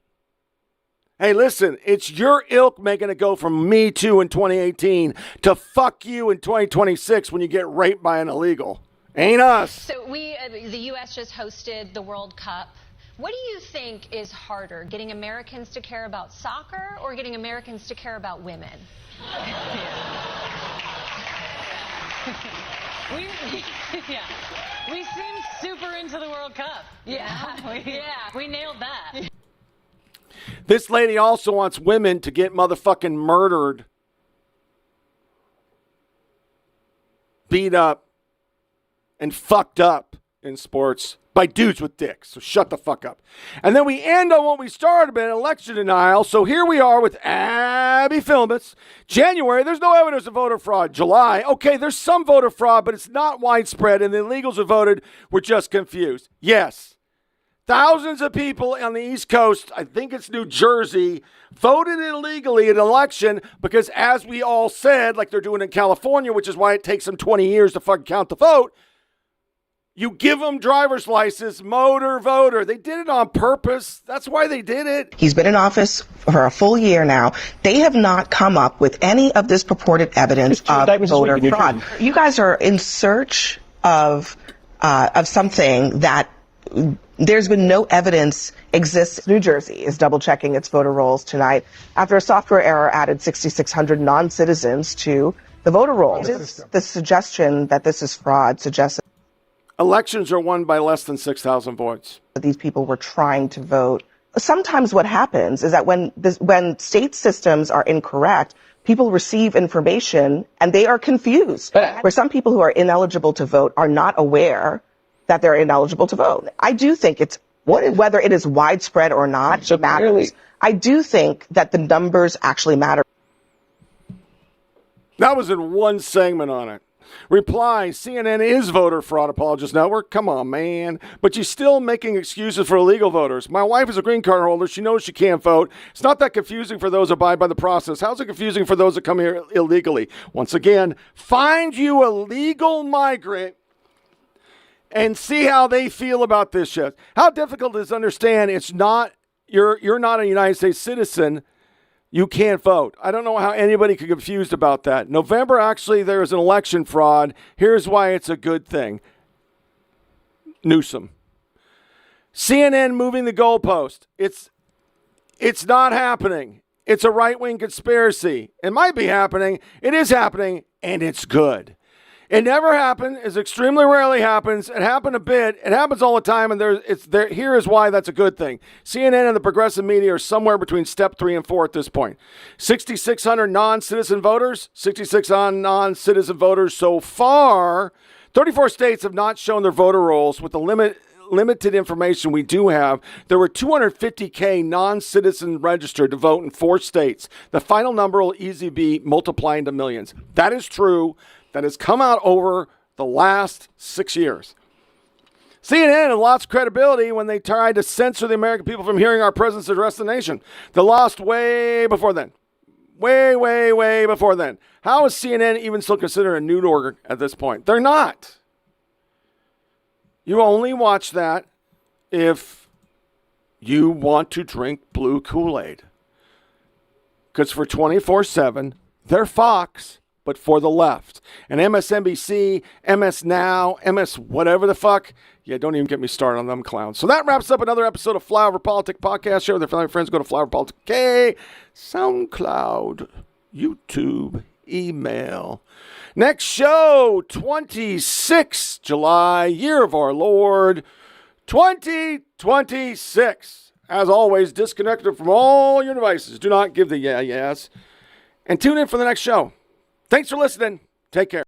Hey, listen, it's your ilk making it go from Me Too in 2018 to fuck you in 2026 when you get raped by an illegal. Ain't us. So the U.S. just hosted the World Cup. What do you think is harder, getting Americans to care about soccer or getting Americans to care about women? We seem super into the World Cup. We nailed that. This lady also wants women to get motherfucking murdered, beat up, and fucked up in sports by dudes with dicks. So shut the fuck up. And then we end on what we started with, election denial. So here we are with Abby Philbitz. January, there's no evidence of voter fraud. July, okay, there's some voter fraud, but it's not widespread, and the illegals who voted were just confused. Yes. Thousands of people on the East Coast, I think it's New Jersey, voted illegally in an election because, as we all said, like they're doing in California, which is why it takes them 20 years to fucking count the vote, you give them driver's license, motor voter. They did it on purpose. That's why they did it. He's been in office for a full year now. They have not come up with any of this purported evidence of voter fraud. You guys are in search of something that there's been no evidence exists. New Jersey is double checking its voter rolls tonight after a software error added 6,600 non-citizens to the voter rolls. The suggestion that this is fraud suggests elections are won by less than 6,000 votes. These people were trying to vote. Sometimes what happens is that when state systems are incorrect, people receive information and they are confused. Where some people who are ineligible to vote are not aware that they're ineligible to vote. I do think whether it is widespread or not matters. I do think that the numbers actually matter. That was in one segment on it. Reply, CNN is voter fraud apologist network. Come on, man. But you're still making excuses for illegal voters. My wife is a green card holder. She knows she can't vote. It's not that confusing for those who abide by the process. How's it confusing for those that come here illegally? Once again, find you a legal migrant and see how they feel about this shit. How difficult it is to understand it's not, you're not a United States citizen. You can't vote. I don't know how anybody could get confused about that. November, actually, there was an election fraud. Here's why it's a good thing. Newsom. CNN moving the goalpost. It's not happening. It's a right-wing conspiracy. It might be happening. It is happening, and it's good. It never happened. It extremely rarely happens. It happened a bit. It happens all the time, and here is why that's a good thing. CNN and the progressive media are somewhere between step 3 and 4 at this point. 6,600 non-citizen voters, 66 non-citizen voters so far. 34 states have not shown their voter rolls. With the limited information we do have, there were 250K non-citizen registered to vote in 4 states. The final number will easily be multiplied into millions. That is true. That has come out over the last 6 years. CNN had lots of credibility when they tried to censor the American people from hearing our president's address the nation. They lost way before then. Way before then. How is CNN even still considered a news organ at this point? They're not. You only watch that if you want to drink blue Kool-Aid. Because for 24/7, they're Fox, but for the left. And MSNBC, MS Now, MS whatever the fuck. Yeah, don't even get me started on them clowns. So that wraps up another episode of Flyover Politic Podcast. Share with your family and friends. Go to Flyover Politic K, SoundCloud, YouTube, email. Next show, 26 July, year of our Lord, 2026. As always, disconnected from all your devices. Do not give the yes. And tune in for the next show. Thanks for listening. Take care.